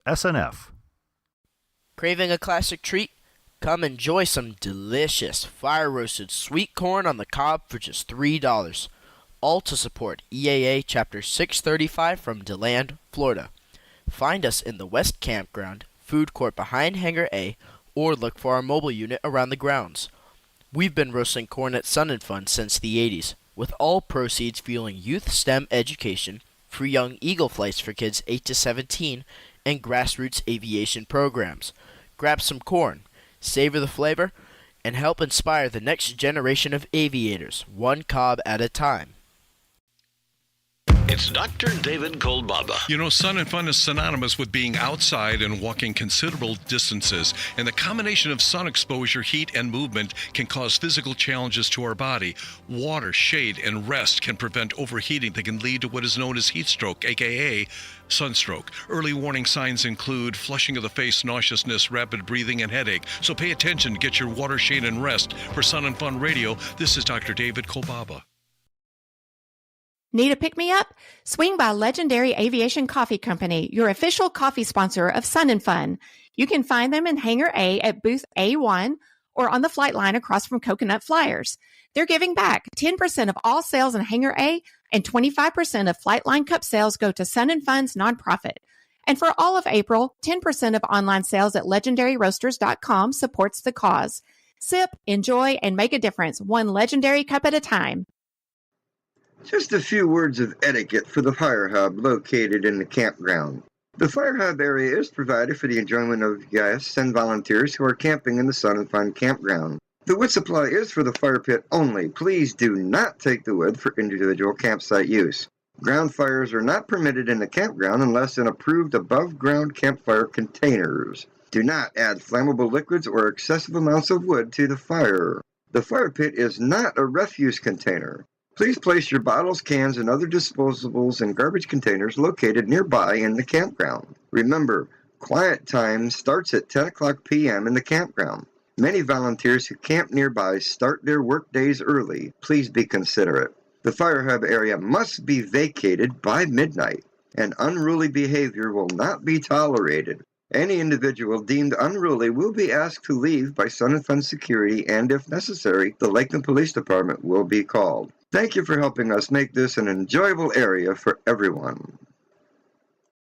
SNF. Craving a classic treat? Come enjoy some delicious fire-roasted sweet corn on the cob for just $3. All to support EAA Chapter 635 from DeLand, Florida. Find us in the West Campground, food court behind Hangar A, or look for our mobile unit around the grounds. We've been roasting corn at Sun and Fun since the 80s, with all proceeds fueling youth STEM education, free young eagle flights for kids 8 to 17, and grassroots aviation programs. Grab some corn, savor the flavor, and help inspire the next generation of aviators, one cob at a time. It's Dr. David Kolbaba. You know, Sun and Fun is synonymous with being outside and walking considerable distances, and the combination of sun exposure, heat, and movement can cause physical challenges to our body. Water, shade, and rest can prevent overheating that can lead to what is known as heat stroke, aka sunstroke. Early warning signs include flushing of the face, nauseousness, rapid breathing, and headache. So pay attention, get your water, shade, and rest. For Sun and Fun Radio, this is Dr. David Kolbaba. Need a pick-me-up? Swing by Legendary Aviation Coffee Company, your official coffee sponsor of Sun and Fun. You can find them in Hangar A at booth A1 or on the flight line across from Coconut Flyers. They're giving back. 10% of all sales in Hangar A and 25% of flight line cup sales go to Sun and Fun's nonprofit. And for all of April, 10% of online sales at legendaryroasters.com supports the cause. Sip, enjoy, and make a difference, one legendary cup at a time. Just a few words of etiquette for the fire hub located in the campground. The fire hub area is provided for the enjoyment of guests and volunteers who are camping in the Sun and Fun campground. The wood supply is for the fire pit only. Please do not take the wood for individual campsite use. Ground fires are not permitted in the campground unless in approved above-ground campfire containers. Do not add flammable liquids or excessive amounts of wood to the fire. The fire pit is not a refuse container. Please place your bottles, cans, and other disposables in garbage containers located nearby in the campground. Remember, quiet time starts at 10 o'clock p.m. in the campground. Many volunteers who camp nearby start their work days early. Please be considerate. The fire hub area must be vacated by midnight, and unruly behavior will not be tolerated. Any individual deemed unruly will be asked to leave by Sun and Fun security, and if necessary, the Lakeland Police Department will be called. Thank you for helping us make this an enjoyable area for everyone.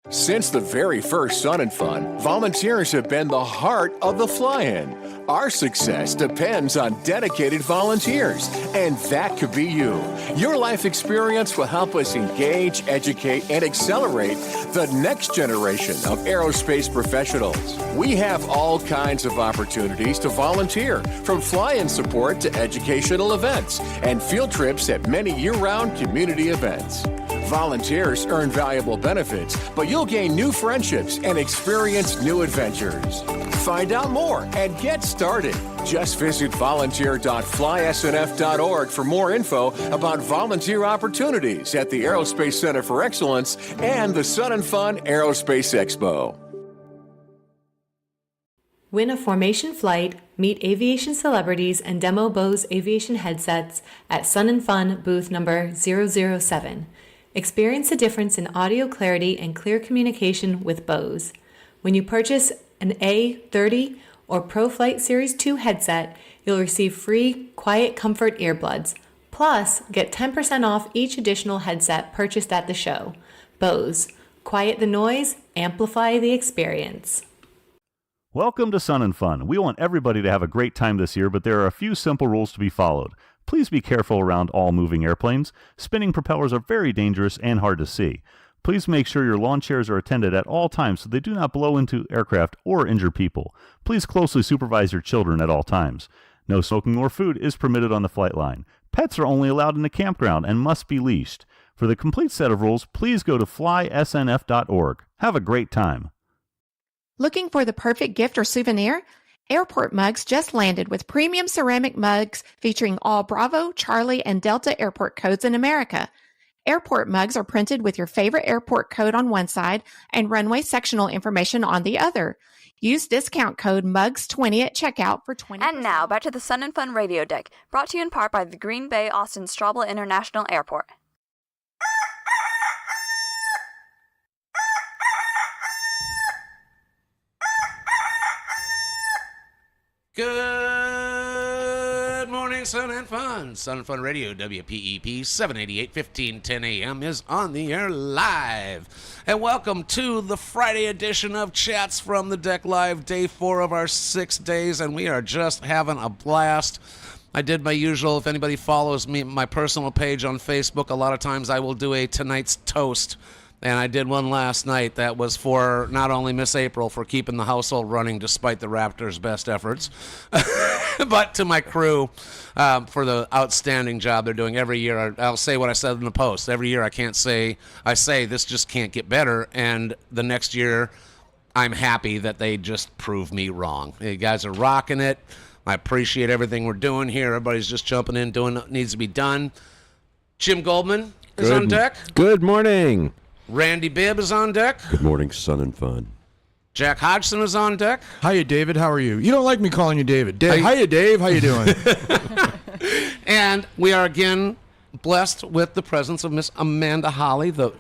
Since the very first Sun and Fun, volunteers have been the heart of the fly-in. Our success depends on dedicated volunteers, and that could be you. Your life experience will help us engage, educate, and accelerate the next generation of aerospace professionals. We have all kinds of opportunities to volunteer, from fly-in support to educational events and field trips at many year-round community events. Volunteers earn valuable benefits, but you'll gain new friendships and experience new adventures. Find out more and get started. Just visit volunteer.flysnf.org for more info about volunteer opportunities at the Aerospace Center for Excellence and the Sun and Fun Aerospace Expo. Win a formation flight, meet aviation celebrities, and demo Bose aviation headsets at Sun and Fun booth number 007. Experience the difference in audio clarity and clear communication with Bose. When you purchase an A30 or ProFlight Series 2 headset, you'll receive free Quiet Comfort earbuds. Plus, get 10% off each additional headset purchased at the show. Bose. Quiet the noise, amplify the experience. Welcome to Sun and Fun. We want everybody to have a great time this year, but there are a few simple rules to be followed. Please be careful around all moving airplanes. Spinning propellers are very dangerous and hard to see. Please make sure your lawn chairs are attended at all times so they do not blow into aircraft or injure people. Please closely supervise your children at all times. No smoking or food is permitted on the flight line. Pets are only allowed in the campground and must be leashed. For the complete set of rules, please go to flysnf.org. Have a great time. Looking for the perfect gift or souvenir? Airport Mugs just landed with premium ceramic mugs featuring all Bravo, Charlie, and Delta airport codes in America. Airport mugs are printed with your favorite airport code on one side and runway sectional information on the other. Use discount code MUGS20 at checkout for 20%. And now, back to the Sun and Fun Radio Deck, brought to you in part by the Green Bay Austin Straubel International Airport. Good morning, Sun and Fun. Sun and Fun Radio, WPEP 788, 1510 a.m. is on the air live. And welcome to the Friday edition of Chats from the Deck Live, day 4 of our 6 days, and we are just having a blast. I did my usual, if anybody follows me, my personal page on Facebook, a lot of times I will do a tonight's toast. And I did one last night that was for not only Miss April for keeping the household running despite the Raptors' best efforts, but to my crew for the outstanding job they're doing every year. I'll say what I said in the post. Every year I say this just can't get better. And the next year I'm happy that they just prove me wrong. You guys are rocking it. I appreciate everything we're doing here. Everybody's just jumping in, doing what needs to be done. Jim Goldman is on deck. Good morning. Randy Bibb is on deck. Good morning, Sun and Fun. Jack Hodgson is on deck. Hiya, David. How are you? You don't like me calling you David. Hiya, Dave. How you doing? And we are again blessed with the presence of Miss Amanda Holly, the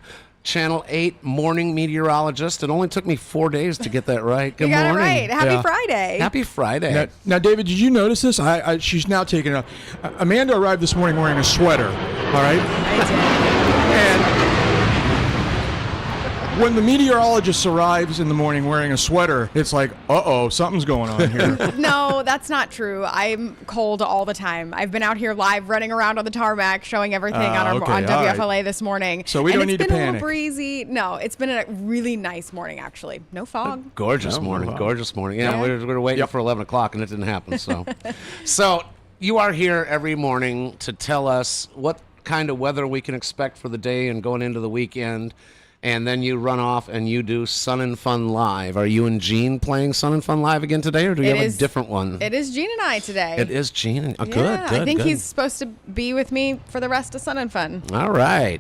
Channel 8 morning meteorologist. It only took me 4 days to get that right. Good morning. You got it right. Happy Friday. Happy Friday. Now, David, did you notice this? She's now taking it up. Amanda arrived this morning wearing a sweater. All right? I did. And when the meteorologist arrives in the morning wearing a sweater, it's like, uh-oh, something's going on here. No, that's not true. I'm cold all the time. I've been out here live running around on the tarmac showing everything on WFLA this morning. So we don't need to panic. It's been a little breezy. No, it's been a really nice morning, actually. No fog. Gorgeous morning. Gorgeous morning. Yeah, we were waiting for 11 o'clock, and it didn't happen. So you are here every morning to tell us what kind of weather we can expect for the day and going into the weekend. And then you run off and you do Sun and Fun Live. Are you and Gene playing Sun and Fun Live again today, or do you have a different one? It is Gene and I today. It is Gene. Oh, good. I think he's supposed to be with me for the rest of Sun and Fun. All right.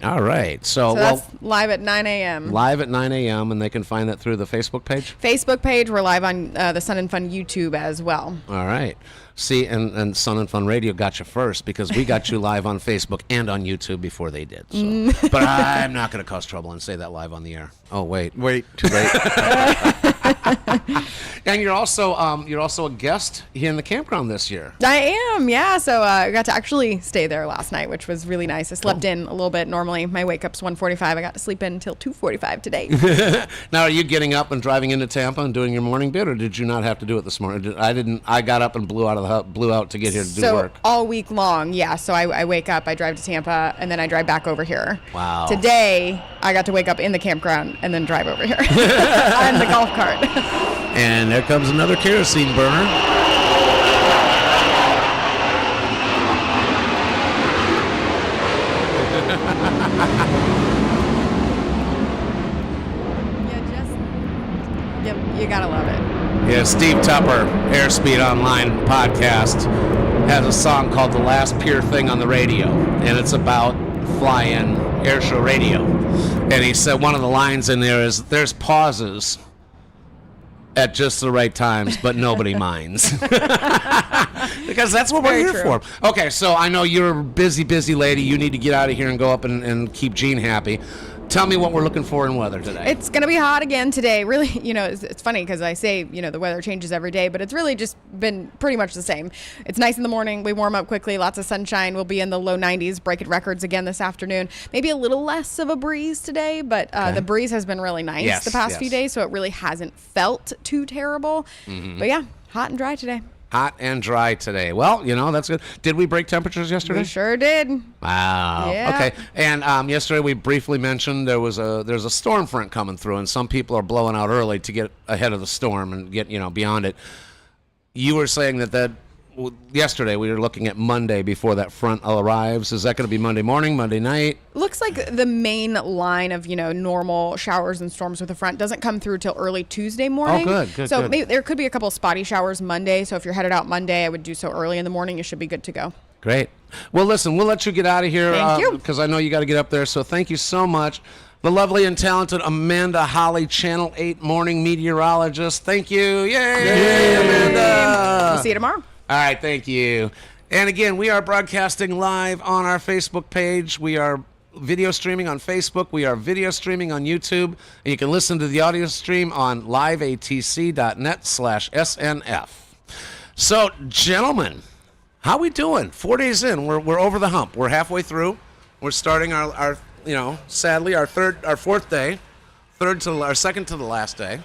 So that's live at 9 a.m. Live at 9 a.m., and they can find that through the Facebook page? Facebook page. We're live on the Sun and Fun YouTube as well. All right. See, and Sun and Fun Radio got you first because we got you live on Facebook and on YouTube before they did. So. But I'm not going to cause trouble and say that live on the air. Oh, wait. Too late. And you're also a guest here in the campground this year. I am, yeah. So I got to actually stay there last night, which was really nice. I slept in a little bit. Normally, my wake up's 1:45. I got to sleep in until 2:45 today. Now, are you getting up and driving into Tampa and doing your morning bit, or did you not have to do it this morning? I didn't. I got up and blew out to get here to do work. So all week long, yeah. So I wake up, I drive to Tampa, and then I drive back over here. Wow. Today, I got to wake up in the campground and then drive over here on the golf cart. And there comes another kerosene burner. You gotta love it. Yeah, Steve Tupper, Airspeed Online podcast, has a song called The Last Pure Thing on the Radio, and it's about fly-in airshow radio. And he said one of the lines in there is, there's pauses at just the right times, but nobody minds. Because that's what we're here for. Okay, so I know you're a busy lady. You need to get out of here and go up and keep Gene happy. Tell me what we're looking for in weather today. It's going to be hot again today. Really, it's funny because I say, the weather changes every day, but it's really just been pretty much the same. It's nice in the morning. We warm up quickly. Lots of sunshine. We'll be in the low 90s, breaking records again this afternoon. Maybe a little less of a breeze today, but the breeze has been really nice the past few days, so it really hasn't felt too terrible. Mm-hmm. But yeah, hot and dry today. Hot and dry today. Well, that's good. Did we break temperatures yesterday? We sure did. Wow. Yeah. Okay. And yesterday we briefly mentioned there's a storm front coming through, and some people are blowing out early to get ahead of the storm and get beyond it. You were saying that yesterday we were looking at Monday before that front arrives. Is that going to be Monday morning, Monday night? Looks like the main line of normal showers and storms with the front doesn't come through till early Tuesday morning. Oh, good. So maybe there could be a couple spotty showers Monday. So if you're headed out Monday, I would do so early in the morning. You should be good to go. Great. Well, listen, we'll let you get out of here. Thank you. Because I know you got to get up there. So thank you so much. The lovely and talented Amanda Holly, Channel 8 morning meteorologist. Thank you. Yay, Amanda. We'll see you tomorrow. All right, thank you. And again, we are broadcasting live on our Facebook page. We are video streaming on Facebook. We are video streaming on YouTube. And you can listen to the audio stream on liveatc.net/SNF. So, gentlemen, how we doing? 4 days in, we're over the hump. We're halfway through. We're starting our sadly our fourth day, our second to the last day.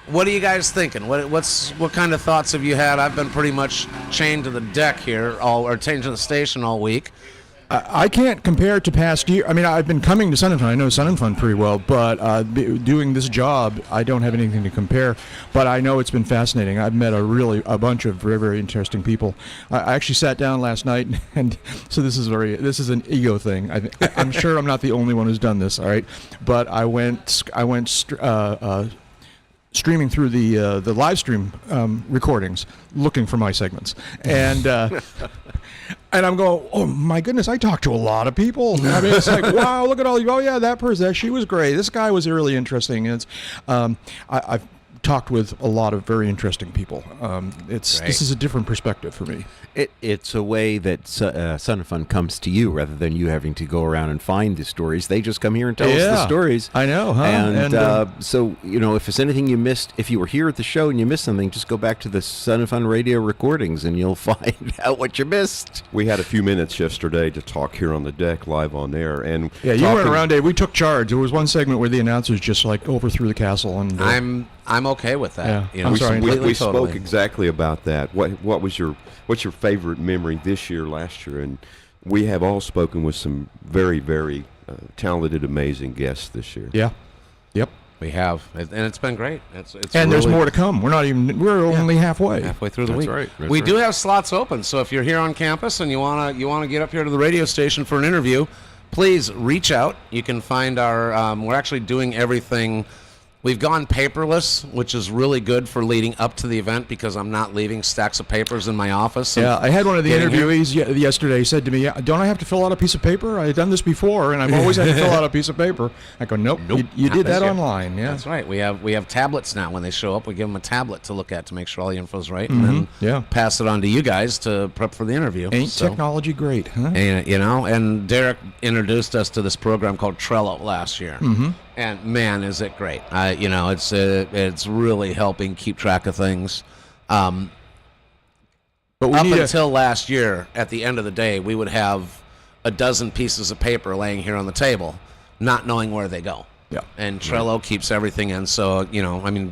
What are you guys thinking? What kind of thoughts have you had? I've been pretty much chained to the deck here, chained to the station all week. I can't compare it to past year. I mean, I've been coming to Sun and Fun. I know Sun and Fun pretty well, but doing this job, I don't have anything to compare. But I know it's been fascinating. I've met a bunch of very, very interesting people. I actually sat down last night, and so this is an ego thing. I'm sure I'm not the only one who's done this. All right, but I went streaming through the live stream recordings, looking for my segments, and and I'm going, oh my goodness, I talked to a lot of people. I mean, it's like, wow, look at all you. Oh yeah, that person, she was great. This guy was really interesting. And it's, I've talked with a lot of very interesting people. This is a different perspective for me. It's a way that Sun and Fun comes to you rather than you having to go around and find the stories. They just come here and tell us the stories. I know, huh? And so, if there's anything you missed, if you were here at the show and you missed something, just go back to the Sun and Fun radio recordings and you'll find out what you missed. We had a few minutes yesterday to talk here on the deck live on air. And yeah, you weren't around, Dave. We took charge. There was one segment where the announcers just overthrew the castle. And I'm okay with that. Yeah, we spoke exactly about that. What's your favorite memory this year, last year? And we have all spoken with some very, very talented, amazing guests this year. Yeah. Yep. We have, and it's been great. It's and really, there's more to come. We're only halfway through the That's week. Right. That's we right. do have slots open. So if you're here on campus and you wanna get up here to the radio station for an interview, please reach out. You can find our. We're actually doing everything. We've gone paperless, which is really good for leading up to the event because I'm not leaving stacks of papers in my office. Yeah, I had one of the interviewees yesterday said to me, don't I have to fill out a piece of paper? I've done this before, and I've always had to fill out a piece of paper. I go, nope. You did that online. Yeah, that's right. We have tablets now. When they show up, we give them a tablet to look at to make sure all the info's right, and then pass it on to you guys to prep for the interview. Ain't technology great, huh? And, and Derek introduced us to this program called Trello last year. Mm-hmm. And man, is it great! It's really helping keep track of things. But until last year, at the end of the day, we would have a dozen pieces of paper laying here on the table, not knowing where they go. Yeah. And Trello keeps everything in. So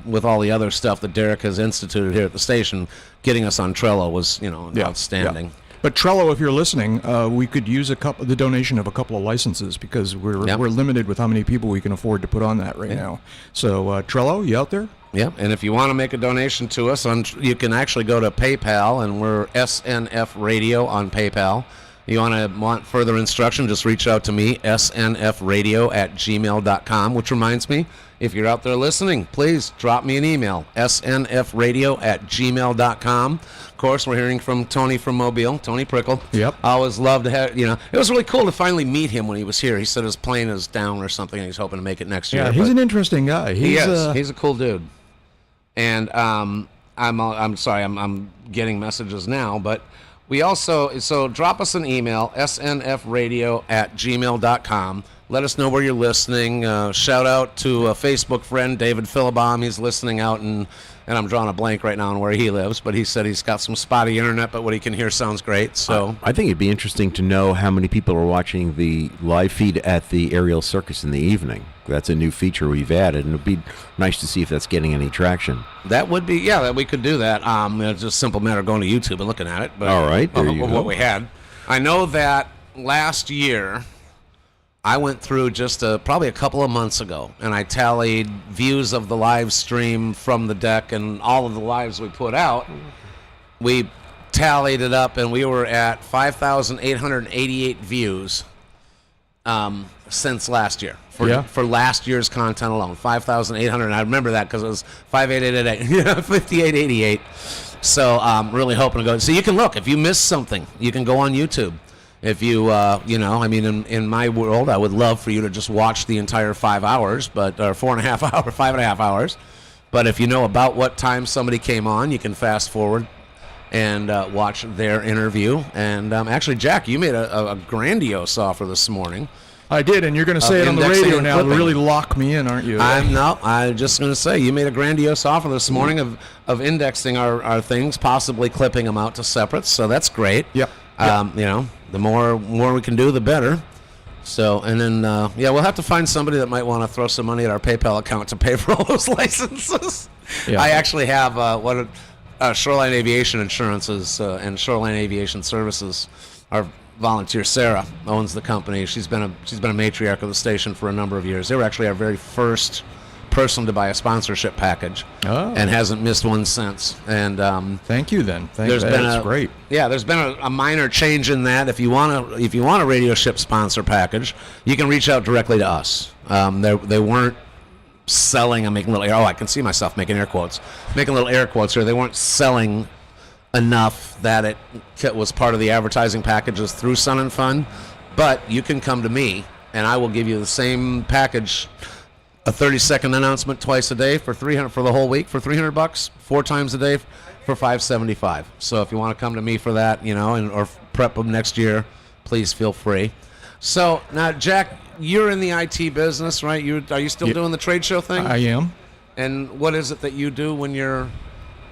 with all the other stuff that Derek has instituted here at the station, getting us on Trello was outstanding. Yeah. But Trello, if you're listening, we could use the donation of a couple of licenses because we're limited with how many people we can afford to put on that right now. So Trello, you out there? Yeah, and if you want to make a donation to us, you can actually go to PayPal, and we're SNF Radio on PayPal. You want further instruction, just reach out to me, snfradio@gmail.com, which reminds me, if you're out there listening, please drop me an email, snfradio@gmail.com. Of course, we're hearing from Tony from Mobile, Tony Prickle. Yep. I always love to have, it was really cool to finally meet him when he was here. He said his plane is down or something, and he's hoping to make it next year. Yeah, he's an interesting guy. He's a cool dude. And I'm sorry, I'm getting messages now, but we also, drop us an email, snfradio@gmail.com. Let us know where you're listening. Shout out to a Facebook friend, David Philibom. He's listening out, and I'm drawing a blank right now on where he lives, but he said he's got some spotty internet, but what he can hear sounds great. So I think it'd be interesting to know how many people are watching the live feed at the Aerial Circus in the evening. That's a new feature we've added, and it'd be nice to see if that's getting any traction. That would be, that we could do that. It's just a simple matter of going to YouTube and looking at it. But all right, there you go. What we had. I know that last year I went through just probably a couple of months ago, and I tallied views of the live stream from the deck and all of the lives we put out. We tallied it up, and we were at 5,888 views since last year. For last year's content alone, 5,800. I remember that because it was 5,888, 5888. So I'm really hoping to go. So you can look. If you missed something, you can go on YouTube. If you, in my world, I would love for you to just watch the entire 5 hours, or 5.5 hours. But if you know about what time somebody came on, you can fast forward and watch their interview. And actually, Jack, you made a grandiose offer this morning. I did, and you're going to say it on the indexing radio and now to clipping. really lock me in, aren't you? I'm just going to say, you made a grandiose offer this morning of indexing our things, possibly clipping them out to separates, so that's great. Yep. The more we can do, the better. So, and then, we'll have to find somebody that might want to throw some money at our PayPal account to pay for all those licenses. Yeah. I actually have Shoreline Aviation Insurances and Shoreline Aviation Services. Our volunteer Sarah owns the company. She's been a matriarch of the station for a number of years. They were actually our very first person to buy a sponsorship package, and hasn't missed one since. And thank you. Then that's great. Yeah, there's been a minor change in that. If you want a Radio Ship sponsor package, you can reach out directly to us. They weren't selling. I'm making little. I can see myself making air quotes. Making little air quotes here. They weren't selling enough that it was part of the advertising packages through Sun and Fun, but you can come to me and I will give you the same package, a 30-second announcement twice a day for $300 for the whole week for $300, 4 times a day for $575. So if you want to come to me for that, or prep them next year, please feel free. So now, Jack, you're in the IT business, right? Are you still doing the trade show thing? I am. And what is it that you do when you're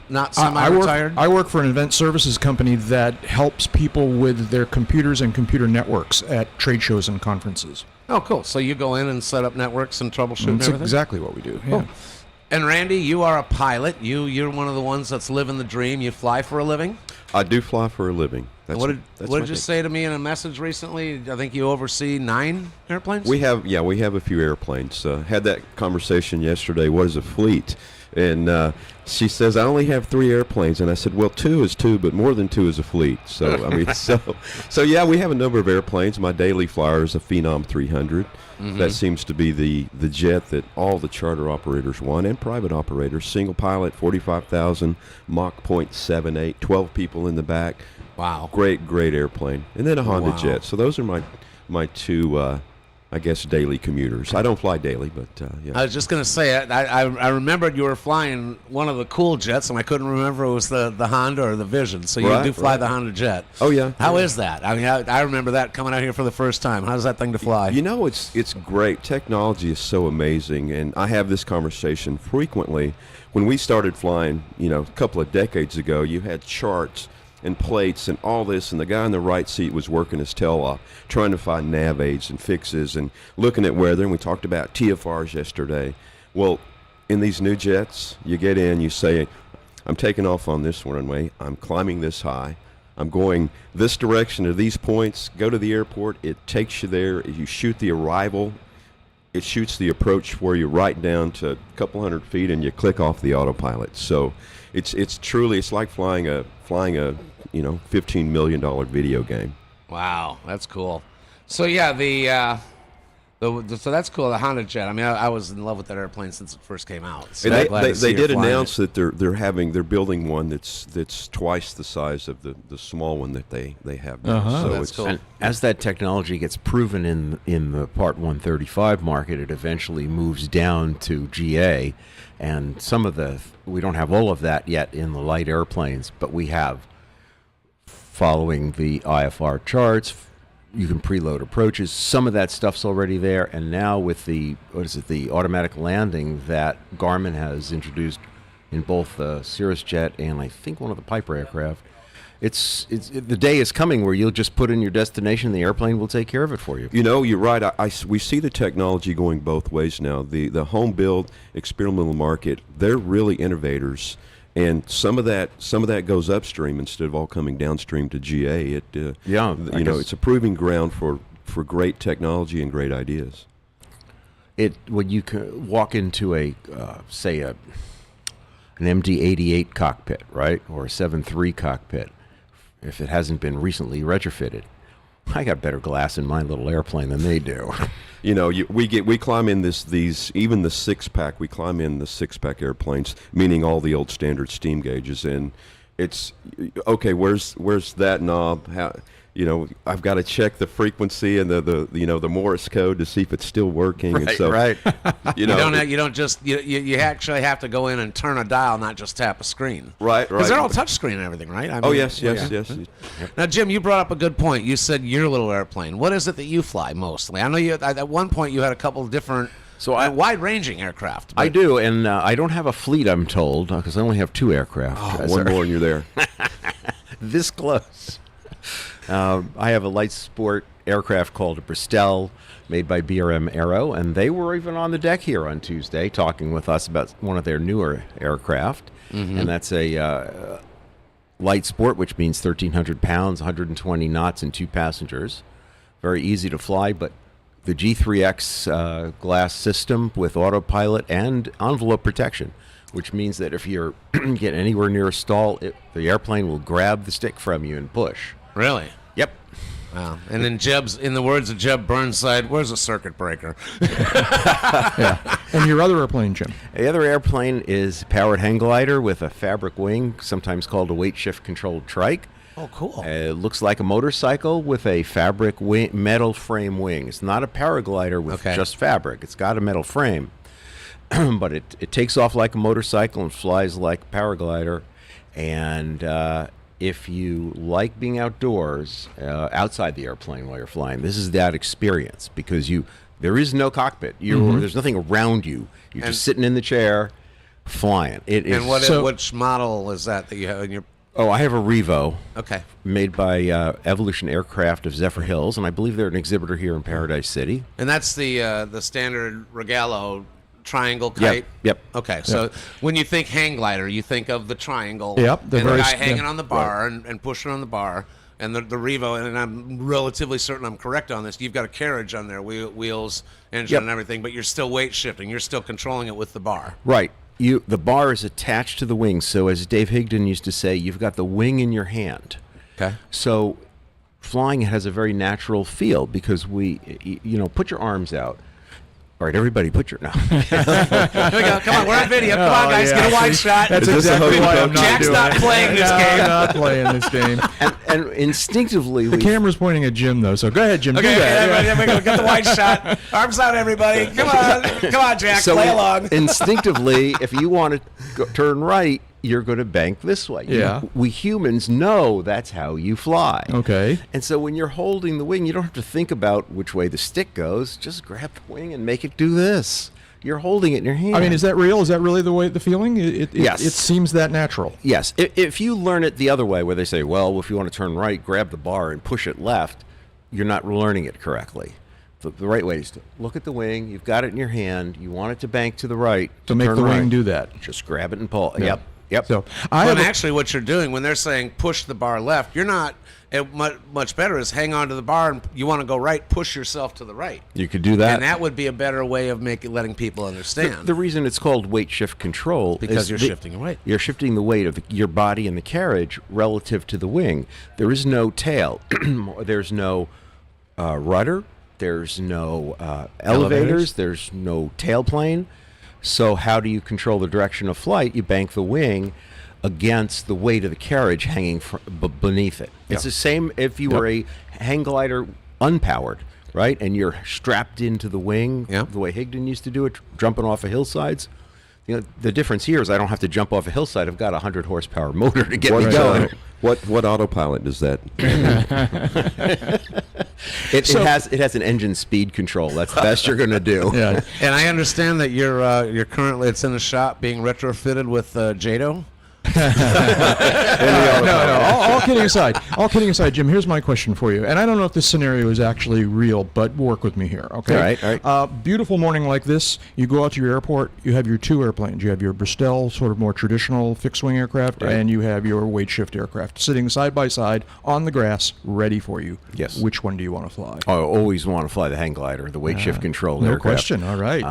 not semi-retired? I work for an event services company that helps people with their computers and computer networks at trade shows and conferences. Oh, cool. So you go in and set up networks and troubleshoot That's everything? exactly what we do. Cool. Yeah. And Randy, you are a pilot. You're one of the ones that's living the dream. You fly for a living? I do fly for a living. What did you say to me in a message recently? I think you oversee 9 airplanes? We have a few airplanes. Had that conversation yesterday. What is a fleet? And she says, I only have 3 airplanes. And I said, well, 2 is 2, but more than 2 is a fleet. So, so yeah, we have a number of airplanes. My daily flyer is a Phenom 300. Mm-hmm. That seems to be the jet that all the charter operators want, and private operators. Single pilot, 45,000, Mach 0.78, 12 people in the back. Wow. Great airplane. And then a Honda jet. So those are my 2, I guess, daily commuters. I don't fly daily, but yeah. I was just going to say, I remembered you were flying one of the cool jets, and I couldn't remember if it was the Honda or the Vision. So you do fly the Honda jet. Oh, yeah. How is that? I mean, I remember that coming out here for the first time. How's that thing to fly? It's great. Technology is so amazing, and I have this conversation frequently. When we started flying, a couple of decades ago, you had charts and plates and all this, and the guy in the right seat was working his tail off, trying to find nav aids and fixes and looking at weather, and we talked about TFRs yesterday. Well, in these new jets, you get in, you say, I'm taking off on this runway, I'm climbing this high, I'm going this direction to these points, go to the airport, it takes you there, you shoot the arrival, it shoots the approach where you right down to a couple hundred feet and you click off the autopilot. So it's truly, it's like flying a $15 million video game. Wow, that's cool. So yeah, so that's cool. The Honda jet. I mean, I was in love with that airplane since it first came out. So they did announce that they're building one that's twice the size of the small one that they have now. So that's cool. And as that technology gets proven in the Part 135 market, it eventually moves down to GA, and we don't have all of that yet in the light airplanes, but we have, following the IFR charts, you can preload approaches. Some of that stuff's already there, and now with the automatic landing that Garmin has introduced in both the Cirrus jet and I think one of the Piper aircraft, the day is coming where you'll just put in your destination, the airplane will take care of it for you. You're right. We see the technology going both ways now. The home build experimental market, they're really innovators. And some of that goes upstream instead of all coming downstream to GA. It's a proving ground for great technology and great ideas. When you walk into an MD-88 cockpit, right, or a 7.3 cockpit, if it hasn't been recently retrofitted, I got better glass in my little airplane than they do. We climb in these even the 6-pack. We climb in the 6-pack airplanes, meaning all the old standard steam gauges, and it's okay. Where's that knob? I've got to check the frequency and the Morse code to see if it's still working. Right, and so, right. You don't just you actually have to go in and turn a dial, not just tap a screen. Right. Because they're all touchscreen and everything, right? I mean, yes. Now, Jim, you brought up a good point. You said your little airplane. What is it that you fly mostly? I know you at one point you had a couple of different. Wide-ranging aircraft. I do, and I don't have a fleet, I'm told, because I only have 2 aircraft. One more and you're there. This close. I have a light sport aircraft called a Bristol, made by BRM Aero, and they were even on the deck here on Tuesday talking with us about one of their newer aircraft, and that's a light sport, which means 1,300 pounds, 120 knots, and 2 passengers. Very easy to fly, but the G3X glass system with autopilot and envelope protection, which means that if you get anywhere near a stall, the airplane will grab the stick from you and push. Really? Yep. Wow. And then in the words of Jeb Burnside, where's a circuit breaker? Yeah. And your other airplane, Jim? The other airplane is a powered hang glider with a fabric wing, sometimes called a weight shift controlled trike. Oh, cool. It looks like a motorcycle with a fabric metal frame wing. It's not a paraglider with just fabric. It's got a metal frame. But it takes off like a motorcycle and flies like a paraglider. And if you like being outdoors, outside the airplane while you're flying, this is that experience because there is no cockpit. There's nothing around you. You're just sitting in the chair flying. Which model is that you have in your... Oh, I have a Revo. Okay. Made by Evolution Aircraft of Zephyr Hills, and I believe they're an exhibitor here in Paradise City. And that's the standard Regalo triangle kite? Yep. Okay, so when you think hang glider, you think of the triangle. Yep. And the guy hanging on the bar and pushing on the bar. And the Revo, and I'm relatively certain I'm correct on this, you've got a carriage on there, wheels, engine, and everything, but you're still weight shifting. You're still controlling it with the bar. Right. The bar is attached to the wing, so as Dave Higdon used to say, you've got the wing in your hand. Okay. So flying has a very natural feel because put your arms out. All right, everybody, put your... No. Here we go. Come on, we're on video. Come on, guys, get a wide shot. That's exactly why I'm not Jack's not playing this game. I'm not playing this game. And instinctively... The camera's pointing at Jim, though, so go ahead, Jim. Okay, do that. everybody, get the wide shot. Arms out, everybody. Come on, Jack, play along. Instinctively, if you want to turn right, you're going to bank this way. Yeah. We humans know that's how you fly. Okay. And so when you're holding the wing, you don't have to think about which way the stick goes. Just grab the wing and make it do this. You're holding it in your hand. I mean, is that real? Is that really the feeling? Yes. It seems that natural. Yes. If you learn it the other way, where they say, well, if you want to turn right, grab the bar and push it left, you're not learning it correctly. The right way is to look at the wing. You've got it in your hand. You want it to bank to the right. To make the wing do that. Just grab it and pull. Yeah. Yep. So actually, what you're doing when they're saying push the bar left, you're not. Much better is hang on to the bar, and you want to go right, push yourself to the right. You could do that, and that would be a better way of letting people understand. The reason it's called weight shift control because you're shifting the weight. You're shifting the weight of your body and the carriage relative to the wing. There is no tail. There's no rudder. There's no elevators. There's no tailplane. So how do you control the direction of flight? You bank the wing against the weight of the carriage hanging beneath it. It's the same if you were a hang glider unpowered, right? And you're strapped into the wing the way Higdon used to do it, jumping off of hillsides. The difference here is I don't have to jump off a hillside. I've got a 100 horsepower motor to get me going. What autopilot does that? It has an engine speed control. That's the best you're going to do. Yeah. And I understand that you're currently it's in the shop being retrofitted with JATO. All kidding aside, Jim, here's my question for you. And I don't know if this scenario is actually real, but work with me here, okay? All right. Beautiful morning like this, you go out to your airport, you have your 2 airplanes. You have your Bristol, sort of more traditional fixed-wing aircraft, and you have your weight shift aircraft sitting side by side on the grass, ready for you. Yes. Which one do you want to fly? I always want to fly the hang glider, the weight shift control no aircraft. Question. All right.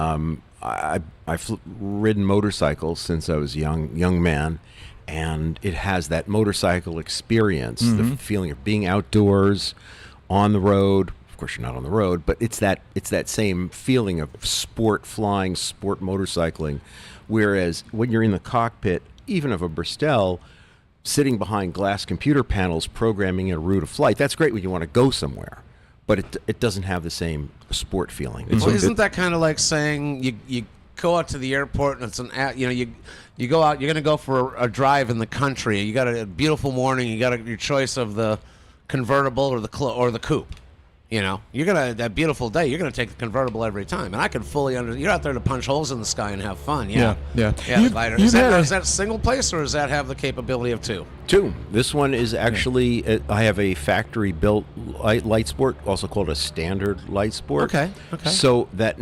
I've ridden motorcycles since I was a young man. And it has that motorcycle experience, the feeling of being outdoors, on the road. Of course, you're not on the road, but it's that same feeling of sport flying, sport motorcycling. Whereas when you're in the cockpit, even of a Bristol, sitting behind glass computer panels programming a route of flight. That's great when you want to go somewhere, but it doesn't have the same sport feeling. Well, isn't that kind of like saying you go out to the airport and it's you go out, you're going to go for a drive in the country. You got a beautiful morning. You got your choice of the convertible or the coupe. You know, you're gonna that beautiful day. You're gonna take the convertible every time, and I can fully You're out there to punch holes in the sky and have fun. Yeah. You've Is that a single place, or does that have the capability of two? Two. This one is actually. I have a factory-built light sport, also called a standard light sport. Okay. So that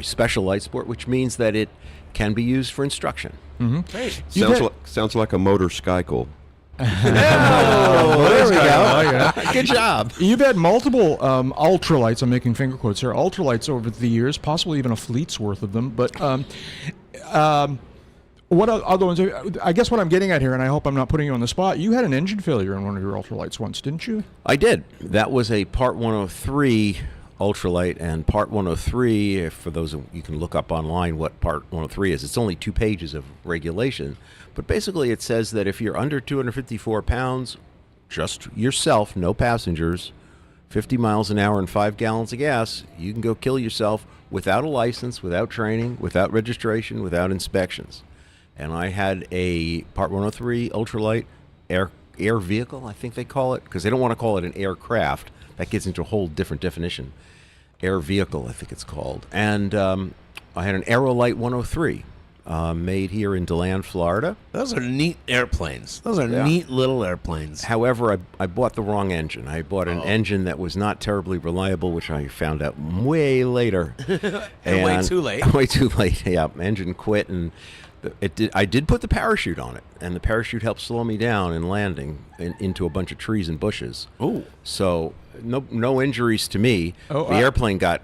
special light sport, which means that it can be used for instruction. Mm-hmm. Great. Sounds like a motor skycle. There we go. Good job. You've had multiple ultralights. I'm making finger quotes here. Ultralights over the years, possibly even a fleet's worth of them. But what other ones? I guess what I'm getting at here, and I hope I'm not putting you on the spot. You had an engine failure in one of your ultralights once, didn't you? I did. That was a Part 103 ultralight, and Part 103. For those you can look up online what Part 103 is. It's only 2 pages of regulation. But basically, it says that if you're under 254 pounds, just yourself, no passengers, 50 miles an hour and 5 gallons of gas, you can go kill yourself without a license, without training, without registration, without inspections. And I had a Part 103 ultralight air vehicle, I think they call it, because they don't want to call it an aircraft. That gets into a whole different definition. Air vehicle, I think it's called. And I had an Aerolite 103. Made here in DeLand, Florida. Those are neat airplanes. Those are neat little airplanes. However, I bought the wrong engine. I bought an engine that was not terribly reliable, which I found out way later. and way too late. Way too late, yeah. Engine quit, and I did put the parachute on it, and the parachute helped slow me down in landing into a bunch of trees and bushes. Ooh. So no injuries to me. The airplane got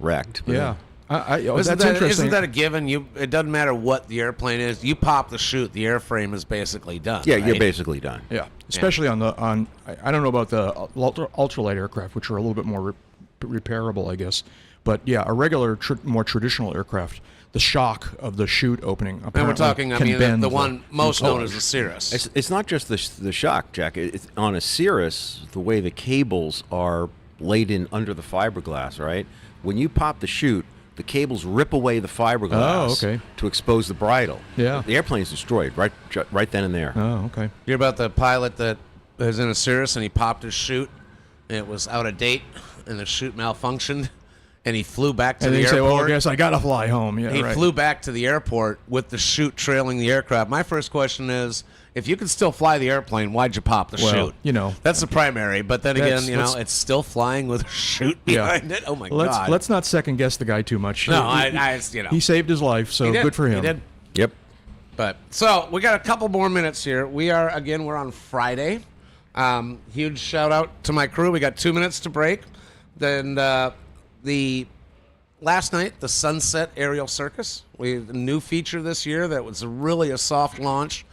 wrecked. Yeah. That's interesting. Isn't that a given? It doesn't matter what the airplane is. You pop the chute, the airframe is basically done. Yeah, right? You're basically done. Yeah, especially on I don't know about the ultralight aircraft, which are a little bit more repairable, I guess. But yeah, a regular, more traditional aircraft, the shock of the chute opening. And we're talking, the one most known as the Cirrus. It's not just the shock, Jack. It's on a Cirrus, the way the cables are laid in under the fiberglass, right? When you pop the chute, the cables rip away the fiberglass to expose the bridle. Yeah. The airplane's destroyed right then and there. Oh, okay. You're about the pilot that was in a Cirrus and he popped his chute, and it was out of date, and the chute malfunctioned, and he flew back to the airport. And they say, well, I guess I got to fly home. Yeah, he flew back to the airport with the chute trailing the aircraft. My first question is, if you could still fly the airplane, why'd you pop the chute? That's the primary. But then again, it's still flying with a chute behind it. Oh my God! Let's not second guess the guy too much. No, he saved his life, so good for him. He did. Yep. But so we got a couple more minutes here. We're on Friday. Huge shout out to my crew. We got 2 minutes to break. Then the last night, the Sunset Aerial Circus. We have a new feature this year that was really a soft launch.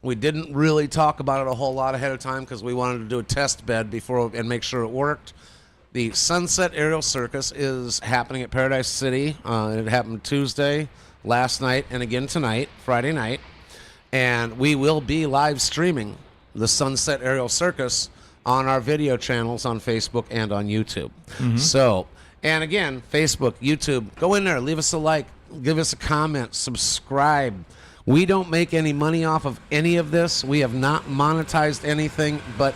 We didn't really talk about it a whole lot ahead of time because we wanted to do a test bed and make sure it worked. The Sunset Aerial Circus is happening at Paradise City. It happened Tuesday, last night, and again tonight, Friday night. And we will be live streaming the Sunset Aerial Circus on our video channels on Facebook and on YouTube. Mm-hmm. So, and again, Facebook, YouTube, go in there, leave us a like, give us a comment, subscribe. We don't make any money off of any of this. We have not monetized anything, but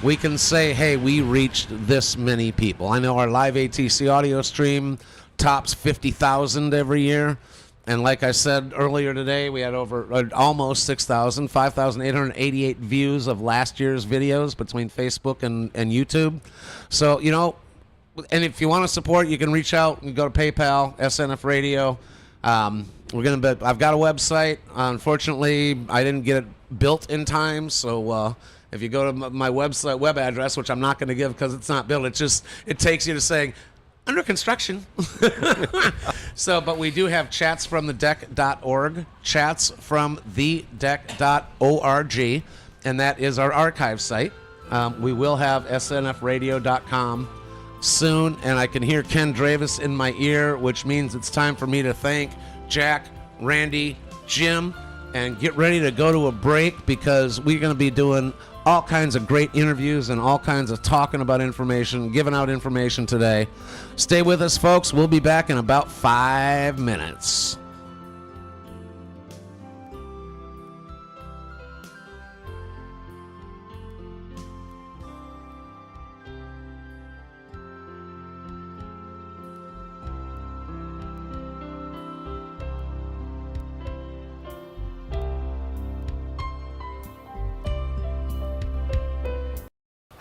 we can say, hey, we reached this many people. I know our live ATC audio stream tops 50,000 every year. And like I said earlier today, we had over almost 6,000, 5,888 views of last year's videos between Facebook and YouTube. So, and if you want to support, you can reach out and go to PayPal, SNF Radio. I've got a website. Unfortunately, I didn't get it built in time. So if you go to my website web address, which I'm not going to give because it's not built, it takes you to saying under construction. So, but we do have chatsfromthedeck.org, chatsfromthedeck.org, and that is our archive site. We will have snfradio.com soon, and I can hear Ken Dravis in my ear, which means it's time for me to thank Jack, Randy, Jim, and get ready to go to a break because we're going to be doing all kinds of great interviews and all kinds of talking about information, giving out information today. Stay with us, folks. We'll be back in about 5 minutes.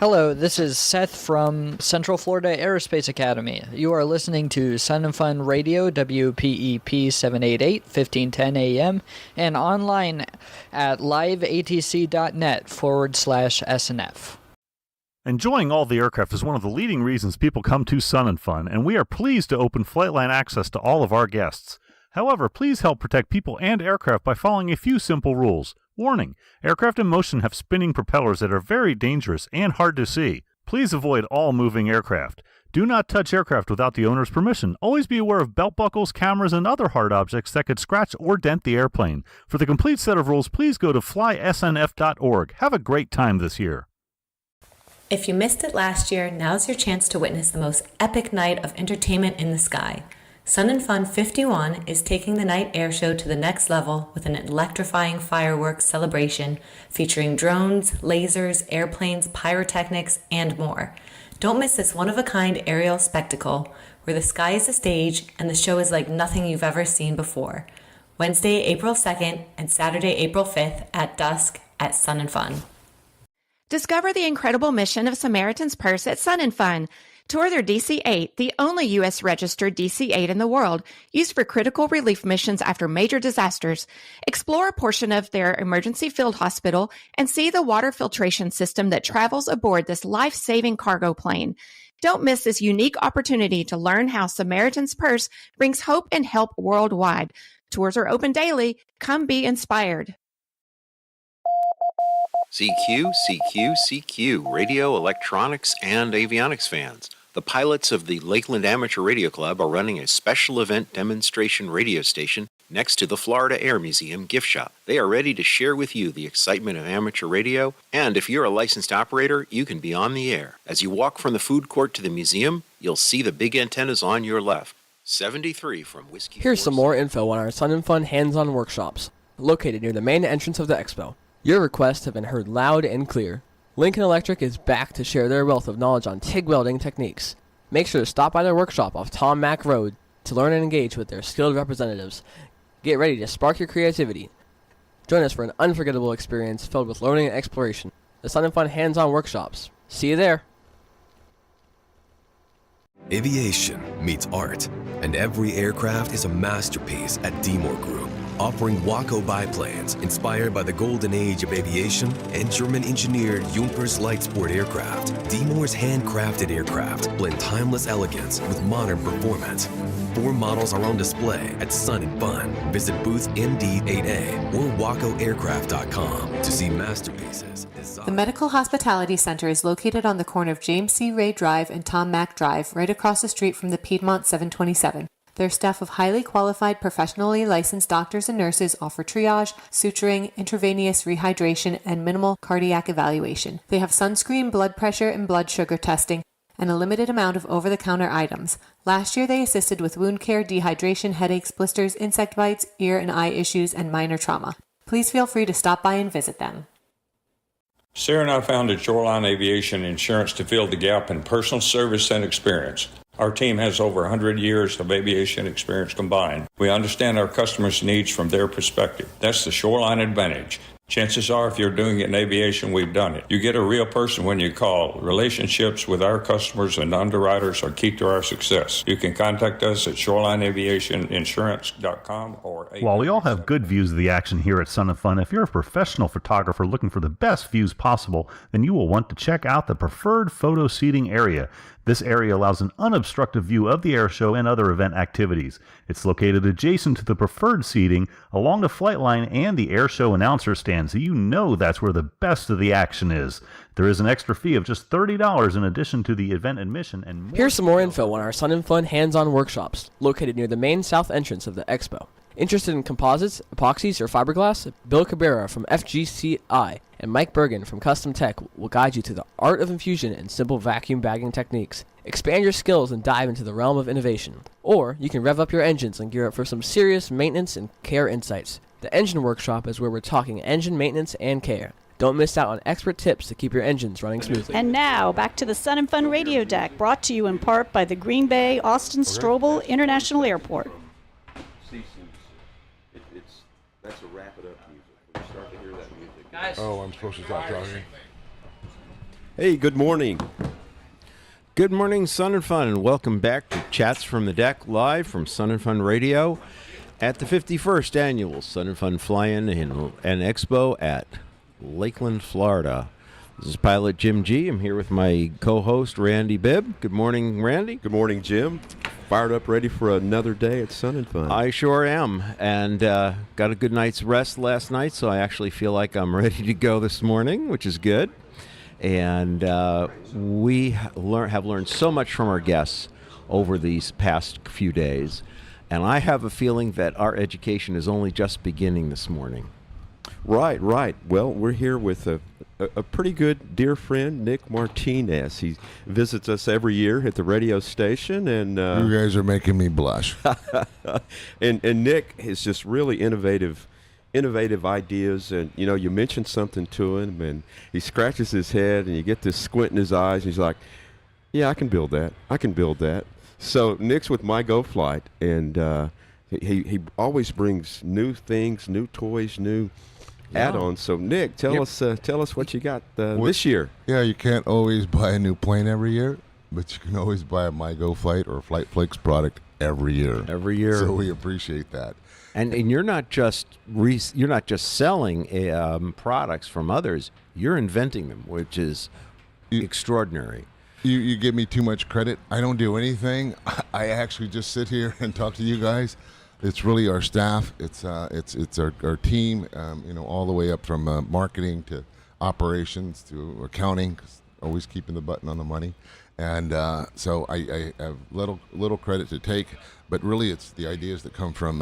Hello, this is Seth from Central Florida Aerospace Academy. You are listening to Sun and Fun Radio, WPEP 788, 1510 AM, and online at liveatc.net/SNF. Enjoying all the aircraft is one of the leading reasons people come to Sun and Fun, and we are pleased to open Flightline access to all of our guests. However, please help protect people and aircraft by following a few simple rules. Warning: aircraft in motion have spinning propellers that are very dangerous and hard to see. Please avoid all moving aircraft. Do not touch aircraft without the owner's permission. Always be aware of belt buckles, cameras, and other hard objects that could scratch or dent the airplane. For the complete set of rules, please go to flysnf.org. Have a great time this year. If you missed it last year, now's your chance to witness the most epic night of entertainment in the sky. Sun and Fun 51 is taking the night air show to the next level with an electrifying fireworks celebration featuring drones, lasers, airplanes, pyrotechnics, and more. Don't miss this one-of-a-kind aerial spectacle where the sky is the stage and the show is like nothing you've ever seen before. Wednesday, April 2nd and Saturday, April 5th at dusk at Sun and Fun. Discover the incredible mission of Samaritan's Purse at Sun and Fun. Tour their DC-8, the only U.S. registered DC-8 in the world, used for critical relief missions after major disasters. Explore a portion of their emergency field hospital and see the water filtration system that travels aboard this life-saving cargo plane. Don't miss this unique opportunity to learn how Samaritan's Purse brings hope and help worldwide. Tours are open daily. Come be inspired. CQ, radio, electronics, and avionics fans. The pilots of the Lakeland Amateur Radio Club are running a special event demonstration radio station next to the Florida Air Museum gift shop. They are ready to share with you the excitement of amateur radio, and if you're a licensed operator, you can be on the air. As you walk from the food court to the museum, you'll see the big antennas on your left. 73 from Whiskey. Here's some more info on our Sun and Fun hands-on workshops, located near the main entrance of the expo. Your requests have been heard loud and clear. Lincoln Electric is back to share their wealth of knowledge on TIG welding techniques. Make sure to stop by their workshop off Tom Mack Road to learn and engage with their skilled representatives. Get ready to spark your creativity. Join us for an unforgettable experience filled with learning and exploration. The Sun and Fun hands-on workshops. See you there. Aviation meets art, and every aircraft is a masterpiece at D-Moore Group. Offering Waco biplanes inspired by the golden age of aviation and German-engineered Junkers light sport aircraft. D-Moore's handcrafted aircraft blend timeless elegance with modern performance. 4 models are on display at Sun and Fun. Visit booth MD8A or WacoAircraft.com to see masterpieces. The Medical Hospitality Center is located on the corner of James C. Ray Drive and Tom Mack Drive, right across the street from the Piedmont 727. Their staff of highly qualified, professionally licensed doctors and nurses offer triage, suturing, intravenous rehydration, and minimal cardiac evaluation. They have sunscreen, blood pressure, and blood sugar testing, and a limited amount of over-the-counter items. Last year, they assisted with wound care, dehydration, headaches, blisters, insect bites, ear and eye issues, and minor trauma. Please feel free to stop by and visit them. Sarah and I founded Shoreline Aviation Insurance to fill the gap in personal service and experience. Our team has over 100 years of aviation experience combined. We understand our customers' needs from their perspective. That's the Shoreline advantage. Chances are, if you're doing it in aviation, we've done it. You get a real person when you call. Relationships with our customers and underwriters are key to our success. You can contact us at shorelineaviationinsurance.com or... While we all have good views of the action here at Sun and Fun, if you're a professional photographer looking for the best views possible, then you will want to check out the preferred photo seating area. This area allows an unobstructed view of the air show and other event activities. It's located adjacent to the preferred seating, along the flight line and the air show announcer stand, so you know that's where the best of the action is. There is an extra fee of just $30 in addition to the event admission and more. Here's some more info on our Sun and Fun hands-on workshops, located near the main south entrance of the expo. Interested in composites, epoxies, or fiberglass? Bill Cabrera from FGCI and Mike Bergen from Custom Tech will guide you to the art of infusion and simple vacuum bagging techniques. Expand your skills and dive into the realm of innovation. Or you can rev up your engines and gear up for some serious maintenance and care insights. The Engine Workshop is where we're talking engine maintenance and care. Don't miss out on expert tips to keep your engines running smoothly. And now, back to the Sun and Fun Radio Deck, brought to you in part by the Green Bay Austin Strobel International Airport. That's a wrap it up music. When you start to hear that music. Guys. Oh, I'm supposed to stop talking. Hey, good morning. Good morning, Sun and Fun, and welcome back to Chats from the Deck, live from Sun and Fun Radio at the 51st Annual Sun and Fun Fly-In and Expo at Lakeland, Florida. This is Pilot Jim G. I'm here with my co-host, Randy Bibb. Good morning, Randy. Good morning, Jim. Fired up, ready for another day at Sun and Fun. I sure am, and got a good night's rest last night, so I actually feel like I'm ready to go this morning, which is good. And we have learned so much from our guests over these past few days, and I have a feeling that our education is only just beginning this morning. Right. Well, we're here with a pretty good dear friend, Nick Martinez. He visits us every year at the radio station, and you guys are making me blush. and Nick has just really innovative ideas, and you mentioned something to him, and he scratches his head, and you get this squint in his eyes, and he's like, "Yeah, I can build that." So Nick's with My Go Flight, and he always brings new things, new toys, new add-ons. So Nick, tell us what you got this year. Yeah, you can't always buy a new plane every year, but you can always buy a My Go Flight or a Flight Flix product every year. Every year. So we appreciate that. And you're not just selling products from others. You're inventing them, which is extraordinary. You give me too much credit. I don't do anything. I actually just sit here and talk to you guys. It's really our staff. It's our team. All the way up from marketing to operations to accounting. Always keeping the button on the money. And so I have little credit to take, but really it's the ideas that come from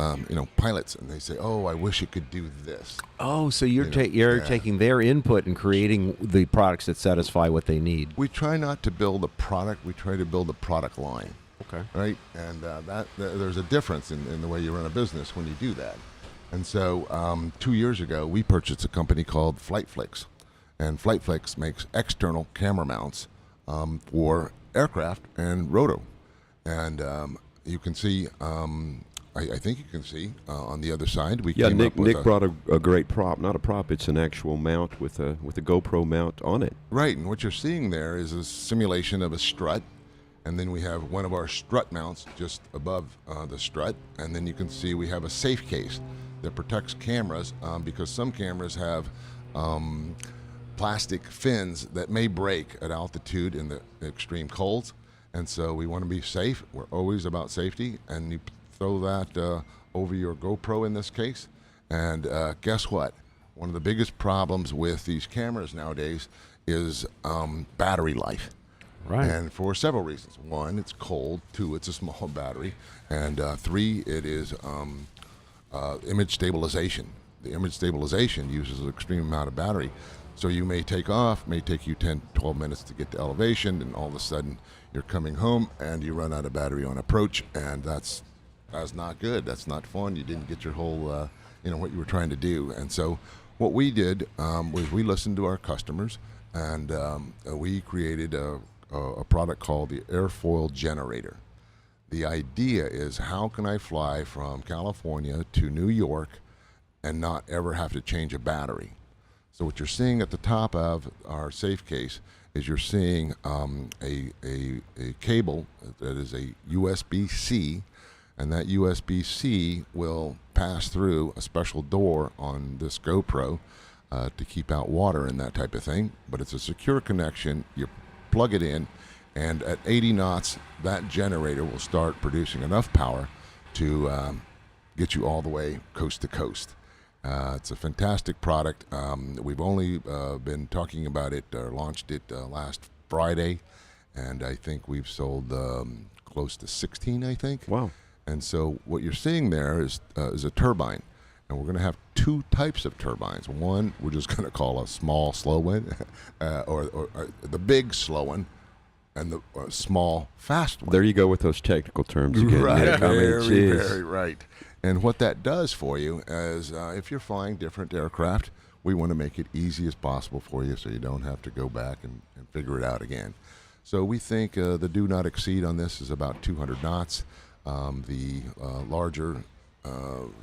pilots, and they say, "Oh, I wish it could do this." Oh, so you're taking their input and creating the products that satisfy what they need. We try not to build a product; we try to build a product line. Okay. Right, and there's a difference in the way you run a business when you do that. And so 2 years ago, we purchased a company called Flight Flix, and Flight Flix makes external camera mounts for aircraft and roto. And you can see, I think you can see on the other side. Nick brought a great prop. Not a prop; it's an actual mount with a GoPro mount on it. Right, and what you're seeing there is a simulation of a strut, and then we have one of our strut mounts just above the strut, and then you can see we have a safe case that protects cameras because some cameras have plastic fins that may break at altitude in the extreme colds, and so we want to be safe. We're always about safety, and you throw that over your GoPro in this case, and guess what? One of the biggest problems with these cameras nowadays is battery life. Right. And for several reasons. One, it's cold. Two, it's a small battery. And three, it is image stabilization. The image stabilization uses an extreme amount of battery. So you may take off, may take you 10, 12 minutes to get to elevation, and all of a sudden you're coming home and you run out of battery on approach, and that's not good. That's not fun. You didn't get your whole, what you were trying to do. And so what we did was we listened to our customers, and we created a product called the Airfoil Generator. The idea is, how can I fly from California to New York and not ever have to change a battery? So what you're seeing at the top of our safe case is you're seeing a cable that is a USB-C, and that USB-C will pass through a special door on this GoPro to keep out water and that type of thing. But it's a secure connection. You plug it in, and at 80 knots, that generator will start producing enough power to get you all the way coast to coast. It's a fantastic product. We've only been talking about it, launched it last Friday, and I think we've sold close to 16, I think. Wow. And so what you're seeing there is a turbine. And we're going to have two types of turbines. One, we're just going to call a small, slow one, or the big, slow one, and the small, fast one. There you go with those technical terms again. Right, Nick. very right. And what that does for you is if you're flying different aircraft, we want to make it easy as possible for you so you don't have to go back and figure it out again. So we think the do not exceed on this is about 200 knots. The larger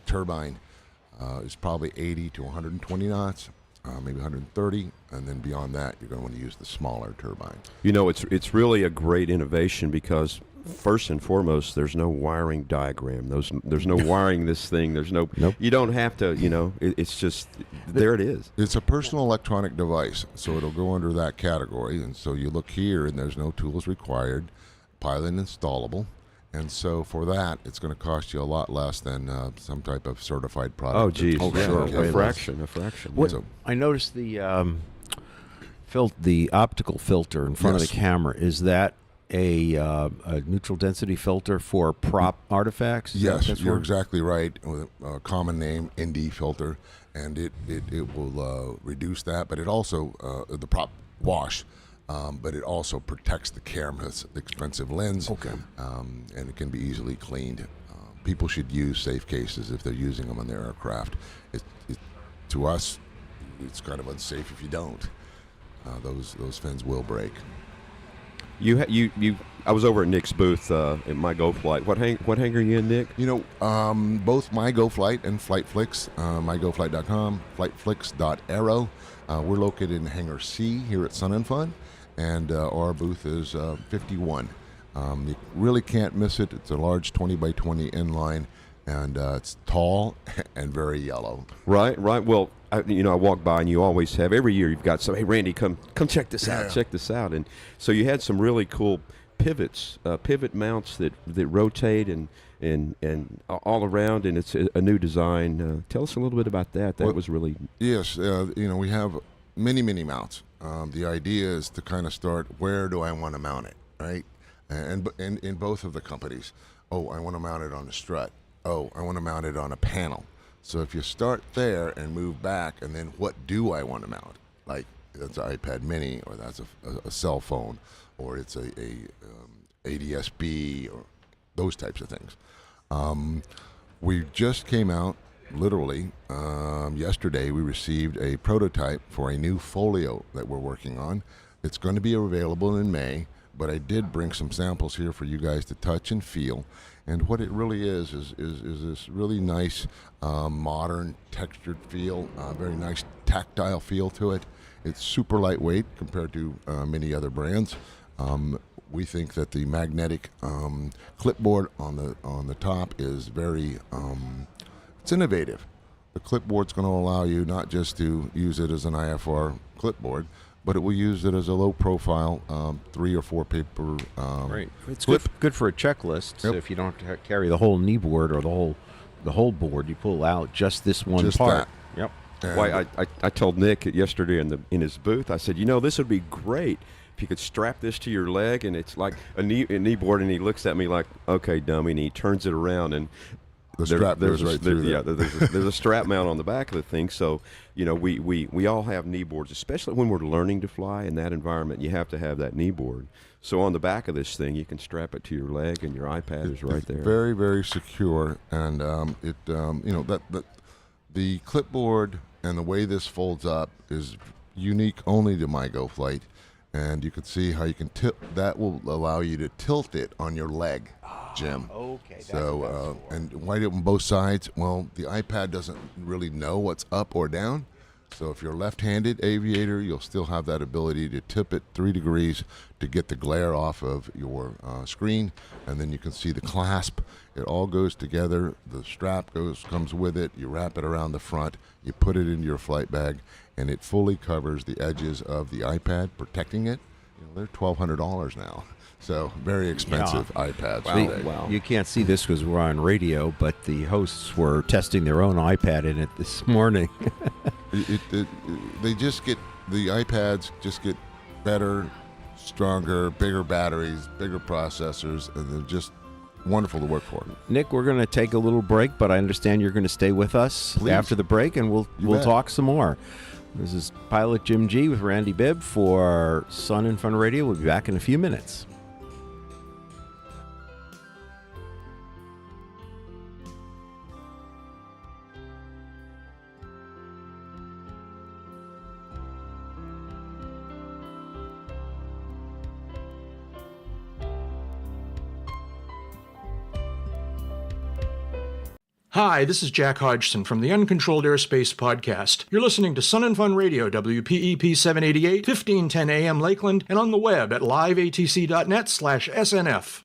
turbine is probably 80 to 120 knots, maybe 130, and then beyond that, you're going to want to use the smaller turbine. You know, it's really a great innovation because first and foremost, there's no wiring diagram. There's no wiring this thing. There's no. Nope. You don't have to. You know, it's just there. It is. It's a personal electronic device, so it'll go under that category. And so you look here, and there's no tools required, pilot installable. And so for that, it's going to cost you a lot less than some type of certified product. Oh, geez. Oh, yeah, sure. a fraction. What, So, I noticed the optical filter in front of Yes. the camera. Is that a neutral density filter for prop artifacts? Is that what yes, that's you're for? exactly right. With a common name, ND filter, and it will reduce that. But it also the prop wash. But it also protects the camera's expensive lens. Okay. And it can be easily cleaned. People should use safe cases if they're using them on their aircraft. To us, it's kind of unsafe if you don't. Those fins will break. I was over at Nick's booth at My Go Flight. What hangar are you in, Nick? You know, both My Go Flight and FlightFlix, mygoflight.com, flightflix.aero. We're located in Hangar C here at Sun and Fun, and our booth is 51. You really can't miss it. It's a large 20 by 20 inline, and it's tall and very yellow. Right. Well, I walk by, and you always have every year. You've got some. Hey, Randy, come check this out. Yeah. Check this out. And so you had some really cool pivots, pivot mounts that rotate and all around, and it's a new design. Tell us a little bit about that. That was really Yes. We have many mounts. The idea is to kind of start, where do I want to mount it, right? And in both of the companies, I want to mount it on a strut. I want to mount it on a panel. So if you start there and move back, and then what do I want to mount? Like, that's an iPad mini, or that's a cell phone, or it's a ADS-B, or those types of things. We just came out, literally, yesterday we received a prototype for a new folio that we're working on. It's going to be available in May, but I did bring some samples here for you guys to touch and feel. And what it really is this really nice, modern textured feel, very nice tactile feel to it. It's super lightweight compared to many other brands. We think that the magnetic clipboard on the top is very it's innovative. The clipboard's going to allow you not just to use it as an IFR clipboard, but it will use it as a low-profile 3 or 4 paper. Right. It's clip. good for a checklist. So Yep. if you don't have to carry the whole knee board or the whole board, you pull out just this one Just part. that. Yep. And Why I told Nick yesterday in his booth. I said, this would be great if you could strap this to your leg, and it's like a knee board. And he looks at me like, "Okay, dummy," and he turns it around, and the strap goes right through there. Yeah, there's a strap mount on the back of the thing. So we all have knee boards, especially when we're learning to fly in that environment. You have to have that knee board. So on the back of this thing, you can strap it to your leg, and your iPad is right It's there. Very, very secure, and the clipboard and the way this folds up is unique only to My Go Flight, and you can see how you can tilt. That will allow you to tilt it on your leg, Jim. Okay. So and why on both sides? Well, the iPad doesn't really know what's up or down. So if you're a left-handed aviator, you'll still have that ability to tip it 3 degrees to get the glare off of your screen, and then you can see the clasp. It all goes together. The strap comes with it. You wrap it around the front. You put it into your flight bag, and it fully covers the edges of the iPad, protecting it. They're $1,200 now. So very expensive iPads. today. Wow. You can't see this because we're on radio, but the hosts were testing their own iPad in it this morning. The iPads just get better, stronger, bigger batteries, bigger processors, and they're just wonderful to work for. Nick, we're going to take a little break, but I understand you're going to stay with us after the break, and we'll bet. talk some more. This is Pilot Jim G with Randy Bibb for Sun and Fun Radio. We'll be back in a few minutes. Hi, this is Jack Hodgson from the Uncontrolled Airspace Podcast. You're listening to Sun and Fun Radio, WPEP 788, 1510 AM Lakeland, and on the web at liveatc.net/SNF.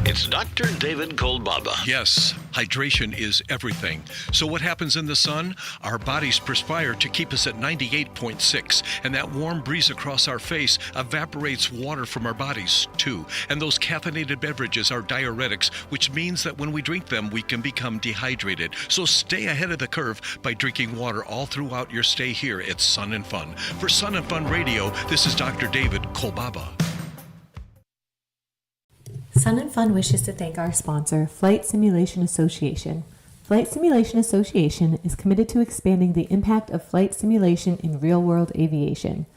It's Dr. David Kolbaba. Yes, hydration is everything. So what happens in the sun? Our bodies perspire to keep us at 98.6, and that warm breeze across our face evaporates water from our bodies too. And those caffeinated beverages are diuretics, which means that when we drink them, we can become dehydrated. So stay ahead of the curve by drinking water all throughout your stay here at Sun and Fun. For Sun and Fun Radio, this is Dr. David Kolbaba. Sun and Fun wishes to thank our sponsor, Flight Simulation Association. Flight Simulation Association is committed to expanding the impact of flight simulation in real-world aviation.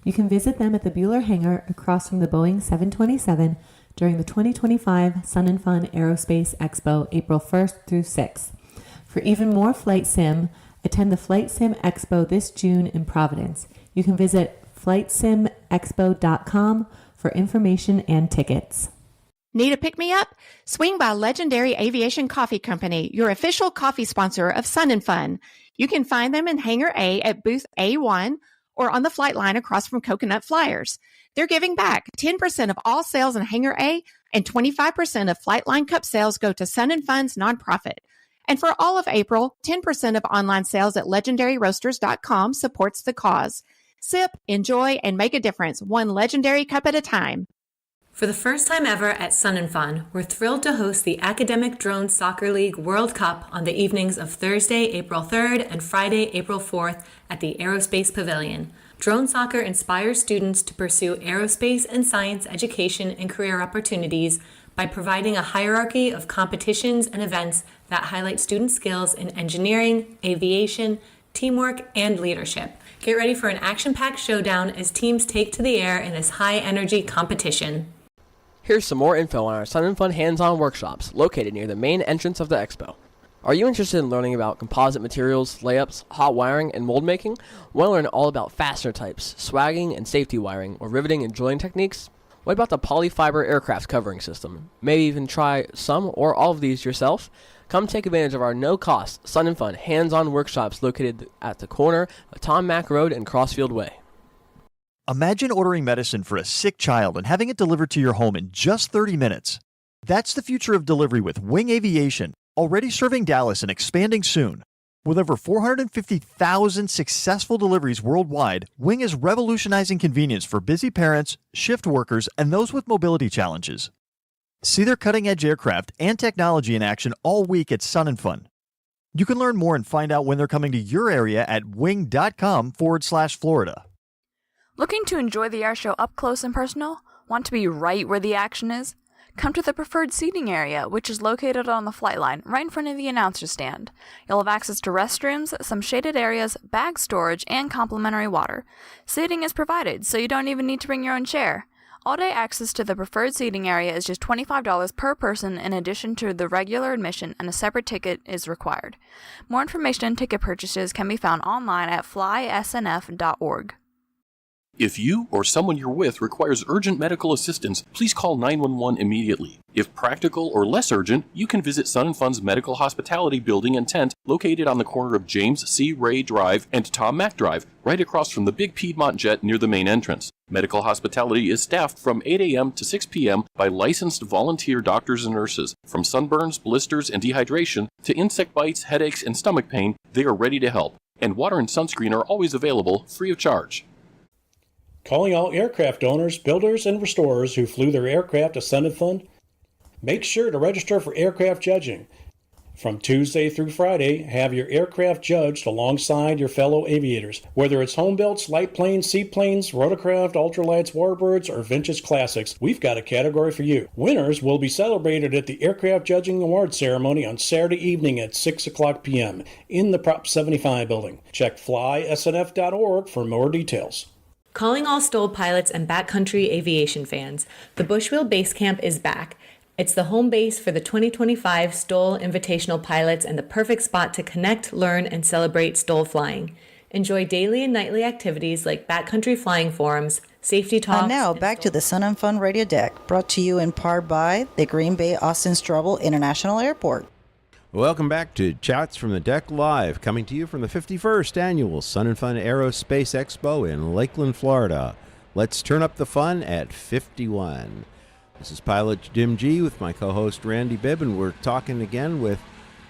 You can visit them at the Bueller Hangar across from the Boeing 727 during the 2025 Sun and Fun Aerospace Expo, April 1st through 6th. For even more flight sim, attend the Flight Sim Expo this June in Providence. You can visit flightsimexpo.com for information and tickets. Need a pick-me-up? Swing by Legendary Aviation Coffee Company, your official coffee sponsor of Sun and Fun. You can find them in Hangar A at booth A1 or on the flight line across from Coconut Flyers. They're giving back. 10% of all sales in Hangar A and 25% of flight line cup sales go to Sun and Fun's nonprofit. And for all of April, 10% of online sales at legendaryroasters.com supports the cause. Sip, enjoy, and make a difference, one legendary cup at a time. For the first time ever at Sun and Fun, we're thrilled to host the Academic Drone Soccer League World Cup on the evenings of Thursday, April 3rd and Friday, April 4th at the Aerospace Pavilion. Drone soccer inspires students to pursue aerospace and science education and career opportunities by providing a hierarchy of competitions and events that highlight student skills in engineering, aviation, teamwork, and leadership. Get ready for an action-packed showdown as teams take to the air in this high-energy competition. Here's some more info on our Sun and Fun hands-on workshops located near the main entrance of the expo. Are you interested in learning about composite materials, layups, hot wiring, and mold making? Want to learn all about fastener types, swagging and safety wiring, or riveting and drilling techniques? What about the polyfiber aircraft covering system? Maybe even try some or all of these yourself? Come take advantage of our no-cost Sun and Fun hands-on workshops located at the corner of Tom Mack Road and Crossfield Way. Imagine ordering medicine for a sick child and having it delivered to your home in just 30 minutes. That's the future of delivery with Wing Aviation, already serving Dallas and expanding soon. With over 450,000 successful deliveries worldwide, Wing is revolutionizing convenience for busy parents, shift workers, and those with mobility challenges. See their cutting-edge aircraft and technology in action all week at Sun and Fun. You can learn more and find out when they're coming to your area at wing.com/Florida. Looking to enjoy the air show up close and personal? Want to be right where the action is? Come to the preferred seating area, which is located on the flight line, right in front of the announcer stand. You'll have access to restrooms, some shaded areas, bag storage, and complimentary water. Seating is provided, so you don't even need to bring your own chair. All-day access to the preferred seating area is just $25 per person in addition to the regular admission, and a separate ticket is required. More information and ticket purchases can be found online at flysnf.org. If you or someone you're with requires urgent medical assistance, please call 911 immediately. If practical or less urgent, you can visit Sun and Fun's Medical Hospitality Building and Tent located on the corner of James C. Ray Drive and Tom Mack Drive, right across from the big Piedmont jet near the main entrance. Medical Hospitality is staffed from 8 a.m. to 6 p.m. by licensed volunteer doctors and nurses. From sunburns, blisters, and dehydration to insect bites, headaches, and stomach pain, they are ready to help. And water and sunscreen are always available, free of charge. Calling all aircraft owners, builders, and restorers who flew their aircraft to Sun and Fun, make sure to register for aircraft judging. From Tuesday through Friday, have your aircraft judged alongside your fellow aviators. Whether it's home builds, light planes, seaplanes, rotorcraft, ultralights, warbirds, or vintage classics, we've got a category for you. Winners will be celebrated at the Aircraft Judging Award Ceremony on Saturday evening at 6 o'clock p.m. in the Prop 75 building. Check flysnf.org for more details. Calling all Stoll pilots and backcountry aviation fans, the Bushwheel Base Camp is back. It's the home base for the 2025 Stoll Invitational Pilots and the perfect spot to connect, learn, and celebrate Stoll flying. Enjoy daily and nightly activities like backcountry flying forums, safety talks. And now back to the Sun and Fun Radio Deck, brought to you in part by the Green Bay Austin Straubel International Airport. Welcome back to Chats from the Deck Live, coming to you from the 51st Annual Sun and Fun Aerospace Expo in Lakeland, Florida. Let's turn up the fun at 51. This is Pilot Jim G with my co-host Randy Bibb, and we're talking again with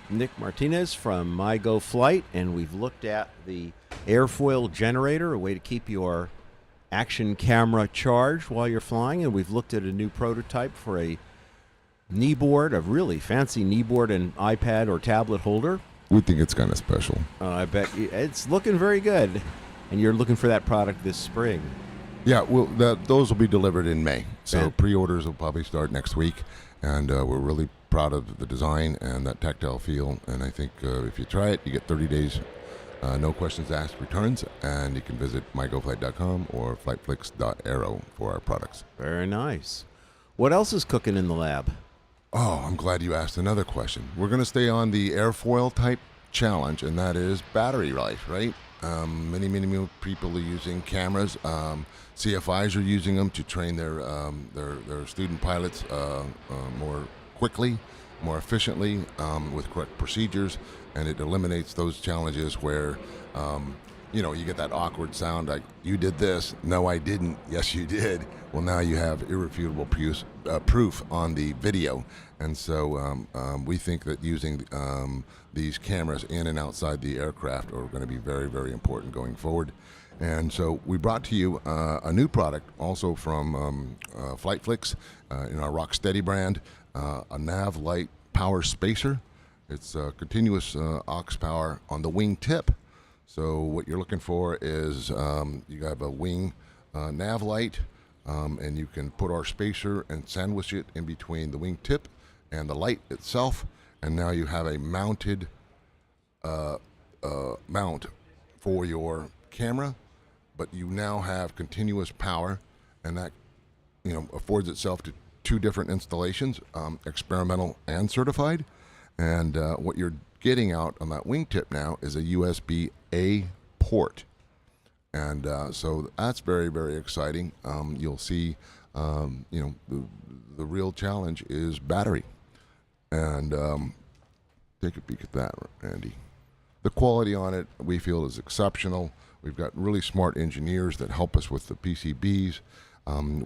Nick Martinez from MyGo Flight, and we've looked at the airfoil generator, a way to keep your action camera charged while you're flying, and we've looked at a new prototype for a kneeboard, a really fancy kneeboard and iPad or tablet holder. We think it's kind of special. I bet it's looking very good, and you're looking for that product this spring. Yeah, well, those will be delivered in May. So pre-orders will probably start next week, and we're really proud of the design and that tactile feel. And I think if you try it, you get 30 days, no questions asked returns, and you can visit mygoflight.com or flightflix.aero for our products. Very nice. What else is cooking in the lab? Oh, I'm glad you asked another question. We're going to stay on the airfoil type challenge, and that is battery life, right? Many people are using cameras. CFIs are using them to train their student pilots more quickly, more efficiently, with correct procedures, and it eliminates those challenges where you get that awkward sound like, you did this, no I didn't, yes you did. Well, now you have irrefutable proof on the video, and so we think that using these cameras in and outside the aircraft are going to be very, very important going forward. And so we brought to you a new product also from FlightFlix in our Rocksteady brand, a Nav Light Power Spacer. It's continuous aux power on the wing tip. So what you're looking for is you have a wing nav light, and you can put our spacer and sandwich it in between the wing tip and the light itself, and now you have a mounted mount for your camera, but you now have continuous power, and that affords itself to two different installations, experimental and certified. And what you're getting out on that wingtip now is a USB-A port, and so that's very, very exciting. You'll see, the real challenge is battery, and take a peek at that, Randy. The quality on it, we feel, is exceptional. We've got really smart engineers that help us with the PCBs.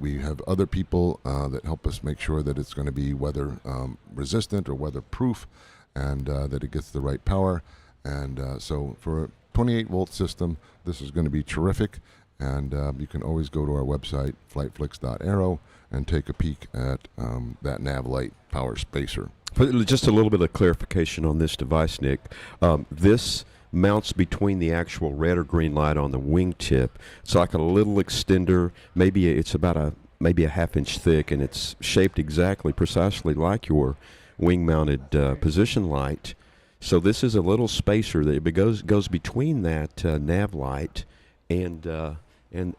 We have other people that help us make sure that it's going to be weather resistant or weatherproof, and that it gets the right power. And so for a 28-volt system, this is going to be terrific. And you can always go to our website, flightflix.aero, and take a peek at that Nav Light Power Spacer. Just a little bit of clarification on this device, Nick. This mounts between the actual red or green light on the wingtip. It's like a little extender. Maybe it's about a half-inch thick, and it's shaped precisely like your wing-mounted position light. So this is a little spacer that goes between that nav light and the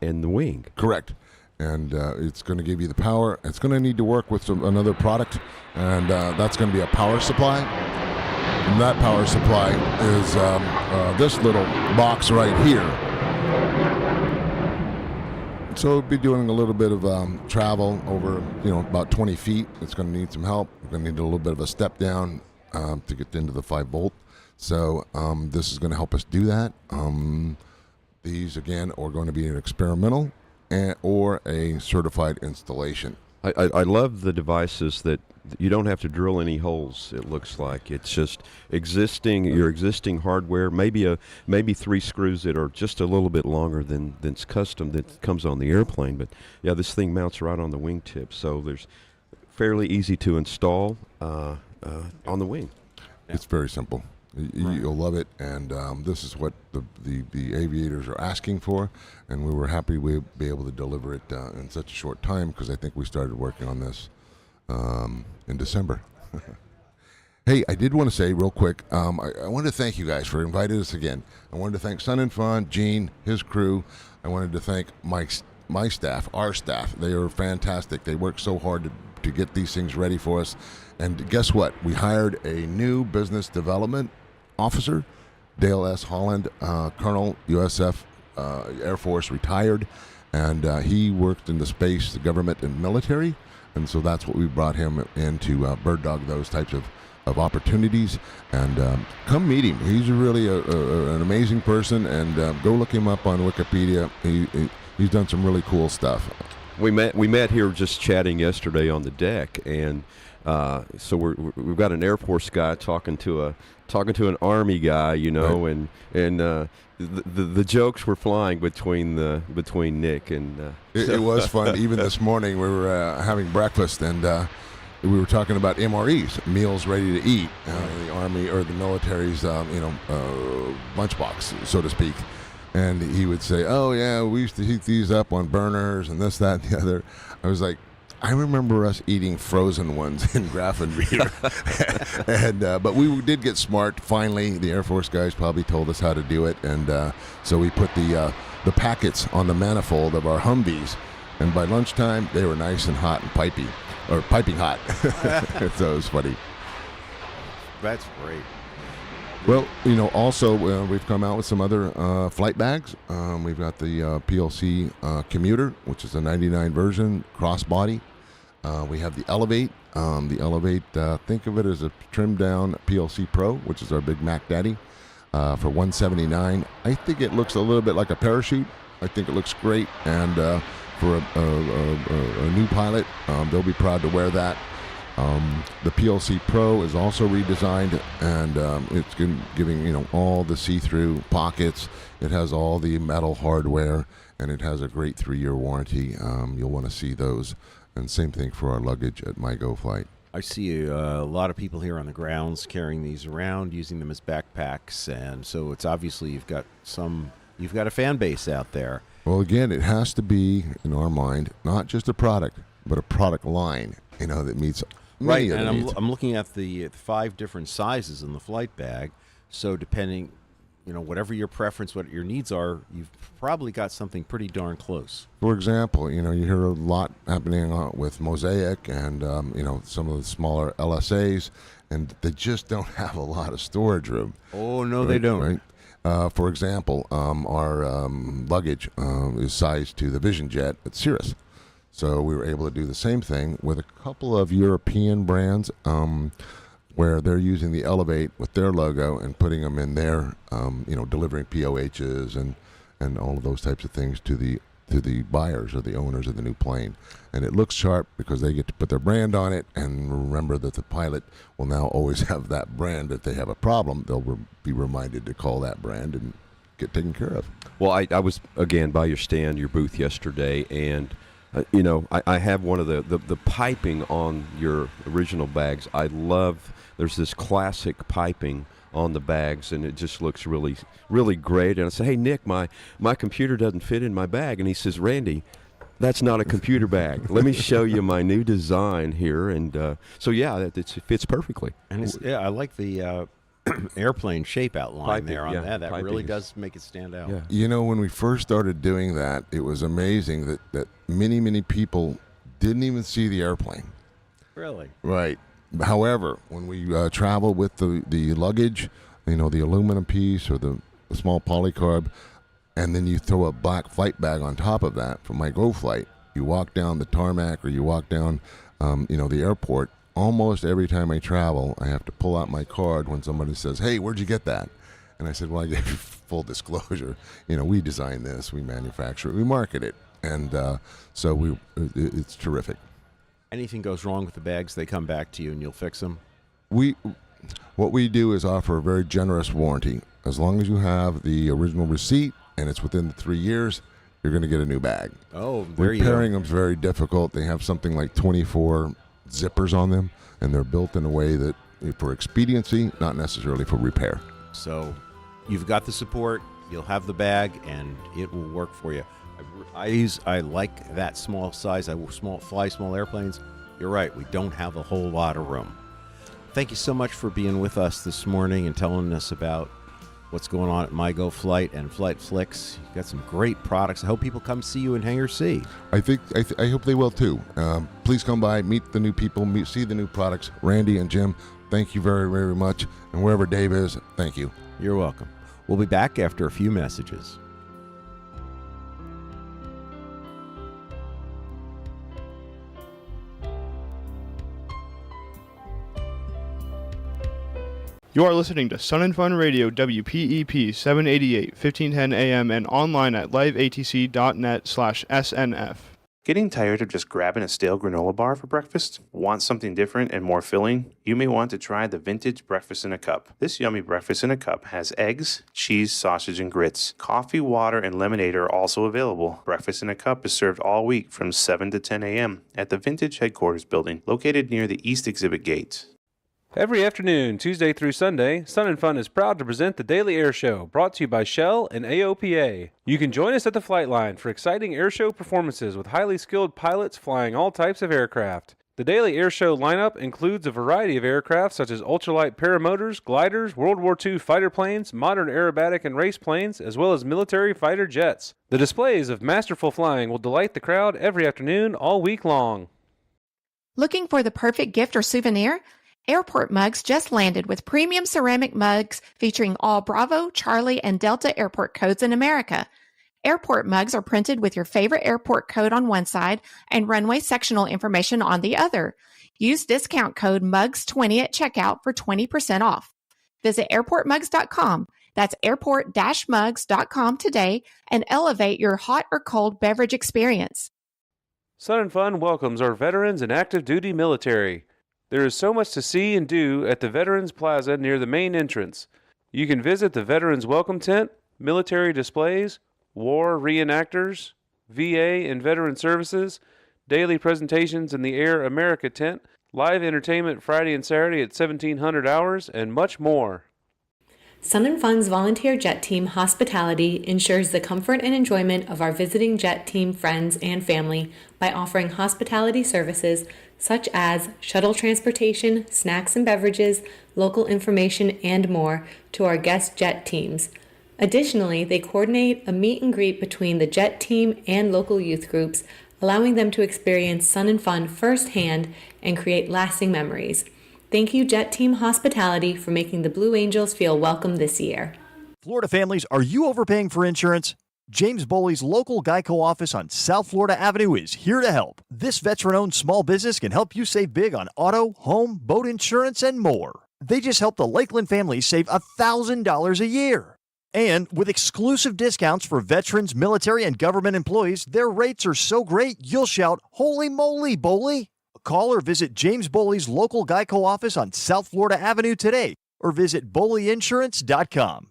wing. Correct. And it's going to give you the power. It's going to need to work with another product, and that's going to be a power supply. And that power supply is this little box right here. So we'll be doing a little bit of travel over, about 20 feet. It's going to need some help. We're going to need a little bit of a step down to get into the 5-volt. So this is going to help us do that. These, again, are going to be an experimental or a certified installation. I love the devices that you don't have to drill any holes. It looks like it's just your existing hardware. Maybe 3 screws that are just a little bit longer than's custom that comes on the airplane. But yeah, this thing mounts right on the wingtip, so there's fairly easy to install on the wing. It's very simple. You'll love it, and this is what the aviators are asking for, and we were happy we'd be able to deliver it in such a short time, because I think we started working on this in December. Hey, I did want to say real quick, I wanted to thank you guys for inviting us again. I wanted to thank Sun and Fun, Gene, his crew. I wanted to thank my staff, our staff. They are fantastic. They work so hard to get these things ready for us. And guess what? We hired a new business development officer, Dale S. Holland, Colonel, USF Air Force, retired, and he worked in the space, the government, and military, and so that's what we brought him in to bird dog those types of opportunities. And come meet him. He's really an amazing person, and go look him up on Wikipedia. He's done some really cool stuff. We met here just chatting yesterday on the deck, and so we've got an Air Force guy talking to an Army guy, you know, right. and the jokes were flying between Nick and. It was fun. Even this morning we were having breakfast, and we were talking about MREs, meals ready to eat, the Army or the military's lunchbox, so to speak. And he would say, "Oh yeah, we used to heat these up on burners and this, that, and the other." I was like, I remember us eating frozen ones in Grafenrieder. And but we did get smart. Finally, the Air Force guys probably told us how to do it, and so we put the packets on the manifold of our Humvees, and by lunchtime they were nice and hot and piping hot. So it was funny. That's great. Well, you know, also we've come out with some other flight bags. We've got the PLC Commuter, which is a 99 version, crossbody. We have the Elevate. Think of it as a trimmed down PLC Pro, which is our big Mac Daddy, for $179. I think it looks a little bit like a parachute. I think it looks great, and for a new pilot, they'll be proud to wear that. The PLC Pro is also redesigned, and it's giving all the see-through pockets. It has all the metal hardware, and it has a great 3-year warranty. You'll want to see those. And same thing for our luggage at MyGoFlight. I see a lot of people here on the grounds carrying these around, using them as backpacks, and so it's obviously you've got a fan base out there. Well, again, it has to be, in our mind, not just a product, but a product line, that meets. Right, and I'm looking at the 5 different sizes in the flight bag. So depending, whatever your preference, what your needs are, you've probably got something pretty darn close. For example, you hear a lot happening with Mosaic and some of the smaller LSAs, and they just don't have a lot of storage room. Oh no, they don't. Right? For example, our luggage is sized to the Vision Jet at Cirrus. So we were able to do the same thing with a couple of European brands where they're using the Elevate with their logo and putting them in their, delivering POHs and all of those types of things to the buyers or the owners of the new plane. And it looks sharp because they get to put their brand on it, and remember that the pilot will now always have that brand. If they have a problem, they'll be reminded to call that brand and get taken care of. Well, I was, again, by your stand, your booth yesterday, and I have one of the piping on your original bags. I love, there's this classic piping on the bags, and it just looks really, really great. And I say, hey, Nick, my computer doesn't fit in my bag. And he says, Randy, that's not a computer bag. Let me show you my new design here. And so, yeah, it fits perfectly. And I like the airplane shape outline piping, there on that. That piping really does make it stand out. Yeah. When we first started doing that, it was amazing that many, many people didn't even see the airplane. Really? Right. However, when we travel with the luggage, the aluminum piece or the small polycarb, and then you throw a black flight bag on top of that for MyGoFlight, you walk down the tarmac or you walk down, the airport. Almost every time I travel, I have to pull out my card when somebody says, hey, where'd you get that? And I said, well, I gave you full disclosure. We designed this, we manufacture it, we market it. And so it's terrific. Anything goes wrong with the bags, they come back to you and you'll fix them? What we do is offer a very generous warranty. As long as you have the original receipt and it's within the 3 years, you're going to get a new bag. Oh, there you go. Repairing them is very difficult. They have something like 24 zippers on them, and they're built in a way that for expediency, not necessarily for repair. So you've got the support, you'll have the bag, and it will work for you. I like that small size. I fly small airplanes. You're right, we don't have a whole lot of room. Thank you so much for being with us this morning and telling us about what's going on at MyGo Flight and Flight Flicks. You've got some great products. I hope people come see you in Hangar C. I hope they will too. Please come by, meet the new people, see the new products. Randy and Jim, thank you very, very much. And wherever Dave is, thank you. You're welcome. We'll be back after a few messages. You are listening to Sun and Fun Radio, WPEP 788, 1510 AM, and online at liveatc.net/SNF. Getting tired of just grabbing a stale granola bar for breakfast? Want something different and more filling? You may want to try the Vintage Breakfast in a Cup. This yummy breakfast in a cup has eggs, cheese, sausage, and grits. Coffee, water, and lemonade are also available. Breakfast in a Cup is served all week from 7 to 10 a.m. at the Vintage Headquarters Building, located near the East Exhibit Gate. Every afternoon, Tuesday through Sunday, Sun and Fun is proud to present the Daily Air Show, brought to you by Shell and AOPA. You can join us at the flight line for exciting air show performances with highly skilled pilots flying all types of aircraft. The Daily Air Show lineup includes a variety of aircraft such as ultralight paramotors, gliders, World War II fighter planes, modern aerobatic and race planes, as well as military fighter jets. The displays of masterful flying will delight the crowd every afternoon all week long. Looking for the perfect gift or souvenir? Airport Mugs just landed with premium ceramic mugs featuring all Bravo, Charlie, and Delta airport codes in America. Airport mugs are printed with your favorite airport code on one side and runway sectional information on the other. Use discount code MUGS20 at checkout for 20% off. Visit airportmugs.com. That's airport-mugs.com today and elevate your hot or cold beverage experience. Sun and Fun welcomes our veterans and active duty military. There is so much to see and do at the Veterans Plaza near the main entrance. You can visit the Veterans Welcome Tent, military displays, war reenactors, VA and veteran services, daily presentations in the Air America tent, live entertainment Friday and Saturday at 1700 hours, and much more. Sun and Fun's volunteer jet team hospitality ensures the comfort and enjoyment of our visiting jet team friends and family by offering hospitality services such as shuttle transportation, snacks and beverages, local information, and more to our guest jet teams. Additionally, they coordinate a meet and greet between the jet team and local youth groups, allowing them to experience Sun and Fun firsthand and create lasting memories. Thank you, Jet Team Hospitality, for making the Blue Angels feel welcome this year. Florida families, are you overpaying for insurance? James Boley's local Geico office on South Florida Avenue is here to help. This veteran-owned small business can help you save big on auto, home, boat insurance, and more. They just helped the Lakeland family save $1,000 a year. And with exclusive discounts for veterans, military, and government employees, their rates are so great you'll shout, "Holy moly, Boley!" Call or visit James Boley's local Geico office on South Florida Avenue today or visit boleyinsurance.com.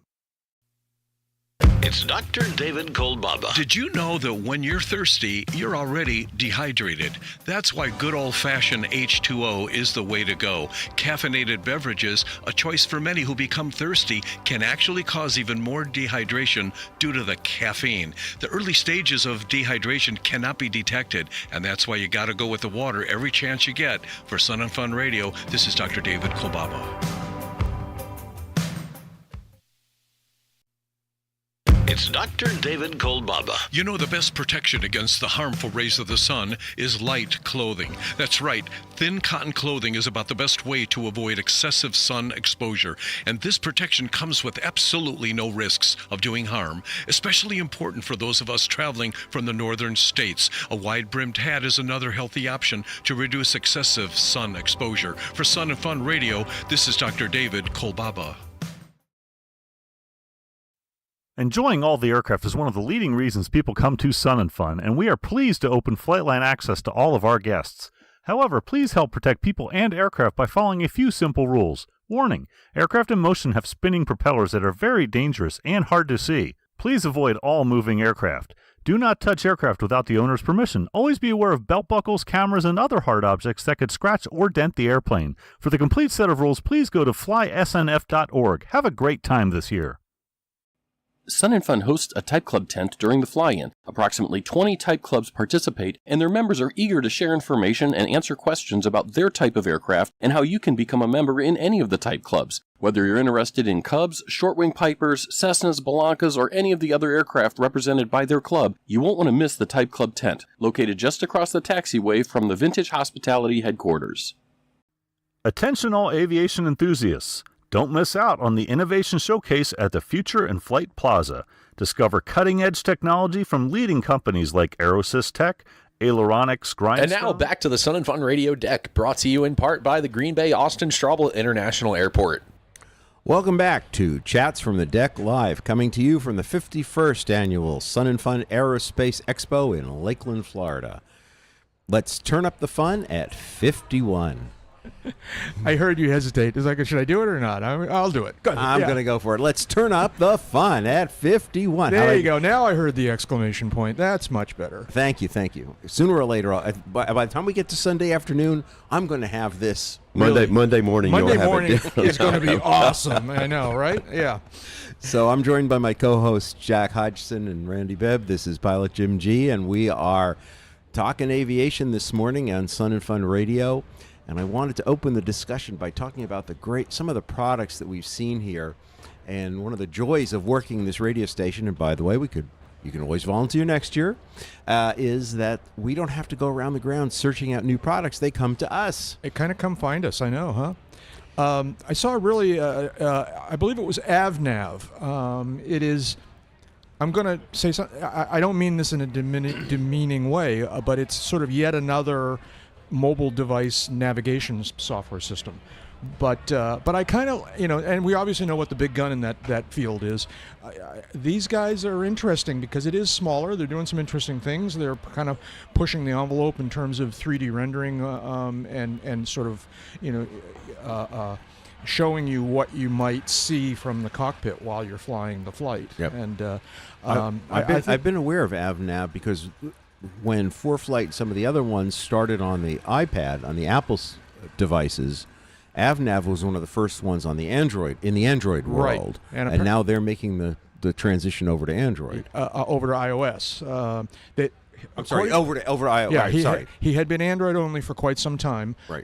It's Dr. David Kolbaba. Did you know that when you're thirsty, you're already dehydrated? That's why good old-fashioned H2O is the way to go. Caffeinated beverages, a choice for many who become thirsty, can actually cause even more dehydration due to the caffeine. The early stages of dehydration cannot be detected, and that's why you got to go with the water every chance you get. For Sun and Fun Radio, this is Dr. David Kolbaba. It's Dr. David Kolbaba. You know, the best protection against the harmful rays of the sun is light clothing. That's right. Thin cotton clothing is about the best way to avoid excessive sun exposure. And this protection comes with absolutely no risks of doing harm, especially important for those of us traveling from the northern states. A wide-brimmed hat is another healthy option to reduce excessive sun exposure. For Sun and Fun Radio, this is Dr. David Kolbaba. Enjoying all the aircraft is one of the leading reasons people come to Sun and Fun, and we are pleased to open Flightline access to all of our guests. However, please help protect people and aircraft by following a few simple rules. Warning: aircraft in motion have spinning propellers that are very dangerous and hard to see. Please avoid all moving aircraft. Do not touch aircraft without the owner's permission. Always be aware of belt buckles, cameras, and other hard objects that could scratch or dent the airplane. For the complete set of rules, please go to flysnf.org. Have a great time this year. Sun and Fun hosts a Type Club tent during the fly-in. Approximately 20 Type Clubs participate, and their members are eager to share information and answer questions about their type of aircraft and how you can become a member in any of the Type Clubs. Whether you're interested in Cubs, short-wing Pipers, Cessnas, Blancas, or any of the other aircraft represented by their club, you won't want to miss the Type Club tent, located just across the taxiway from the Vintage Hospitality headquarters. Attention all aviation enthusiasts. Don't miss out on the Innovation Showcase at the Future in Flight Plaza. Discover cutting-edge technology from leading companies like Aerosys Tech, Aileronics, Grindstone. And now back to the Sun and Fun Radio Deck, brought to you in part by the Green Bay Austin Straubel International Airport. Welcome back to Chats from the Deck Live, coming to you from the 51st Annual Sun and Fun Aerospace Expo in Lakeland, Florida. Let's turn up the fun at 51. I heard you hesitate. It's like, should I do it or not? I'll do it. Go ahead. I'm going to go for it. Let's turn up the fun at 51. There you go. Now I heard the exclamation point. That's much better. Thank you. Sooner or later, by the time we get to Sunday afternoon, I'm going to have this. Monday morning. Monday you'll morning have it. is going to be awesome. I know, right? Yeah. So I'm joined by my co-hosts Jack Hodgson and Randy Bebb. This is Pilot Jim G, and we are talking aviation this morning on Sun and Fun Radio. And I wanted to open the discussion by talking about some of the products that we've seen here. And one of the joys of working this radio station, and by the way, you can always volunteer next year, is that we don't have to go around the ground searching out new products. They come to us. They kind of come find us, I know, huh? I saw really, I believe it was AvNav. It is, I'm going to say something, I don't mean this in a demeaning way, but it's sort of yet another mobile device navigation software system. But I kind of, and we obviously know what the big gun in that field is. These guys are interesting because it is smaller. They're doing some interesting things. They're kind of pushing the envelope in terms of 3D rendering and sort of, showing you what you might see from the cockpit while you're flying the flight. Yep. And I've been aware of AvNav because when ForeFlight and some of the other ones started on the iPad, on the Apple devices, AvNav was one of the first ones on the Android, in the Android world. Right. And now they're making the transition over to Android. Over to iOS. I'm sorry, over to iOS. Yeah, he had been Android only for quite some time. Right.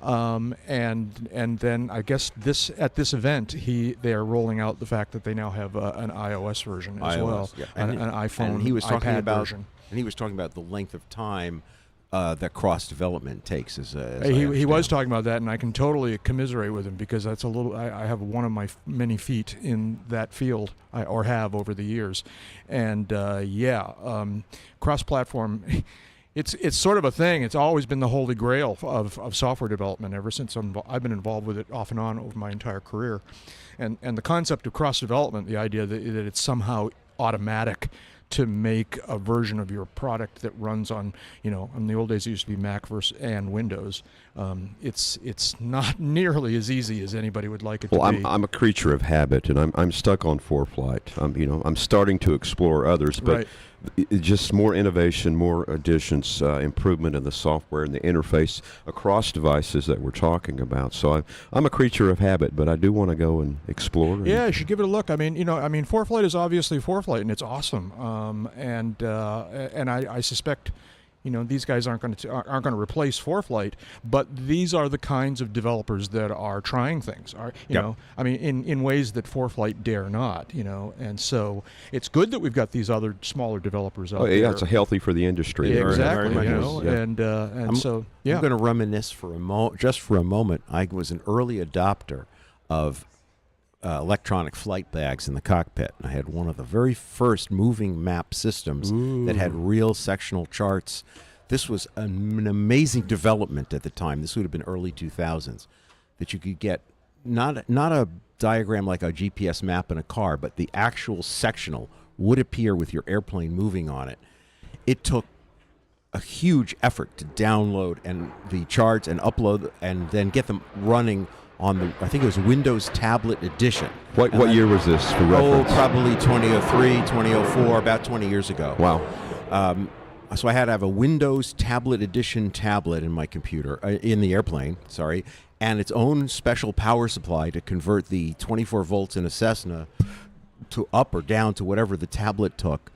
And then I guess at this event they are rolling out the fact that they now have an iOS version as well, yeah. an iPhone, and he was talking iPad about version. And he was talking about the length of time that cross development takes. He was talking about that, and I can totally commiserate with him because that's a little. I have one of my many feet in that field, or have over the years, and cross-platform. It's sort of a thing. It's always been the holy grail of software development ever since I've been involved with it off and on over my entire career, and the concept of cross-development, the idea that it's somehow automatic to make a version of your product that runs on, in the old days it used to be Mac and Windows. It's not nearly as easy as anybody would like it to be. I'm a creature of habit, and I'm stuck on ForeFlight. I'm starting to explore others, but right. Just more innovation, more additions, improvement in the software and the interface across devices that we're talking about. So I'm a creature of habit, but I do want to go and explore. Yeah, you should give it a look. ForeFlight is obviously ForeFlight, and it's awesome. And I suspect, these guys aren't going to replace ForeFlight, but these are the kinds of developers that are trying things. In ways that ForeFlight dare not. And so it's good that we've got these other smaller developers out there. Yeah, it's healthy for the industry. Yeah, exactly. Very I'm going to reminisce just for a moment. I was an early adopter of electronic flight bags in the cockpit. I had one of the very first moving map systems that had real sectional charts. This was an amazing development at the time. This would have been early 2000s, that you could get not a diagram like a GPS map in a car, but the actual sectional would appear with your airplane moving on it. It took a huge effort to download and the charts and upload and then get them running on I think it was Windows Tablet Edition. What year was this for reference? Probably 2003, 2004, about 20 years ago. Wow. So I had to have a Windows Tablet Edition tablet in my computer, in the airplane, and its own special power supply to convert the 24 volts in a Cessna to up or down to whatever the tablet took.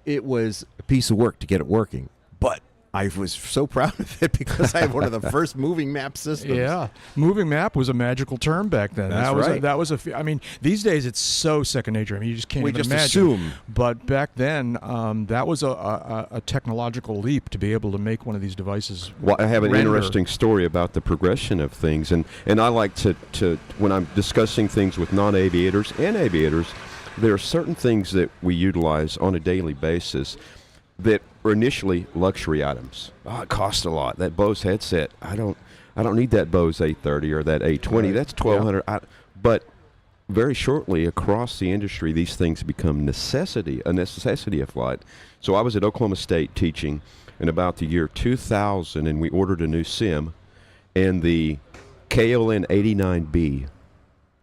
It was a piece of work to get it working, but I was so proud of it because I had one of the first moving map systems. Yeah, moving map was a magical term back then. That's right. I mean, these days it's so second nature. I mean, you just can't even imagine. Assume. But back then, that was a technological leap to be able to make one of these devices. Well, I have an render. interesting story about the progression of things, and I like to when I'm discussing things with non-aviators and aviators, there are certain things that we utilize on a daily basis that were initially luxury items. Oh, it costs a lot. That Bose headset, I don't need that Bose 830 or that 820. Right. That's $1,200. Yeah. But very shortly across the industry, these things become a necessity of flight. So I was at Oklahoma State teaching in about the year 2000, and we ordered a new sim, and the KLN 89B.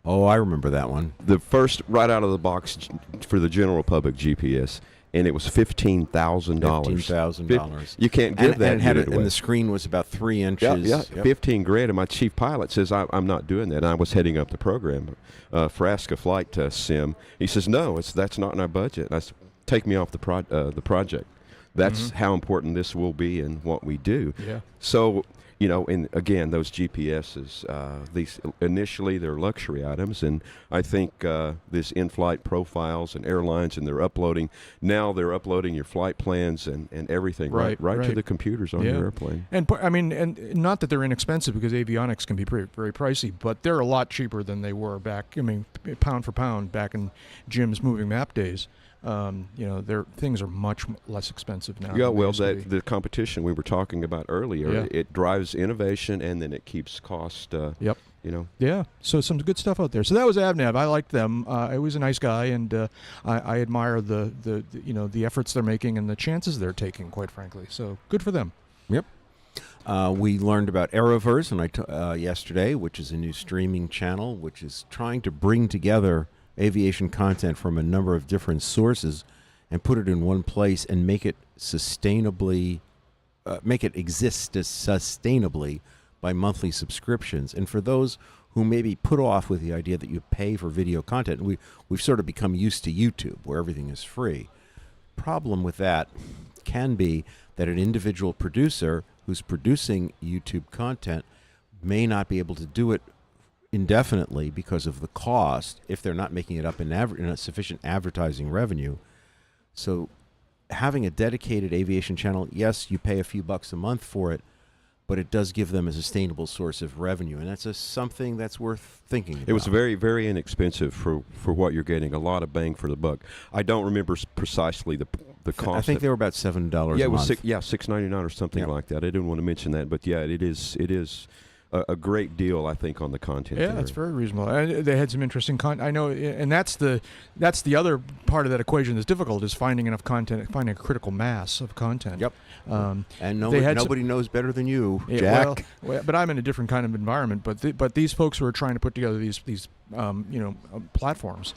Oh, I remember that one. The first right out of the box for the general public GPS. And it was $15,000. $15,000. You can't give that. And the screen was about 3 inches. Yeah, $15,000. And my chief pilot says, I'm not doing that. And I was heading up the program, Frasca Flight Sim. He says, no, that's not in our budget. And I said, take me off the project. That's how important this will be and what we do. Yeah. So, and again, those GPSs, these initially they're luxury items, and I think this in-flight profiles and airlines, and they're uploading your flight plans and everything right to the computers on your airplane. And and not that they're inexpensive, because avionics can be very pricey, but they're a lot cheaper than they were back. I mean, pound for pound back in Jim's moving map days. Their things are much less expensive now. Yeah, well, the competition we were talking about earlier, it drives innovation, and then it keeps cost. Yep. Yeah. So some good stuff out there. So that was Avnav. I liked them. He was a nice guy, and I admire the efforts they're making and the chances they're taking, quite frankly. So good for them. Yep. We learned about Aeroverse yesterday, which is a new streaming channel, which is trying to bring together aviation content from a number of different sources and put it in one place and make it exist sustainably by monthly subscriptions. And for those who may be put off with the idea that you pay for video content, we've sort of become used to YouTube, where everything is free. Problem with that can be that an individual producer who's producing YouTube content may not be able to do it indefinitely because of the cost if they're not making it up in a sufficient advertising revenue. So having a dedicated aviation channel, yes, you pay a few bucks a month for it, but it does give them a sustainable source of revenue, and that's something that's worth thinking about. It was very, very inexpensive for what you're getting, a lot of bang for the buck. I don't remember precisely the cost. I think they were about $7 a month. Yeah, it was $6.99 or something like that. I didn't want to mention that, but yeah, it is a great deal, I think, on the content. Yeah, that's very reasonable. They had some interesting content. I know, and that's the other part of that equation that's difficult, is finding enough content, finding a critical mass of content. Yep. And nobody knows better than you, Jack. Well, but I'm in a different kind of environment. But these folks who are trying to put together these platforms,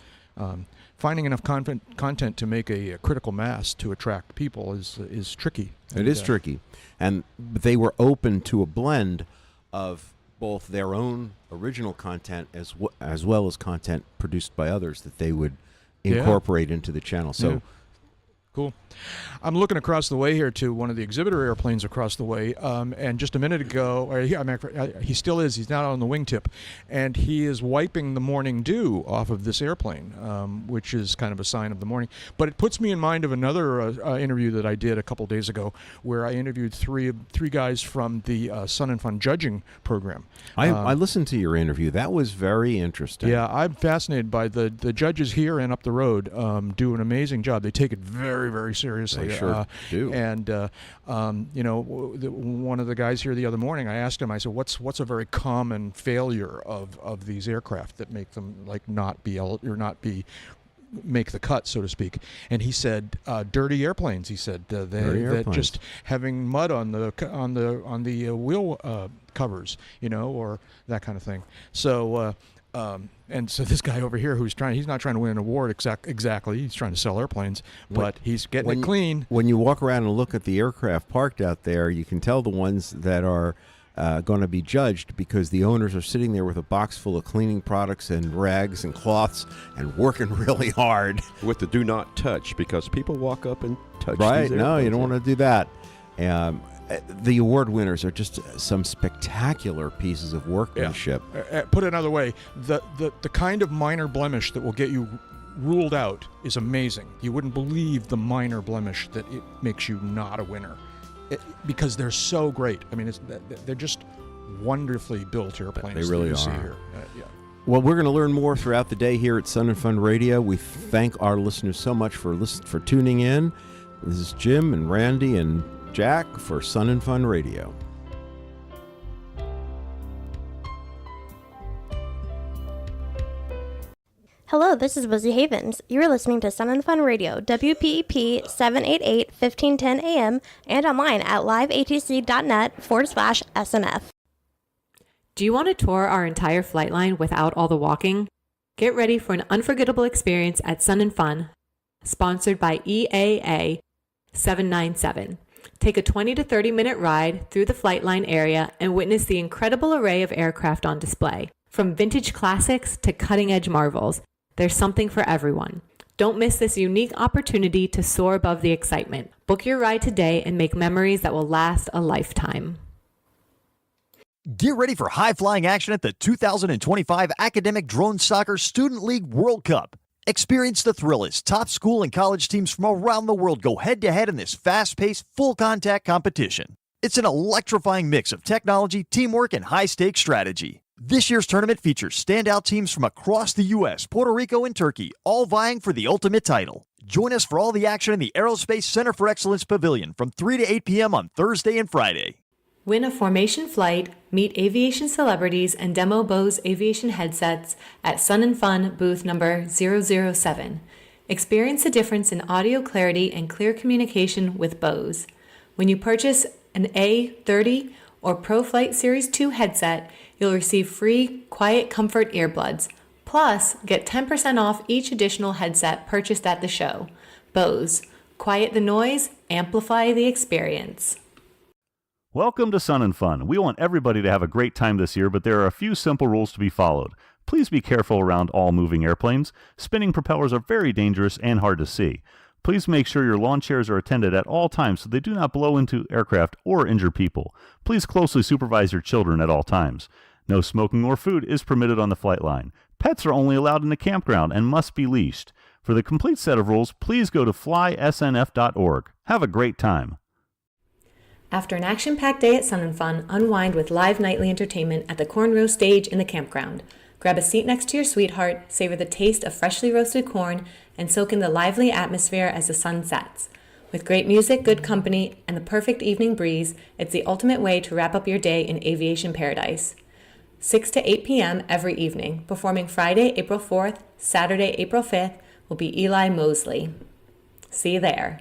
finding enough content to make a critical mass to attract people is tricky. It is tricky, and they were open to a blend of both their own original content as well as content produced by others that they would incorporate into the channel. So cool. I'm looking across the way here to one of the exhibitor airplanes across the way, and just a minute ago, he still is. He's not on the wingtip, and he is wiping the morning dew off of this airplane, which is kind of a sign of the morning. But it puts me in mind of another interview that I did a couple days ago, where I interviewed three guys from the Sun and Fun judging program. I listened to your interview. That was very interesting. Yeah, I'm fascinated by the judges here and up the road. Do an amazing job. They take it very, very seriously. They sure do. And one of the guys here the other morning, I asked him, I said, what's a very common failure of these aircraft that make them make the cut, so to speak? And he said, dirty airplanes. He said that just having mud on the wheel covers, or that kind of thing. So And so this guy over here he's not trying to win an award exactly. He's trying to sell airplanes, but he's getting it clean. When you walk around and look at the aircraft parked out there, you can tell the ones that are going to be judged because the owners are sitting there with a box full of cleaning products and rags and cloths and working really hard. With the do not touch, because people walk up and touch Right? these No, you airplanes. don't want to do that. The award winners are just some spectacular pieces of workmanship. Put it another way, the kind of minor blemish that will get you ruled out is amazing. You wouldn't believe the minor blemish that it makes you not a winner, because they're so great. I mean, they're just wonderfully built airplanes. They really that you are. See here. Well, we're going to learn more throughout the day here at Sun and Fun Radio. We thank our listeners so much for tuning in. This is Jim and Randy and Jack for Sun and Fun Radio. Hello, this is Lizzie Havens. You're listening to Sun and Fun Radio, WPEP 788 1510 AM, and online at liveatc.net/SNF. Do you want to tour our entire flight line without all the walking? Get ready for an unforgettable experience at Sun and Fun, sponsored by EAA 797. Take a 20 to 30 minute ride through the flight line area and witness the incredible array of aircraft on display. From vintage classics to cutting edge marvels, there's something for everyone. Don't miss this unique opportunity to soar above the excitement. Book your ride today and make memories that will last a lifetime. Get ready for high-flying action at the 2025 Academic Drone Soccer Student League World Cup. Experience the thrill as top school and college teams from around the world go head-to-head in this fast-paced, full-contact competition. It's an electrifying mix of technology, teamwork, and high-stakes strategy. This year's tournament features standout teams from across the U.S., Puerto Rico, and Turkey, all vying for the ultimate title. Join us for all the action in the Aerospace Center for Excellence Pavilion from 3 to 8 p.m. on Thursday and Friday. Win a formation flight, meet aviation celebrities, and demo Bose aviation headsets at Sun and Fun booth number 007. Experience the difference in audio clarity and clear communication with Bose. When you purchase an A30 or ProFlight Series 2 headset, you'll receive free Quiet Comfort earbuds. Plus, get 10% off each additional headset purchased at the show. Bose. Quiet the noise, amplify the experience. Welcome to Sun and Fun. We want everybody to have a great time this year, but there are a few simple rules to be followed. Please be careful around all moving airplanes. Spinning propellers are very dangerous and hard to see. Please make sure your lawn chairs are attended at all times so they do not blow into aircraft or injure people. Please closely supervise your children at all times. No smoking or food is permitted on the flight line. Pets are only allowed in the campground and must be leashed. For the complete set of rules, please go to flysnf.org. Have a great time. After an action-packed day at Sun and Fun, unwind with live nightly entertainment at the cornrow stage in the campground. Grab a seat next to your sweetheart, savor the taste of freshly roasted corn, and soak in the lively atmosphere as the sun sets. With great music, good company, and the perfect evening breeze, it's the ultimate way to wrap up your day in aviation paradise. 6 to 8 p.m. every evening. Performing Friday, April 4th, Saturday, April 5th, will be Eli Mosley. See you there.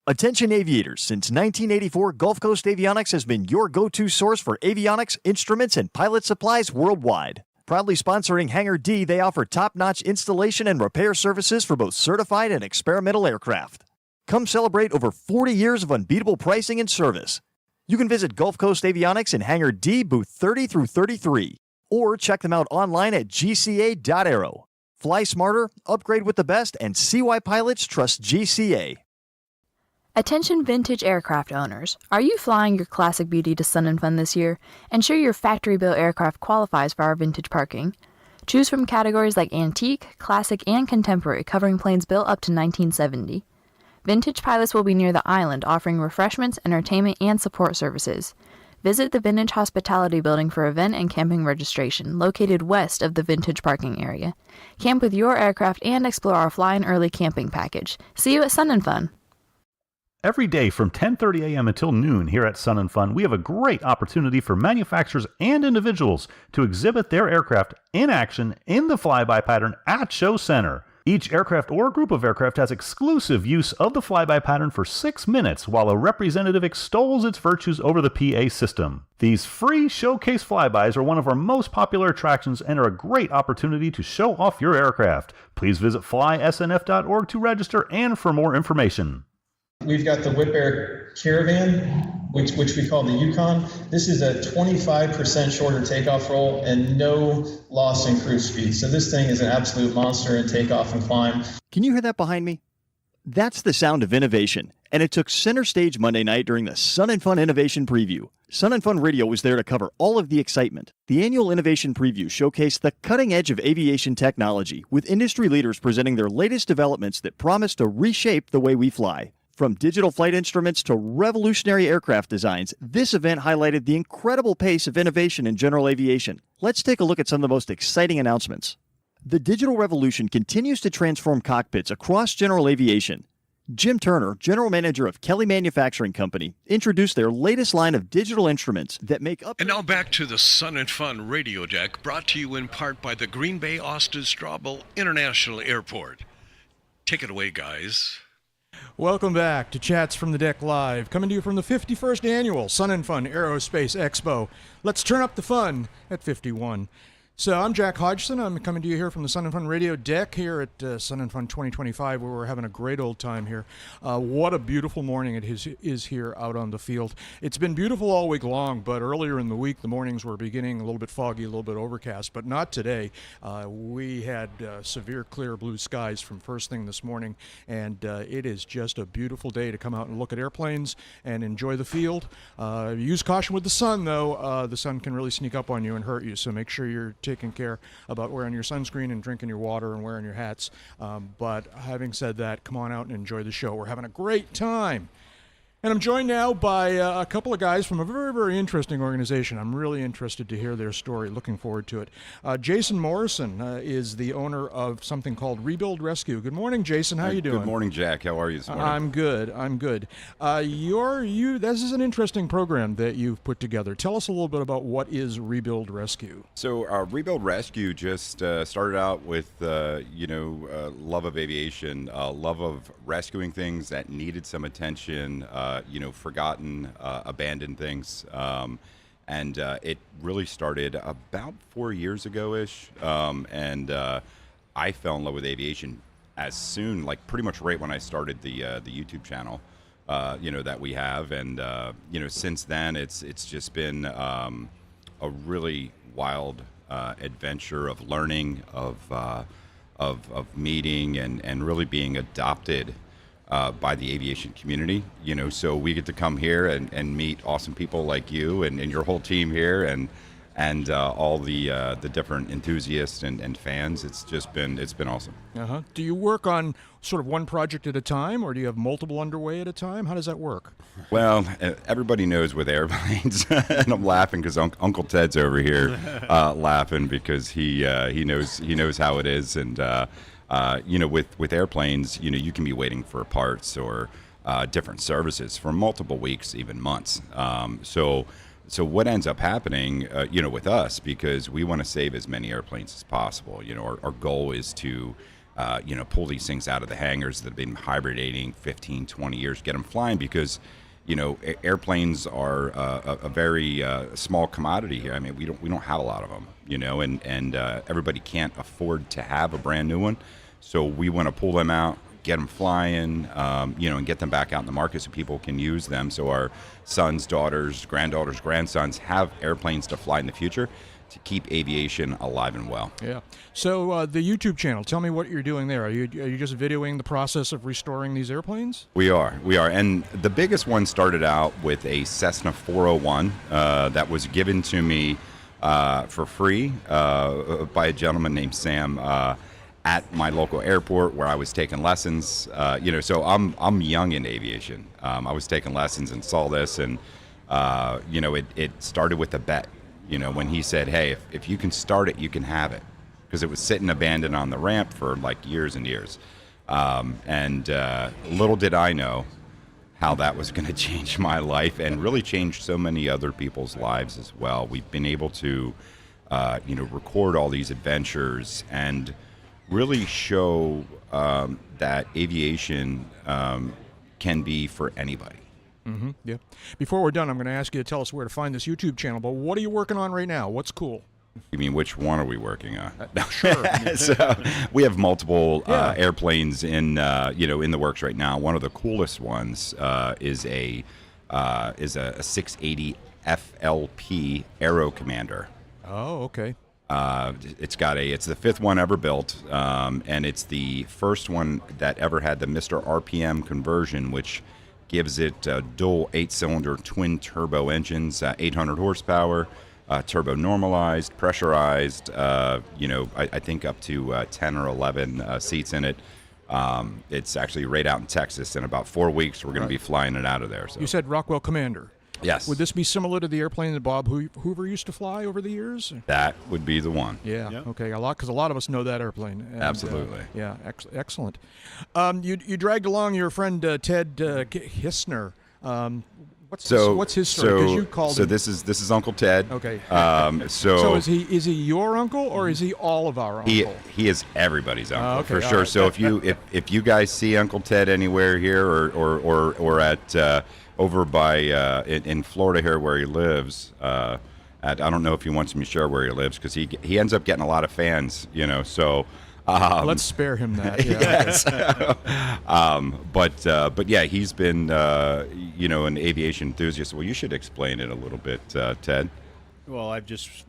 Attention aviators, since 1984, Gulf Coast Avionics has been your go-to source for avionics, instruments, and pilot supplies worldwide. Proudly sponsoring Hangar D, they offer top-notch installation and repair services for both certified and experimental aircraft. Come celebrate over 40 years of unbeatable pricing and service. You can visit Gulf Coast Avionics in Hangar D, booth 30 through 33, or check them out online at gca.aero. Fly smarter, upgrade with the best, and see why pilots trust GCA. Attention vintage aircraft owners. Are you flying your classic beauty to Sun and Fun this year? Ensure your factory-built aircraft qualifies for our vintage parking. Choose from categories like antique, classic, and contemporary, covering planes built up to 1970. Vintage pilots will be near the island, offering refreshments, entertainment, and support services. Visit the Vintage Hospitality Building for event and camping registration, located west of the Vintage parking area. Camp with your aircraft and explore our Fly In Early camping package. See you at Sun and Fun. Every day from 10:30 a.m. until noon here at Sun and Fun, we have a great opportunity for manufacturers and individuals to exhibit their aircraft in action in the flyby pattern at Show Center. Each aircraft or group of aircraft has exclusive use of the flyby pattern for 6 minutes while a representative extols its virtues over the PA system. These free showcase flybys are one of our most popular attractions and are a great opportunity to show off your aircraft. Please visit flysnf.org to register and for more information. We've got the Whip Air Caravan, which we call the Yukon. This is a 25% shorter takeoff roll and no loss in cruise speed. So this thing is an absolute monster in takeoff and climb. Can you hear that behind me? That's the sound of innovation, and it took center stage Monday night during the Sun and Fun Innovation Preview. Sun and Fun Radio was there to cover all of the excitement. The annual Innovation Preview showcased the cutting edge of aviation technology, with industry leaders presenting their latest developments that promise to reshape the way we fly. From digital flight instruments to revolutionary aircraft designs, this event highlighted the incredible pace of innovation in general aviation. Let's take a look at some of the most exciting announcements. The digital revolution continues to transform cockpits across general aviation. Jim Turner, general manager of Kelly Manufacturing Company, introduced their latest line of digital instruments that make up... And now back to the Sun and Fun Radio Deck, brought to you in part by the Green Bay Austin Straubel International Airport. Take it away, guys. Welcome back to Chats from the Deck Live, coming to you from the 51st Annual Sun and Fun Aerospace Expo. Let's turn up the fun at 51. So I'm Jack Hodgson. I'm coming to you here from the Sun and Fun Radio Deck here at Sun and Fun 2025, where we're having a great old time here. What a beautiful morning it is here out on the field. It's been beautiful all week long, but earlier in the week the mornings were beginning a little bit foggy, a little bit overcast, but not today. We had severe clear blue skies from first thing this morning, and it is just a beautiful day to come out and look at airplanes and enjoy the field. Use caution with the sun, though. The sun can really sneak up on you and hurt you, so make sure you're taking care about wearing your sunscreen and drinking your water and wearing your hats. But having said that, come on out and enjoy the show. We're having a great time. And I'm joined now by a couple of guys from a very, very interesting organization. I'm really interested to hear their story. Looking forward to it. Jason Morrison is the owner of something called Rebuild Rescue. Good morning, Jason. How you doing? Good morning, Jack. How are you this morning? I'm good. This is an interesting program that you've put together. Tell us a little bit about what is Rebuild Rescue. So Rebuild Rescue just started out with love of aviation, love of rescuing things that needed some attention. Forgotten, abandoned things. And it really started about 4 years ago-ish. I fell in love with aviation as soon, like pretty much right when I started the YouTube channel, that we have. And, since then it's just been a really wild adventure of learning, of meeting and really being adopted by the aviation community, so we get to come here and meet awesome people like you and your whole team here and all the different enthusiasts and fans. It's been awesome. Do you work on sort of one project at a time, or do you have multiple underway at a time? How does that work? Well, everybody knows with airplanes, and I'm laughing because Uncle Ted's over here laughing because he knows how it is. And with airplanes, you can be waiting for parts or different services for multiple weeks, even months. So what ends up happening, with us, because we want to save as many airplanes as possible. Our goal is to, pull these things out of the hangars that have been hibernating 15, 20 years, get them flying, because airplanes are a very small commodity here. I mean, we don't have a lot of them, and everybody can't afford to have a brand new one. So we want to pull them out, get them flying, and get them back out in the market so people can use them. So our sons, daughters, granddaughters, grandsons have airplanes to fly in the future to keep aviation alive and well. Yeah. So the YouTube channel, tell me what you're doing there. Are you just videoing the process of restoring these airplanes? We are. And the biggest one started out with a Cessna 401 that was given to me for free by a gentleman named Sam at my local airport where I was taking lessons. So I'm young in aviation. I was taking lessons and saw this, and it started with a bet. When he said, hey, if you can start it, you can have it. Because it was sitting abandoned on the ramp for like years and years. Little did I know how that was going to change my life and really change so many other people's lives as well. We've been able to, record all these adventures and really show that aviation can be for anybody. Mm-hmm. Yeah. Before we're done, I'm going to ask you to tell us where to find this YouTube channel. But what are you working on right now? What's cool? You mean which one are we working on? Sure. So we have multiple airplanes in in the works right now. One of the coolest ones is a 680 FLP Aero Commander. Oh, okay. It's the fifth one ever built, and it's the first one that ever had the Mr. RPM conversion, which gives it dual 8-cylinder twin turbo engines, 800 horsepower, turbo normalized, pressurized. I think up to 10 or 11 seats in it. It's actually right out in Texas. In about 4 weeks, we're going to be flying it out of there. So. You said Rockwell Commander. Yes. Would this be similar to the airplane that Bob Hoover used to fly over the years? That would be the one. Yeah. Yep. Okay. Because a lot of us know that airplane. And, absolutely. Excellent. You dragged along your friend Ted Hissner. What's his story? 'Cause you called him. This is Uncle Ted. Okay. So is he your uncle or is he all of our uncle? He is everybody's uncle for all sure. right. So if you guys see Uncle Ted anywhere here or at over by in Florida here where he lives, I don't know if he wants me to share where he lives because he ends up getting a lot of fans, So. Let's spare him that. Yeah. Yes. But yeah, he's been an aviation enthusiast. Well, you should explain it a little bit, Ted. Well, I've just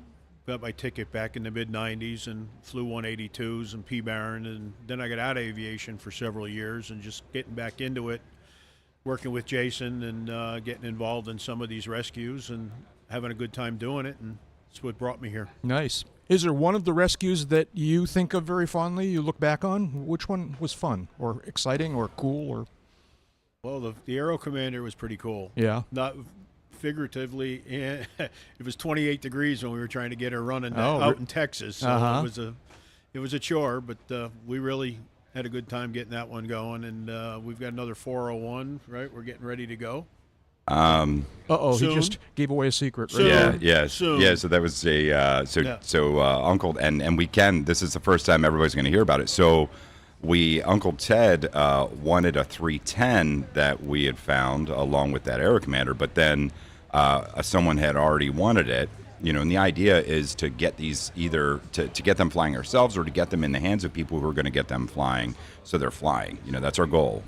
got my ticket back in the mid-'90s and flew 182s and P-Baron, and then I got out of aviation for several years and just getting back into it, working with Jason and getting involved in some of these rescues and having a good time doing it, and that's what brought me here. Nice. Is there one of the rescues that you think of very fondly, you look back on? Which one was fun or exciting or cool? Or Well, the Aero Commander was pretty cool. Yeah. Not figuratively. It was 28 degrees when we were trying to get her running out in Texas. So it was a chore, but we really had a good time getting that one going. And we've got another 401, right? We're getting ready to go. He just gave away a secret. Right? Yeah. So that was Uncle and we can. This is the first time everybody's going to hear about it. So Uncle Ted wanted a 310 that we had found along with that Aero Commander, but then someone had already wanted it. And the idea is to get these either to get them flying ourselves or to get them in the hands of people who are going to get them flying, so they're flying. That's our goal.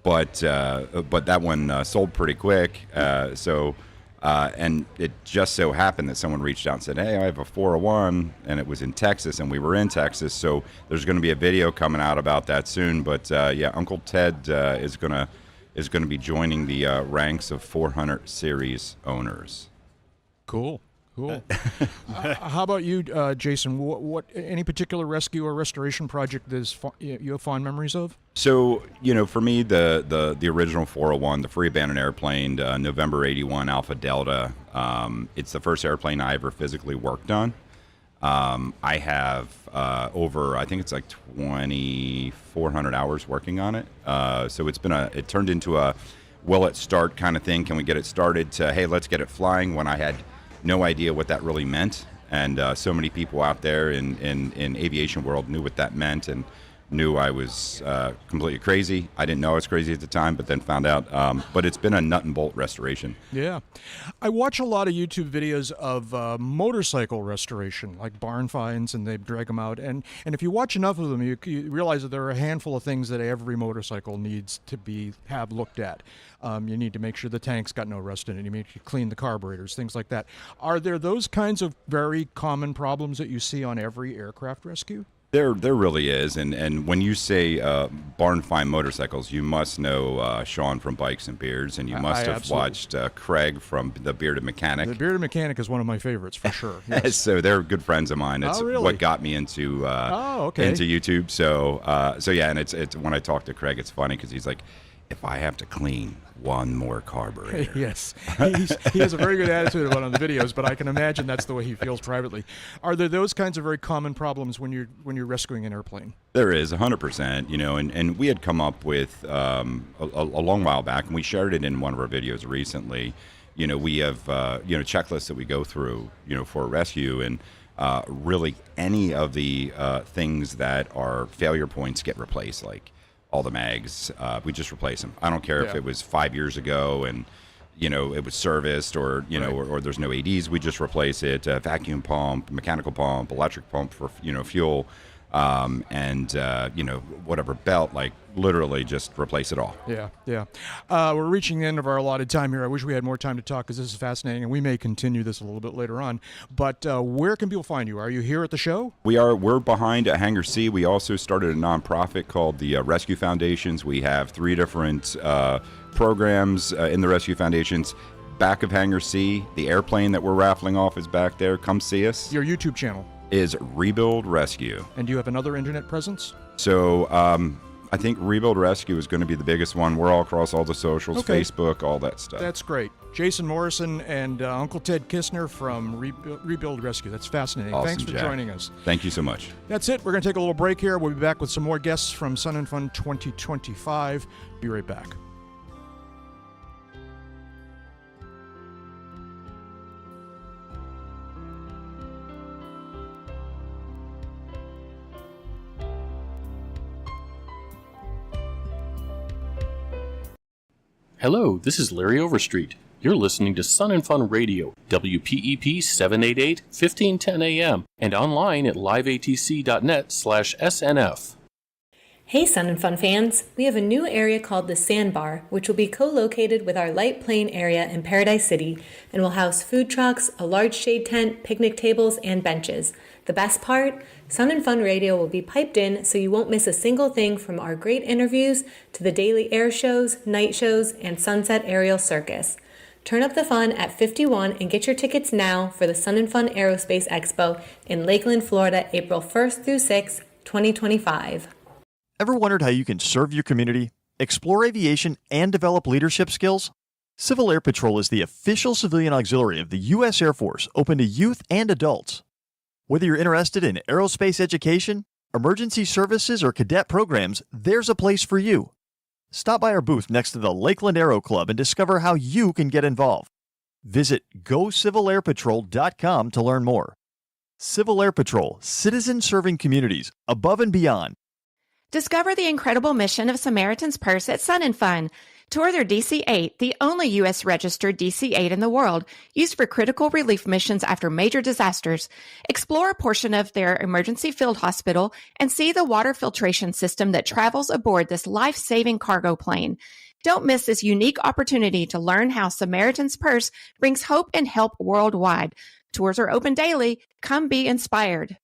But that one sold pretty quick. And it just so happened that someone reached out and said, "Hey, I have a 401," and it was in Texas, and we were in Texas. So there's going to be a video coming out about that soon. But Uncle Ted is going to be joining the ranks of 400 series owners. Cool. How about you, Jason? What any particular rescue or restoration project that you have fond memories of? So, for me, the original 401, the free abandoned airplane, November 81 Alpha Delta, it's the first airplane I ever physically worked on. I have I think it's like 2,400 hours working on it. So it turned into a will it start kind of thing. Can we get it started to, hey, let's get it flying, when I had no idea what that really meant. And so many people out there in aviation world knew what that meant and knew I was completely crazy. I didn't know I was crazy at the time, but then found out. But it's been a nut and bolt restoration. Yeah. I watch a lot of YouTube videos of motorcycle restoration, like barn finds, and they drag them out. And if you watch enough of them, you realize that there are a handful of things that every motorcycle needs to have looked at. You need to make sure the tank's got no rust in it. You need to clean the carburetors, things like that. Are there those kinds of very common problems that you see on every aircraft rescue? There really is, and when you say barn find motorcycles, you must know Sean from Bikes and Beards, and you must have watched Craig from The Bearded Mechanic. The Bearded Mechanic is one of my favorites for sure. Yes. So they're good friends of mine. It's really? What got me into into YouTube. So yeah, and it's when I talk to Craig, it's funny because he's like, if I have to clean one more carburetor. Yes, he has a very good attitude about it on the videos, but I can imagine that's the way he feels privately. Are there those kinds of very common problems when you're rescuing an airplane? There is 100%, and we had come up with a long while back, and we shared it in one of our videos recently. We have checklists that we go through, for a rescue, and really any of the things that are failure points get replaced, like all the mags. We just replace them. I don't care if it was 5 years ago and it was serviced, or or there's no ADs. We just replace it. Vacuum pump, mechanical pump, electric pump for fuel, and whatever belt. Like literally, just replace it all. Yeah. We're reaching the end of our allotted time here. I wish we had more time to talk because this is fascinating, and we may continue this a little bit later on. But where can people find you? Are you here at the show? We're behind at Hangar C. We also started a nonprofit called the Rescue Foundations. We have 3 different programs in the Rescue Foundations. Back of Hangar C, the airplane that we're raffling off is back there. Come see us. Your YouTube channel is Rebuild Rescue. And do you have another internet presence? So I think Rebuild Rescue is going to be the biggest one. We're all across all the socials, Facebook, all that stuff. That's great. Jason Morrison and Uncle Ted Kistner from Rebuild Rescue. That's fascinating. Awesome, Thanks for Jack. joining us. Thank you so much. That's it. We're going to take a little break here. We'll be back with some more guests from Sun and Fun 2025. Be right back. Hello, this is Larry Overstreet. You're listening to Sun and Fun Radio, WPEP 788, 1510 AM, and online at liveatc.net/SNF. Hey Sun and Fun fans, we have a new area called the Sandbar, which will be co-located with our light plane area in Paradise City and will house food trucks, a large shade tent, picnic tables, and benches. The best part? Sun and Fun Radio will be piped in so you won't miss a single thing from our great interviews to the daily air shows, night shows, and sunset aerial circus. Turn up the fun at 51 and get your tickets now for the Sun and Fun Aerospace Expo in Lakeland, Florida, April 1st through 6th, 2025. Ever wondered how you can serve your community, explore aviation, and develop leadership skills? Civil Air Patrol is the official civilian auxiliary of the U.S. Air Force, open to youth and adults. Whether you're interested in aerospace education, emergency services, or cadet programs, there's a place for you. Stop by our booth next to the Lakeland Aero Club and discover how you can get involved. Visit GoCivilAirPatrol.com to learn more. Civil Air Patrol, citizens serving communities, above and beyond. Discover the incredible mission of Samaritan's Purse at Sun and Fun. Tour their DC-8, the only U.S. registered DC-8 in the world, used for critical relief missions after major disasters. Explore a portion of their emergency field hospital and see the water filtration system that travels aboard this life-saving cargo plane. Don't miss this unique opportunity to learn how Samaritan's Purse brings hope and help worldwide. Tours are open daily. Come be inspired.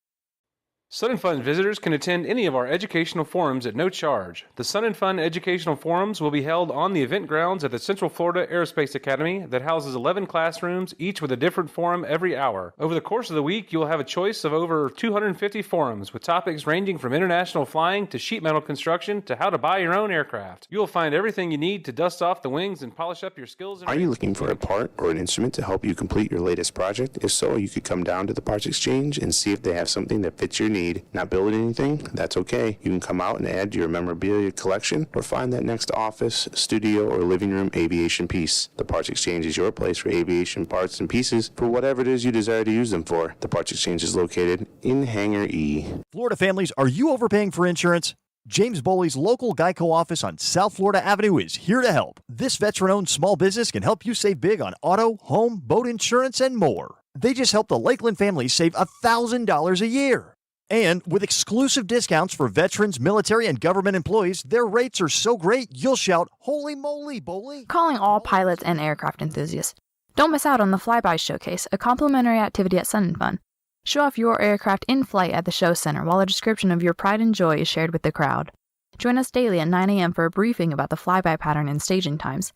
Sun and Fun visitors can attend any of our educational forums at no charge. The Sun and Fun educational forums will be held on the event grounds at the Central Florida Aerospace Academy that houses 11 classrooms, each with a different forum every hour. Over the course of the week, you'll have a choice of over 250 forums with topics ranging from international flying to sheet metal construction to how to buy your own aircraft. You'll find everything you need to dust off the wings and polish up your skills. Are you looking for a part or an instrument to help you complete your latest project? If so, you could come down to the Parts Exchange and see if they have something that fits your need. Not building anything? That's okay. You can come out and add to your memorabilia collection or find that next office, studio, or living room aviation piece. The Parts Exchange is your place for aviation parts and pieces for whatever it is you desire to use them for. The Parts Exchange is located in Hangar E. Florida families, are you overpaying for insurance? James Boley's local Geico office on South Florida Avenue is here to help. This veteran-owned small business can help you save big on auto, home, boat insurance, and more. They just helped the Lakeland family save $1,000 a year. And with exclusive discounts for veterans, military, and government employees, their rates are so great you'll shout, "Holy moly, Boley!" Calling all pilots and aircraft enthusiasts. Don't miss out on the Flyby Showcase, a complimentary activity at Sun and Fun. Show off your aircraft in flight at the show center while a description of your pride and joy is shared with the crowd. Join us daily at 9 a.m. for a briefing about the flyby pattern and staging times.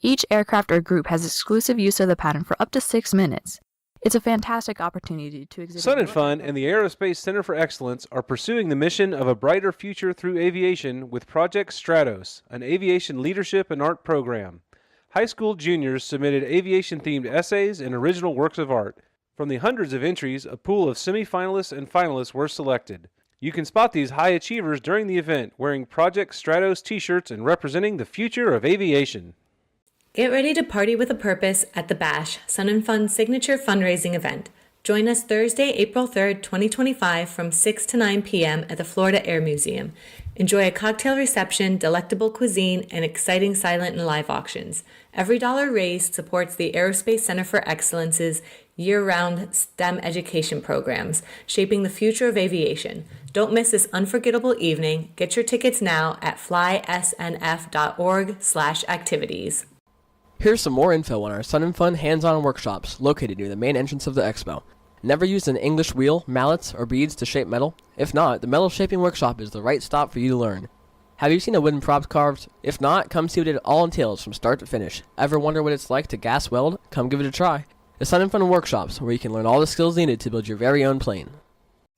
Each aircraft or group has exclusive use of the pattern for up to 6 minutes. It's a fantastic opportunity to exhibit. Sun and Fun and the Aerospace Center for Excellence are pursuing the mission of a brighter future through aviation with Project Stratos, an aviation leadership and art program. High school juniors submitted aviation-themed essays and original works of art. From the hundreds of entries, a pool of semifinalists and finalists were selected. You can spot these high achievers during the event wearing Project Stratos t-shirts and representing the future of aviation. Get ready to party with a purpose at The Bash, Sun and Fun's signature fundraising event. Join us Thursday, April 3rd, 2025 from 6 to 9 p.m. at the Florida Air Museum. Enjoy a cocktail reception, delectable cuisine, and exciting silent and live auctions. Every dollar raised supports the Aerospace Center for Excellence's year-round STEM education programs, shaping the future of aviation. Don't miss this unforgettable evening. Get your tickets now at flysnf.org/activities. Here's some more info on our Sun and Fun hands-on workshops located near the main entrance of the expo. Never used an English wheel, mallets, or beads to shape metal? If not, the metal shaping workshop is the right stop for you to learn. Have you seen a wooden props carved? If not, come see what it all entails from start to finish. Ever wonder what it's like to gas weld? Come give it a try. The Sun and Fun workshops, where you can learn all the skills needed to build your very own plane.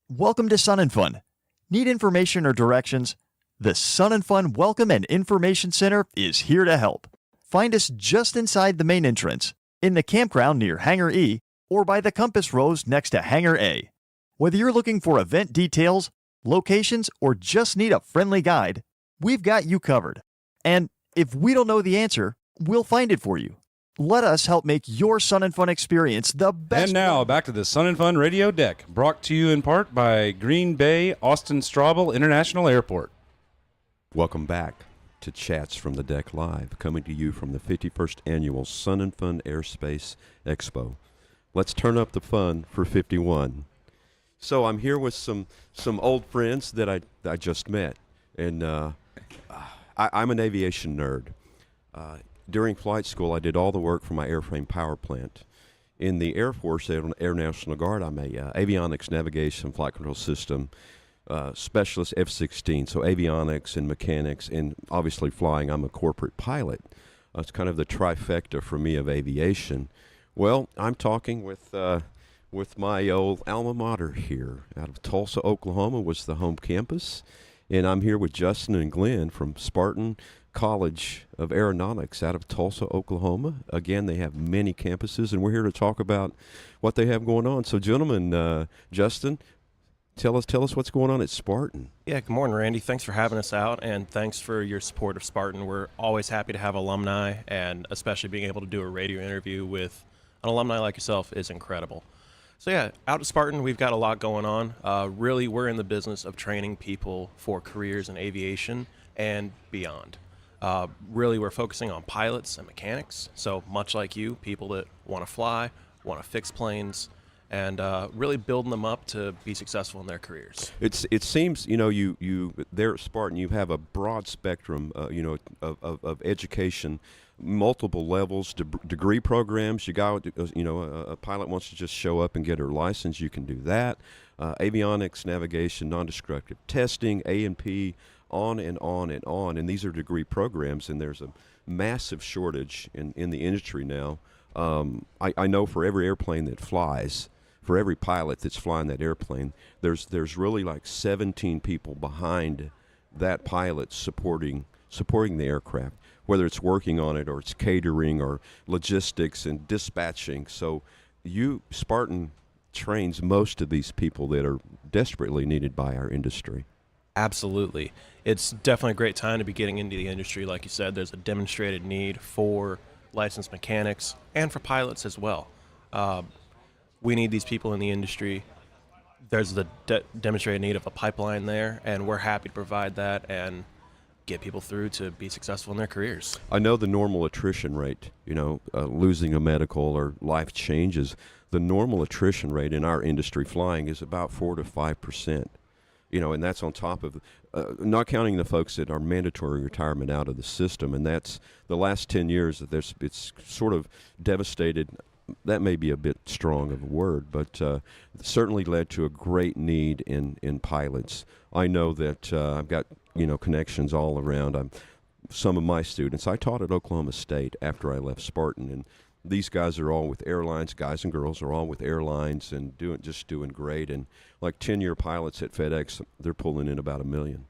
Welcome to Sun and Fun. Need information or directions? The Sun and Fun Welcome and Information Center is here to help. Find us just inside the main entrance, in the campground near Hangar E, or by the compass rose next to Hangar A. Whether you're looking for event details, locations, or just need a friendly guide, we've got you covered. And if we don't know the answer, we'll find it for you. Let us help make your Sun and Fun experience the best. And now, back to the Sun and Fun Radio Deck, brought to you in part by Green Bay Austin Straubel International Airport. Welcome back to Chats from the Deck Live, coming to you from the 51st Annual Sun and Fun Airspace Expo. Let's turn up the fun for 51. So I'm here with some old friends that I just met, and I'm an aviation nerd. During flight school, I did all the work for my airframe power plant. In the Air Force, Air National Guard, I'm a avionics navigation flight control system specialist, F-16, so avionics and mechanics, and obviously flying. I'm a corporate pilot. It's kind of the trifecta for me of aviation. Well, I'm talking with my old alma mater here out of Tulsa, Oklahoma, was the home campus, and I'm here with Justin and Glenn from Spartan College of Aeronautics out of Tulsa, Oklahoma. Again, they have many campuses, and we're here to talk about what they have going on. So, gentlemen, Justin, tell us what's going on at Spartan. Yeah, good morning, Randy. Thanks for having us out, and thanks for your support of Spartan. We're always happy to have alumni, and especially being able to do a radio interview with an alumni like yourself is incredible. So yeah, out at Spartan, we've got a lot going on. Really, we're in the business of training people for careers in aviation and beyond. Really, we're focusing on pilots and mechanics. So much like you, people that want to fly, want to fix planes, and really building them up to be successful in their careers. It seems, you there at Spartan, you have a broad spectrum, of education, multiple levels, degree programs. You got, a pilot wants to just show up and get her license, you can do that. Avionics, navigation, non-destructive testing, A&P, on and on and on. And these are degree programs, and there's a massive shortage in the industry now. I know for every airplane that flies, for every pilot that's flying that airplane, there's really like 17 people behind that pilot supporting the aircraft, whether it's working on it or it's catering or logistics and dispatching. So Spartan trains most of these people that are desperately needed by our industry. Absolutely. It's definitely a great time to be getting into the industry. Like you said, there's a demonstrated need for licensed mechanics and for pilots as well. We need these people in the industry. There's the demonstrated need of a pipeline there, and we're happy to provide that and get people through to be successful in their careers. I know the normal attrition rate, losing a medical or life changes, the normal attrition rate in our industry flying is about 4 to 5%. And that's on top of, not counting the folks that are mandatory retirement out of the system, and that's the last 10 years that it's sort of devastated. That may be a bit strong of a word, but certainly led to a great need in pilots. I know that I've got connections all around. Some of my students, I taught at Oklahoma State after I left Spartan, and these guys are all with airlines, guys and girls are all with airlines and doing great. And like 10-year pilots at FedEx, they're pulling in about $1 million.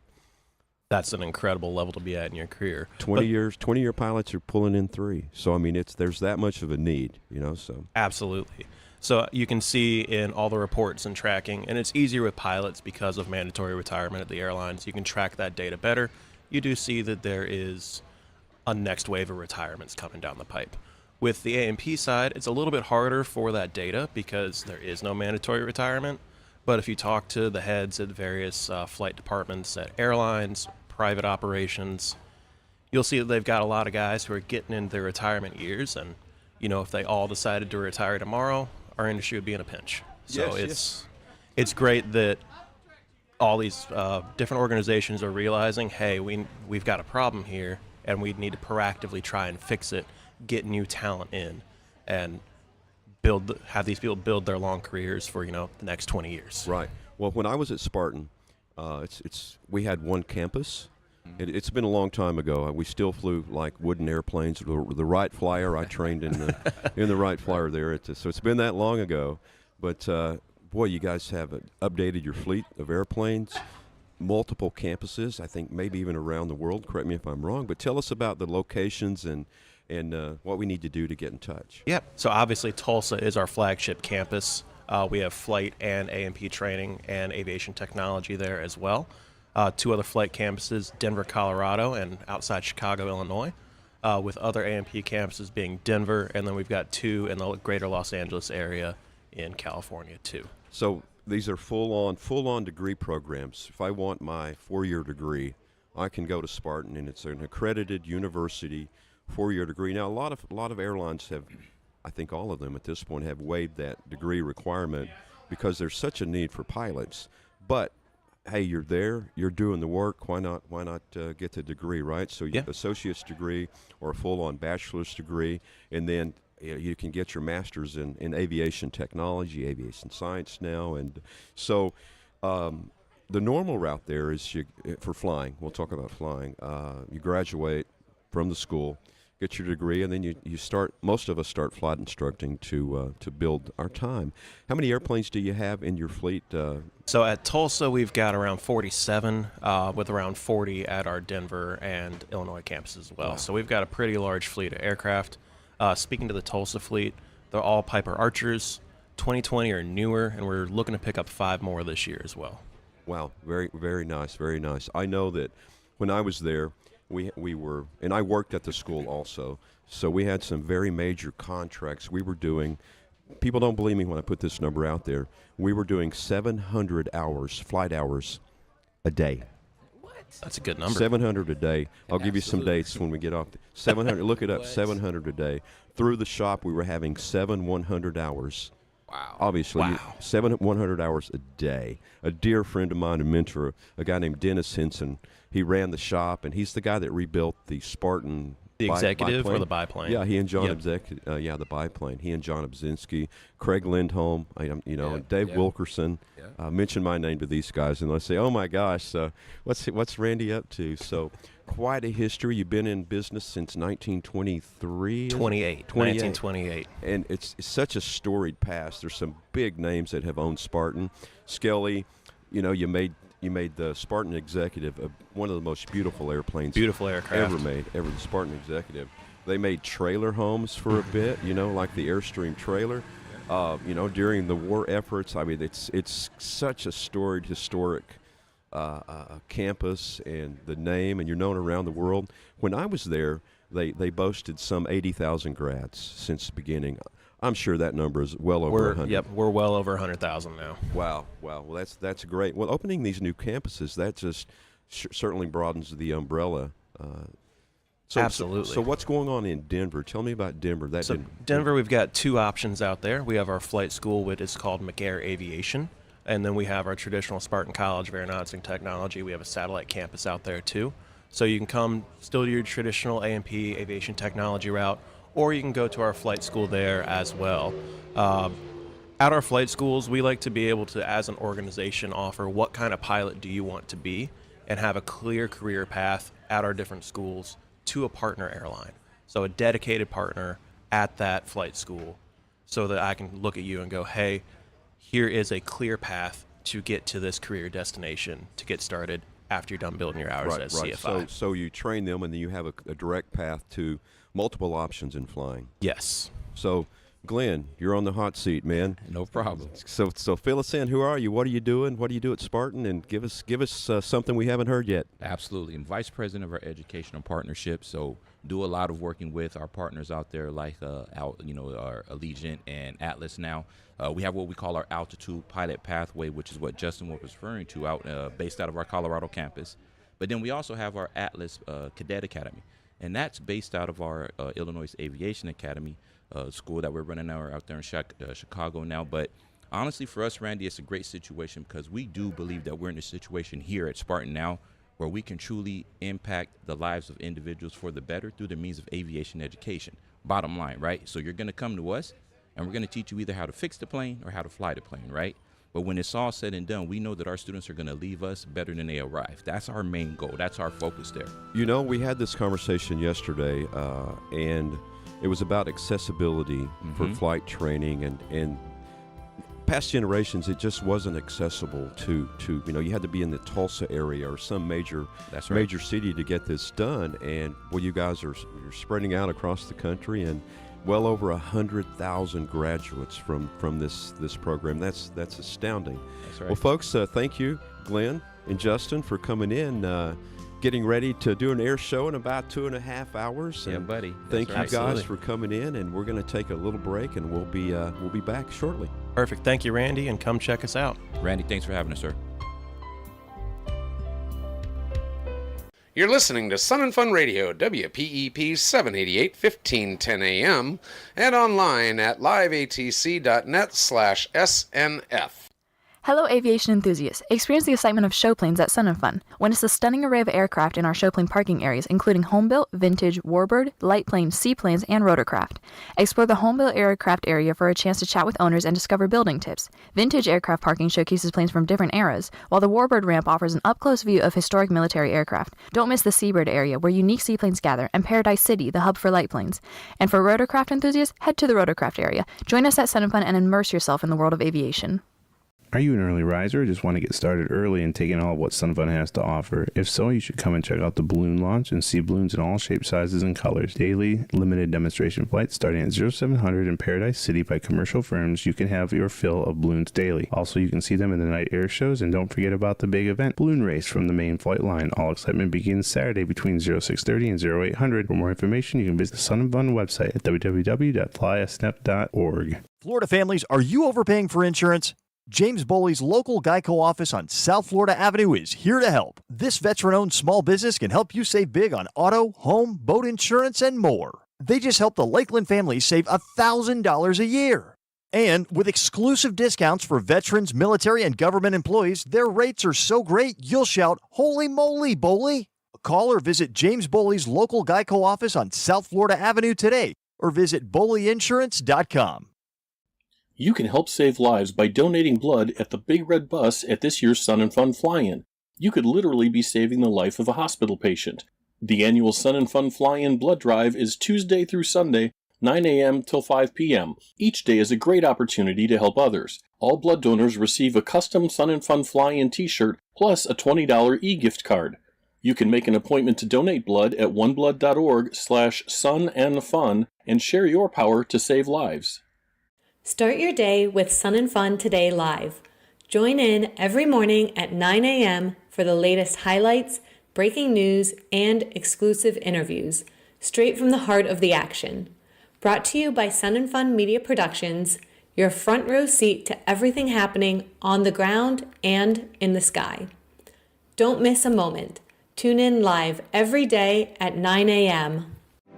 That's an incredible level to be at in your career. 20-year pilots are pulling in $3 million. So I mean, there's that much of a need, So absolutely. So you can see in all the reports and tracking, and it's easier with pilots because of mandatory retirement at the airlines. You can track that data better. You do see that there is a next wave of retirements coming down the pipe. With the A&P side, it's a little bit harder for that data because there is no mandatory retirement. But if you talk to the heads at various flight departments at airlines, private operations, you'll see that they've got a lot of guys who are getting into their retirement years. And, if they all decided to retire tomorrow, our industry would be in a pinch. So it's great that all these different organizations are realizing, hey, we've got a problem here, and we need to proactively try and fix it, get new talent in, and have these people build their long careers for the next 20 years. Right. Well, when I was at Spartan, we had one campus. It's been a long time ago. We still flew like wooden airplanes. The Wright Flyer, I trained in the Wright Flyer there. So it's been that long ago. But boy, you guys have updated your fleet of airplanes, multiple campuses. I think maybe even around the world. Correct me if I'm wrong. But tell us about the locations and what we need to do to get in touch. Yep. So obviously Tulsa is our flagship campus. We have flight and A&P training and aviation technology there as well. 2 other flight campuses, Denver, Colorado, and outside Chicago, Illinois, with other A&P campuses being Denver, and then we've got 2 in the greater Los Angeles area in California too. So these are full-on degree programs. If I want my 4-year degree, I can go to Spartan, and it's an accredited university 4-year degree. Now, a lot of airlines have, I think all of them at this point, have waived that degree requirement because there's such a need for pilots. But hey, you're there, you're doing the work. Why not get the degree, right? So you get an associate's degree or a full-on bachelor's degree, and then you can get your master's in aviation technology, aviation science now, and so. The normal route there is for flying. We'll talk about flying. You graduate from the school, get your degree, and then you start. Most of us start flight instructing to build our time. How many airplanes do you have in your fleet? So at Tulsa, we've got around 47, with around 40 at our Denver and Illinois campuses as well. Wow. So we've got a pretty large fleet of aircraft. Speaking to the Tulsa fleet, they're all Piper Archers, 2020 or newer, and we're looking to pick up 5 more this year as well. Wow, very, very nice, very nice. I know that when I was there, we were, and I worked at the school also, so we had some very major contracts we were doing. People don't believe me when I put this number out there. We were doing 700 hours, flight hours, a day. That's a good number. 700 a day. I'll give you some dates when we get off. 700, look it up, 700 a day. Through the shop, we were having 100 hours. Wow. Obviously, Wow. 100 hours a day. A dear friend of mine and mentor, a guy named Dennis Henson, he ran the shop, and he's the guy that rebuilt the Spartan The executive biplane. or the biplane? Yeah, he and John Yep. the biplane. He and John Obzinski, Craig Lindholm, and Dave Wilkerson. Mention my name to these guys, and they'll say, "Oh my gosh, what's Randy up to?" So, quite a history. You've been in business since 1923. 1928. And it's such a storied past. There's some big names that have owned Spartan. Skelly, you made the Spartan Executive one of the most beautiful airplanes. Beautiful aircraft. Ever made, the Spartan Executive. They made trailer homes for a bit, like the Airstream trailer. During the war efforts. I mean, it's such a storied, historic campus, and the name, and you're known around the world. When I was there, they boasted some 80,000 grads since the beginning. I'm sure that number is well over 100. Yep, we're well over 100,000 now. Wow. Well, that's great. Well, opening these new campuses, that just certainly broadens the umbrella. Absolutely. So what's going on in Denver? Tell me about Denver. Denver, we've got 2 options out there. We have our flight school, which is called McAir Aviation, and then we have our traditional Spartan College of Aeronautics and Technology. We have a satellite campus out there too. So you can come still do your traditional A&P aviation technology route, or you can go to our flight school there as well. At our flight schools, we like to be able to, as an organization, offer what kind of pilot do you want to be, and have a clear career path at our different schools to a partner airline. So a dedicated partner at that flight school, so that I can look at you and go, hey, here is a clear path to get to this career destination to get started after you're done building your hours as CFI. So you train them, and then you have a direct path to multiple options in flying. Yes. So, Glenn, you're on the hot seat, man. No problem. So fill us in. Who are you? What are you doing? What do you do at Spartan? And give us something we haven't heard yet. Absolutely. I'm Vice President of our Educational Partnership. So do a lot of working with our partners out there, like our Allegiant and Atlas. Now we have what we call our Altitude Pilot Pathway, which is what Justin was referring to, based out of our Colorado campus. But then we also have our Atlas Cadet Academy, and that's based out of our Illinois Aviation Academy school that we're running out there in Chicago now. But honestly, for us, Randy, it's a great situation because we do believe that we're in a situation here at Spartan now where we can truly impact the lives of individuals for the better through the means of aviation education. Bottom line, right? So you're going to come to us, and we're going to teach you either how to fix the plane or how to fly the plane, right? But when it's all said and done, we know that our students are going to leave us better than they arrived. That's our main goal. That's our focus there. You know, we had this conversation yesterday, and it was about accessibility for flight training, and past generations, it just wasn't accessible to you had to be in the Tulsa area or some major city to get this done. And you guys you're spreading out across the country, and well over 100,000 graduates from this program. That's astounding. That's right. Well, folks, thank you, Glenn and Justin, for coming in. Getting ready to do an air show in about 2.5 hours. Yeah, buddy. Thank That's you right. guys Absolutely. for coming in, and we're going to take a little break, and we'll be back shortly. Perfect. Thank you, Randy, and come check us out. Randy, thanks for having us, sir. You're listening to Sun and Fun Radio, WPEP 788, 1510 AM, and online at liveatc.net/SNF. Hello, aviation enthusiasts. Experience the excitement of show planes at Sun and Fun. Witness the stunning array of aircraft in our show plane parking areas, including home-built, vintage, warbird, light planes, seaplanes, and rotorcraft. Explore the home-built aircraft area for a chance to chat with owners and discover building tips. Vintage aircraft parking showcases planes from different eras, while the warbird ramp offers an up-close view of historic military aircraft. Don't miss the seabird area, where unique seaplanes gather, and Paradise City, the hub for light planes. And for rotorcraft enthusiasts, head to the rotorcraft area. Join us at Sun and Fun and immerse yourself in the world of aviation. Are you an early riser or just want to get started early and take in all of what SunFun has to offer? If so, you should come and check out the balloon launch and see balloons in all shapes, sizes, and colors. Daily, limited demonstration flights starting at 0700 in Paradise City by commercial firms. You can have your fill of balloons daily. Also, you can see them in the night air shows, and don't forget about the big event, Balloon Race from the main flight line. All excitement begins Saturday between 0630 and 0800. For more information, you can visit the Sun and Fun website at www.flysnep.org. Florida families, are you overpaying for insurance? James Boley's local Geico office on South Florida Avenue is here to help. This veteran-owned small business can help you save big on auto, home, boat insurance, and more. They just helped the Lakeland family save $1,000 a year. And with exclusive discounts for veterans, military, and government employees, their rates are so great you'll shout, "Holy moly, Boley!" Call or visit James Boley's local Geico office on South Florida Avenue today, or visit boleyinsurance.com. You can help save lives by donating blood at the Big Red Bus at this year's Sun and Fun Fly-In. You could literally be saving the life of a hospital patient. The annual Sun and Fun Fly-In blood drive is Tuesday through Sunday, 9 a.m. till 5 p.m. Each day is a great opportunity to help others. All blood donors receive a custom Sun and Fun Fly-In t-shirt plus a $20 e-gift card. You can make an appointment to donate blood at oneblood.org/sunandfun and share your power to save lives. Start your day with Sun and Fun Today Live. Join in every morning at 9 a.m. for the latest highlights, breaking news, and exclusive interviews, straight from the heart of the action. Brought to you by Sun and Fun Media Productions, your front row seat to everything happening on the ground and in the sky. Don't miss a moment. Tune in live every day at 9 a.m.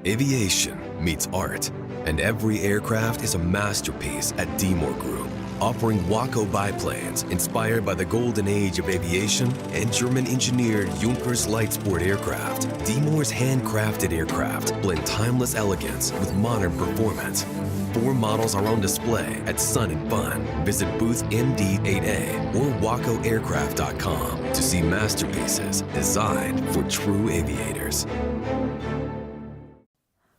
Aviation meets art, and every aircraft is a masterpiece at D-Moore Group, offering Waco biplanes inspired by the golden age of aviation and German-engineered Junkers light sport aircraft. D-Moore's handcrafted aircraft blend timeless elegance with modern performance. 4 models are on display at Sun and Fun. Visit booth MD8A or WacoAircraft.com to see masterpieces designed for true aviators.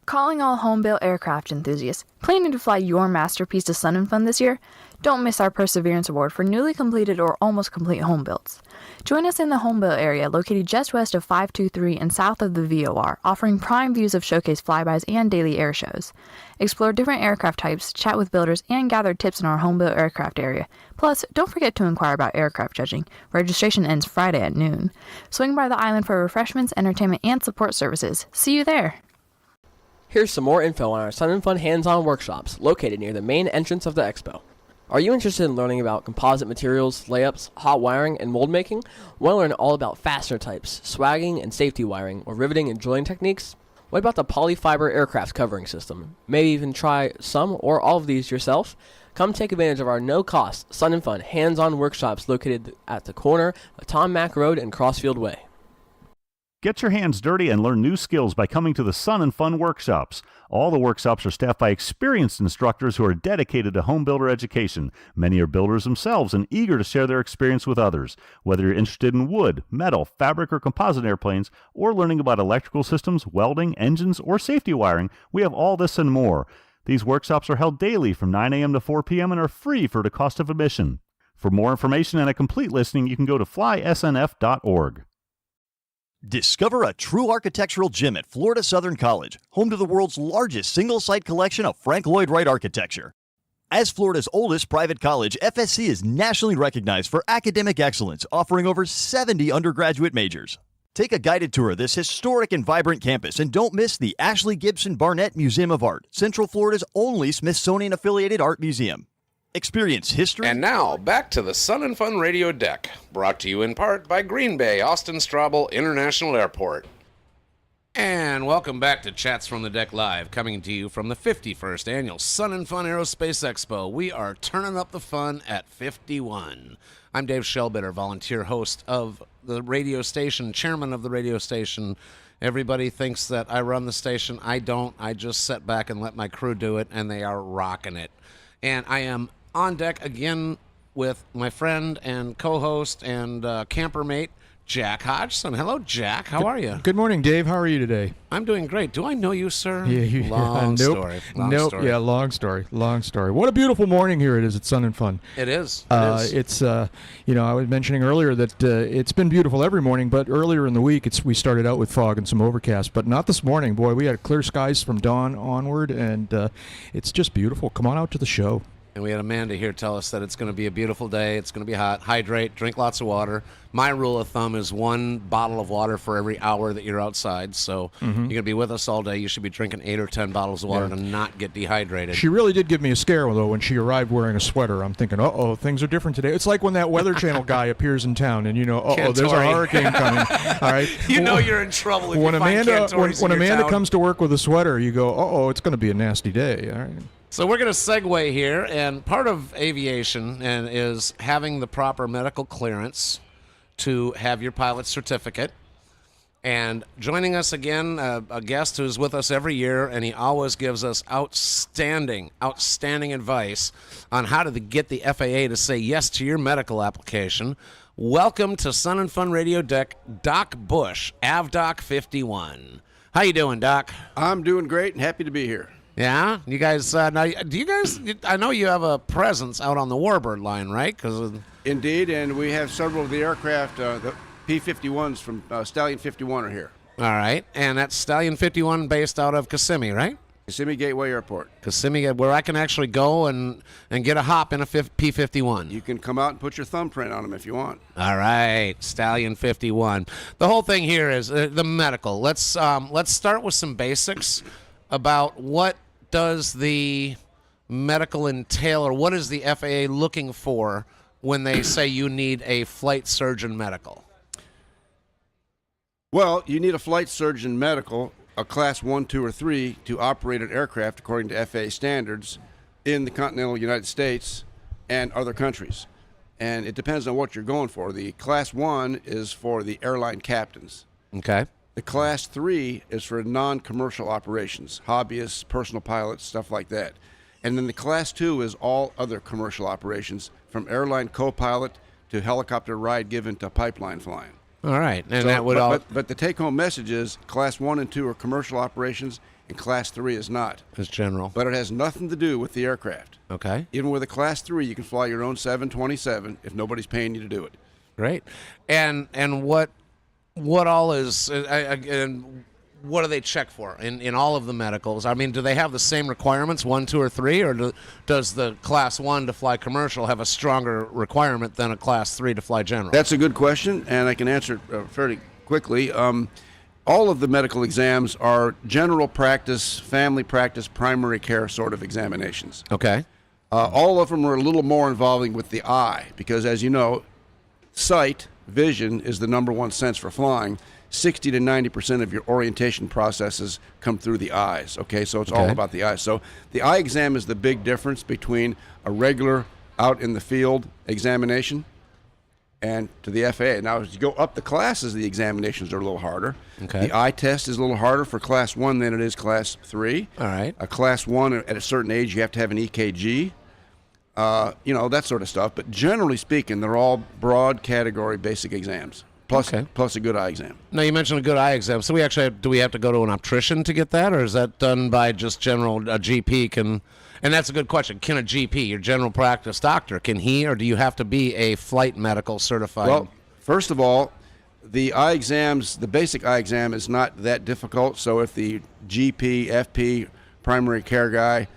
Calling all home-built aircraft enthusiasts, planning to fly your masterpiece to Sun and Fun this year? Don't miss our Perseverance Award for newly completed or almost complete home builds. Join us in the home build area located just west of 523 and south of the VOR, offering prime views of showcase flybys and daily air shows. Explore different aircraft types, chat with builders, and gather tips in our home built aircraft area. Plus, don't forget to inquire about aircraft judging. Registration ends Friday at noon. Swing by the island for refreshments, entertainment, and support services. See you there! Here's some more info on our Sun and Fun hands-on workshops located near the main entrance of the expo. Are you interested in learning about composite materials, layups, hot wiring, and mold making? Want to learn all about fastener types, swagging and safety wiring, or riveting and drilling techniques? What about the polyfiber aircraft covering system? Maybe even try some or all of these yourself? Come take advantage of our no-cost Sun and Fun hands-on workshops located at the corner of Tom Mack Road and Crossfield Way. Get your hands dirty and learn new skills by coming to the Sun and Fun workshops. All the workshops are staffed by experienced instructors who are dedicated to home builder education. Many are builders themselves and eager to share their experience with others. Whether you're interested in wood, metal, fabric, or composite airplanes, or learning about electrical systems, welding, engines, or safety wiring, we have all this and more. These workshops are held daily from 9 a.m. to 4 p.m. and are free for the cost of admission. For more information and a complete listing, you can go to flysnf.org. Discover a true architectural gem at Florida Southern College, home to the world's largest single-site collection of Frank Lloyd Wright architecture. As Florida's oldest private college, FSC is nationally recognized for academic excellence, offering over 70 undergraduate majors. Take a guided tour of this historic and vibrant campus and don't miss the Ashley Gibson Barnett Museum of Art, Central Florida's only Smithsonian-affiliated art museum. Experience history. And now, back to the Sun and Fun Radio Deck, brought to you in part by Green Bay Austin Straubel International Airport. And welcome back to Chats from the Deck Live, coming to you from the 51st Annual Sun and Fun Aerospace Expo. We are turning up the fun at 51. I'm Dave Shellbitter, volunteer host of the radio station, chairman of the radio station. Everybody thinks that I run the station. I don't. I just sit back and let my crew do it, and they are rocking it. And I am on deck again with my friend and co-host and camper mate, Jack Hodgson. Hello, Jack. How are you? Good morning, Dave. How are you today? I'm doing great. Do I know you, sir? Yeah, Long story. Long story. Yeah, long story. What a beautiful morning here it is at Sun and Fun. It is. It's I was mentioning earlier that it's been beautiful every morning, but earlier in the week we started out with fog and some overcast, but not this morning. Boy, we had clear skies from dawn onward, and it's just beautiful. Come on out to the show. And we had Amanda here tell us that it's going to be a beautiful day. It's going to be hot. Hydrate, drink lots of water. My rule of thumb is 1 bottle of water for every hour that you're outside. So you're going to be with us all day. You should be drinking 8 or 10 bottles of water to not get dehydrated. She really did give me a scare, though, when she arrived wearing a sweater. I'm thinking, uh-oh, things are different today. It's like when that Weather Channel guy appears in town and, uh-oh, there's a hurricane coming. All right. You're in trouble if when you find Amanda, when Amanda comes to work with a sweater, you go, uh-oh, it's going to be a nasty day. All right. So we're going to segue here, and part of aviation is having the proper medical clearance to have your pilot's certificate. And joining us again, a guest who's with us every year, and he always gives us outstanding advice on how to get the FAA to say yes to your medical application. Welcome to Sun and Fun Radio Deck, Doc Bush, AvDoc 51. How you doing, Doc? I'm doing great and happy to be here. Yeah, you guys. Now, do you guys? I know you have a presence out on the Warbird line, right? Indeed, and we have several of the aircraft. The P-51s from Stallion 51 are here. All right, and that's Stallion 51 based out of Kissimmee, right? Kissimmee Gateway Airport. Kissimmee, where I can actually go and get a hop in a P-51. You can come out and put your thumbprint on them if you want. All right, Stallion 51. The whole thing here is the medical. Let's start with some basics about what does the medical entail, or what is the FAA looking for when they say you need a flight surgeon medical? Well, you need a flight surgeon medical, a class 1, 2, or 3, to operate an aircraft according to FAA standards in the continental United States and other countries. And it depends on what you're going for. The class 1 is for the airline captains. Okay. The class 3 is for non-commercial operations, hobbyists, personal pilots, stuff like that. And then the class 2 is all other commercial operations, from airline co-pilot to helicopter ride given to pipeline flying. All right. And so, that would but the take-home message is class 1 and 2 are commercial operations, and class 3 is not. It's general. But it has nothing to do with the aircraft. Okay. Even with a class 3, you can fly your own 727 if nobody's paying you to do it. Great. And what all is, and what do they check for in all of the medicals? I mean, do they have the same requirements, 1, 2, or 3, or does the class 1 to fly commercial have a stronger requirement than a class 3 to fly general? That's a good question, and I can answer it fairly quickly. all of the medical exams are general practice, family practice, primary care sort of examinations. Okay. All of them are a little more involving with the eye because, as you know, sight, vision, is the number one sense for flying. 60 to 90% of your orientation processes come through the eyes, okay? So it's all Okay. about the eyes. So the eye exam is the big difference between a regular out in the field examination and to the FAA. Now, as you go up the classes, the examinations are a little harder. Okay. The eye test is a little harder for Class 1 than it is Class 3. All right. A Class 1, at a certain age, you have to have an EKG. You know, that sort of stuff. But generally speaking, they're all broad category basic exams, plus a good eye exam. Now, you mentioned a good eye exam. So do we have to go to an optician to get that, or is that done by just a GP can? And that's a good question. Can a GP, your general practice doctor, can he, or do you have to be a flight medical certified? Well, first of all, the eye exams, the basic eye exam is not that difficult. So if the GP, FP, primary care guy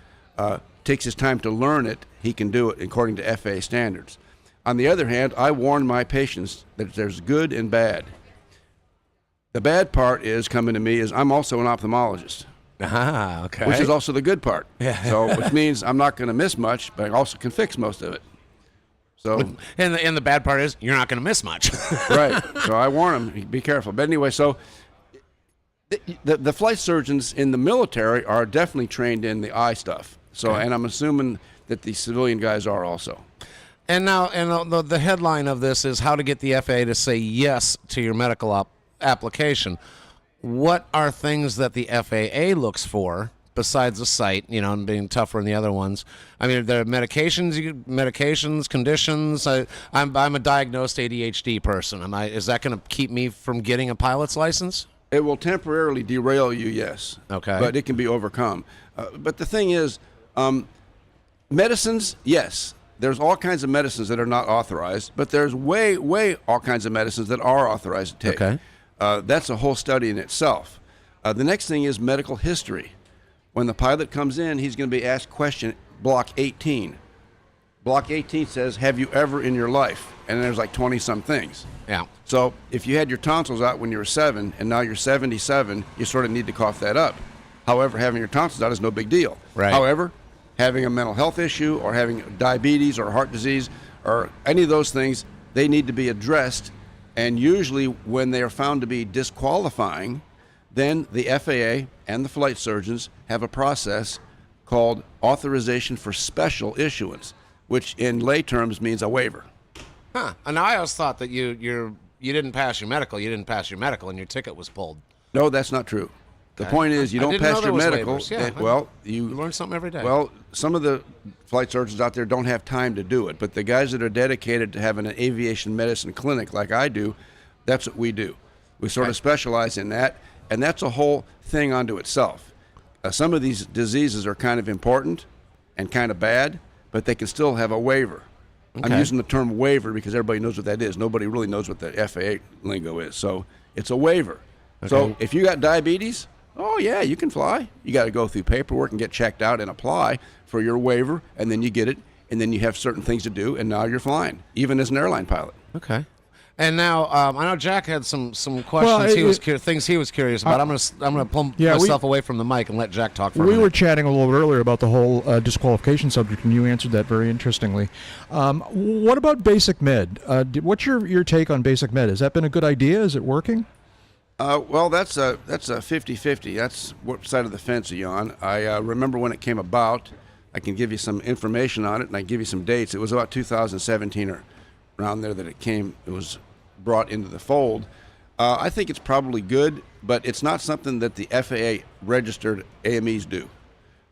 takes his time to learn it, he can do it according to FAA standards. On the other hand, I warn my patients that there's good and bad. The bad part is coming to me is I'm also an ophthalmologist. Ah, okay. Which is also the good part. Yeah. So, which means I'm not going to miss much, but I also can fix most of it. So, and the bad part is you're not going to miss much. right. So I warn them, be careful. But anyway, so the flight surgeons in the military are definitely trained in the eye stuff. So, and I'm assuming that the civilian guys are also. And now, the headline of this is how to get the FAA to say yes to your medical application. What are things that the FAA looks for besides the sight, and being tougher than the other ones? I mean, are there medications, conditions? I'm a diagnosed ADHD person. Is that going to keep me from getting a pilot's license? It will temporarily derail you, yes. Okay. But it can be overcome. But the thing is, medicines, yes. There's all kinds of medicines that are not authorized, but there's way all kinds of medicines that are authorized to take. Okay. That's a whole study in itself. The next thing is medical history. When the pilot comes in, he's going to be asked question block 18. Block 18 says, have you ever in your life? And there's like 20-some things. Yeah. So if you had your tonsils out when you were 7 and now you're 77, you sort of need to cough that up. However, having your tonsils out is no big deal. Right. However, having a mental health issue or having diabetes or heart disease or any of those things, they need to be addressed. And usually when they are found to be disqualifying, then the FAA and the flight surgeons have a process called authorization for special issuance, which in lay terms means a waiver. Huh. And I always thought that you didn't pass your medical, and your ticket was pulled. No, that's not true. The Okay. point is you I don't didn't know pass there your was medical. waivers. Yeah, You learn something every day. Well, some of the flight surgeons out there don't have time to do it, but the guys that are dedicated to having an aviation medicine clinic like I do, that's what we do. We sort of specialize in that, and that's a whole thing unto itself. Some of these diseases are kind of important and kind of bad, but they can still have a waiver. I'm Okay. using the term waiver because everybody knows what that is. Nobody really knows what the FAA lingo is. So it's a waiver. So Okay. if you got diabetes, oh yeah, you can fly. You got to go through paperwork and get checked out and apply for your waiver, and then you get it, and then you have certain things to do, and now you're flying, even as an airline pilot. Okay. And now I know Jack had some questions. Things he was curious about. I'm gonna pull myself away from the mic and let Jack talk for a We minute. were chatting a little bit earlier about the whole disqualification subject, and you answered that very interestingly. What about basic med? What's your take on basic med? Has that been a good idea? Is it working? Well, that's a 50-50. That's what side of the fence are you on? I remember when it came about. I can give you some information on it, and I can give you some dates. It was about 2017 or around there that it was brought into the fold. I think it's probably good, but it's not something that the FAA registered AMEs do.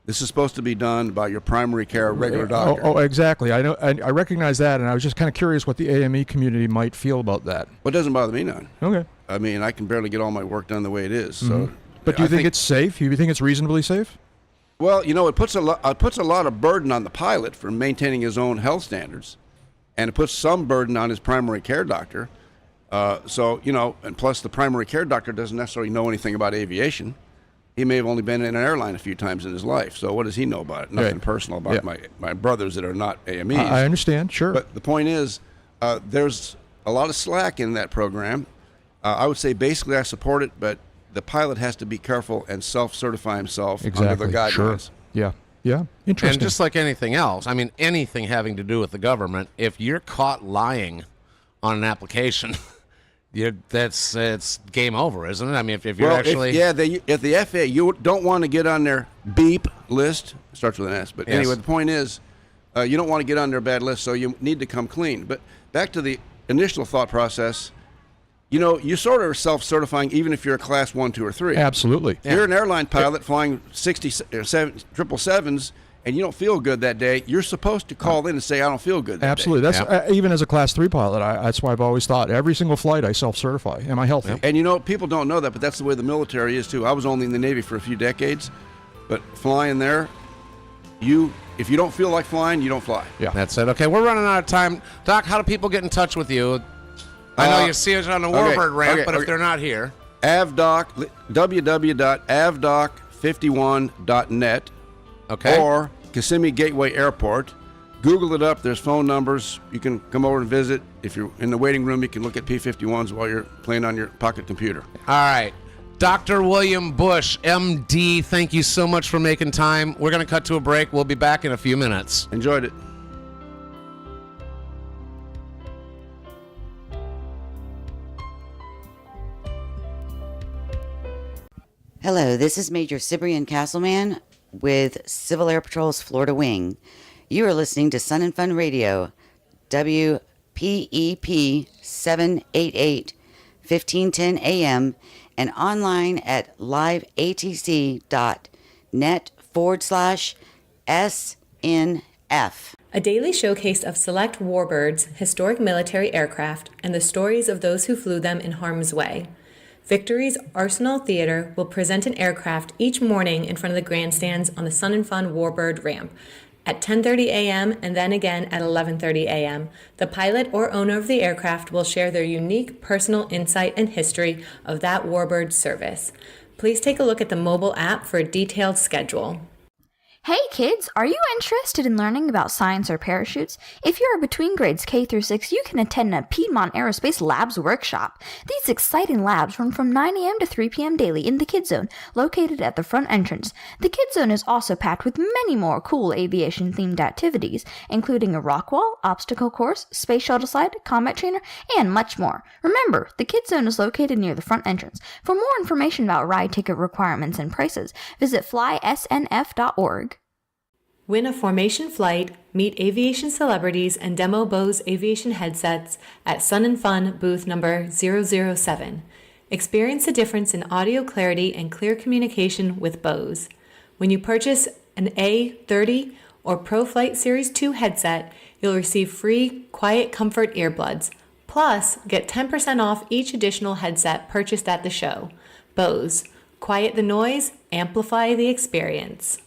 This is supposed to be done by your primary care regular doctor. Oh, exactly. I know. I recognize that, and I was just kind of curious what the AME community might feel about that. Well, it doesn't bother me none. Okay. I mean, I can barely get all my work done the way it is. So, Mhm. But do you think it's safe? Do you think it's reasonably safe? Well, it puts a lot of burden on the pilot for maintaining his own health standards, and it puts some burden on his primary care doctor. And plus the primary care doctor doesn't necessarily know anything about aviation. He may have only been in an airline a few times in his life. So what does he know about it? Nothing Right. personal about my brothers that are not AMEs. I understand, sure. But the point is, there's a lot of slack in that program. I would say basically I support it, but the pilot has to be careful and self-certify himself under Exactly. the guidelines. Sure. Yeah. Yeah. Interesting. And just like anything else, I mean, anything having to do with the government, if you're caught lying on an application, it's game over, isn't it? I mean, if you're actually... at the FAA, you don't want to get on their beep list. It starts with an S. But Yes. anyway, the point is, you don't want to get on their bad list, so you need to come clean. But back to the initial thought process, you sort of are self-certifying even if you're a class 1, 2, or 3. Absolutely. You're an airline pilot flying 777s, and you don't feel good that day. You're supposed to call in and say, I don't feel good that Absolutely. day. That's even as a Class 3 pilot, that's why I've always thought every single flight I self-certify. Am I healthy? And people don't know that, but that's the way the military is too. I was only in the Navy for a few decades, but flying there, if you don't feel like flying, you don't fly. Yeah. That's it. Okay, we're running out of time. Doc, how do people get in touch with you? I know you see us on the Warbird ramp, but if they're not here. AvDoc, www.avdoc51.net. Okay. Or Kissimmee Gateway Airport. Google it up. There's phone numbers. You can come over and visit. If you're in the waiting room, you can look at P-51s while you're playing on your pocket computer. All right. Dr. William Bush, MD, thank you so much for making time. We're going to cut to a break. We'll be back in a few minutes. Enjoyed it. Hello, this is Major Cyprian Castleman with Civil Air Patrol's Florida Wing. You are listening to Sun and Fun Radio, WPEP 788, 1510 AM, and online at liveatc.net/SNF. A daily showcase of select warbirds, historic military aircraft, and the stories of those who flew them in harm's way. Victory's Arsenal Theater will present an aircraft each morning in front of the grandstands on the Sun and Fun Warbird ramp at 10:30 a.m. and then again at 11:30 a.m. The pilot or owner of the aircraft will share their unique personal insight and history of that warbird service. Please take a look at the mobile app for a detailed schedule. Hey kids, are you interested in learning about science or parachutes? If you are between grades K through 6, you can attend a Piedmont Aerospace Labs workshop. These exciting labs run from 9 a.m. to 3 p.m. daily in the Kids Zone, located at the front entrance. The Kids Zone is also packed with many more cool aviation-themed activities, including a rock wall, obstacle course, space shuttle slide, combat trainer, and much more. Remember, the Kids Zone is located near the front entrance. For more information about ride ticket requirements and prices, visit flysnf.org. Win a formation flight, meet aviation celebrities, and demo Bose aviation headsets at Sun and Fun booth number 007. Experience the difference in audio clarity and clear communication with Bose. When you purchase an A30 or ProFlight Series 2 headset, you'll receive free Quiet Comfort earbuds. Plus, get 10% off each additional headset purchased at the show. Bose. Quiet the noise, amplify the experience.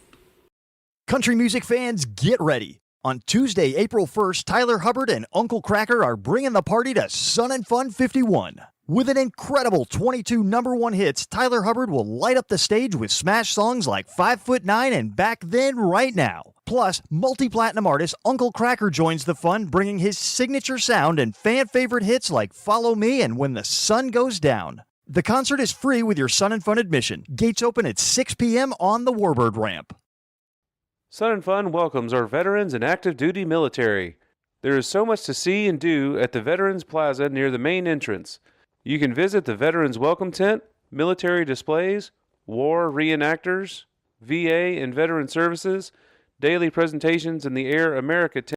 Country music fans, get ready. On Tuesday, April 1st, Tyler Hubbard and Uncle Kracker are bringing the party to Sun and Fun 51. With an incredible 22 number one hits, Tyler Hubbard will light up the stage with smash songs like 5'9" and Back Then Right Now. Plus, multi-platinum artist Uncle Kracker joins the fun, bringing his signature sound and fan-favorite hits like Follow Me and When the Sun Goes Down. The concert is free with your Sun and Fun admission. Gates open at 6 p.m. on the Warbird ramp. Sun and Fun welcomes our veterans and active duty military. There is so much to see and do at the Veterans Plaza near the main entrance. You can visit the Veterans Welcome Tent, military displays, war reenactors, VA and veteran services, daily presentations in the Air America tent.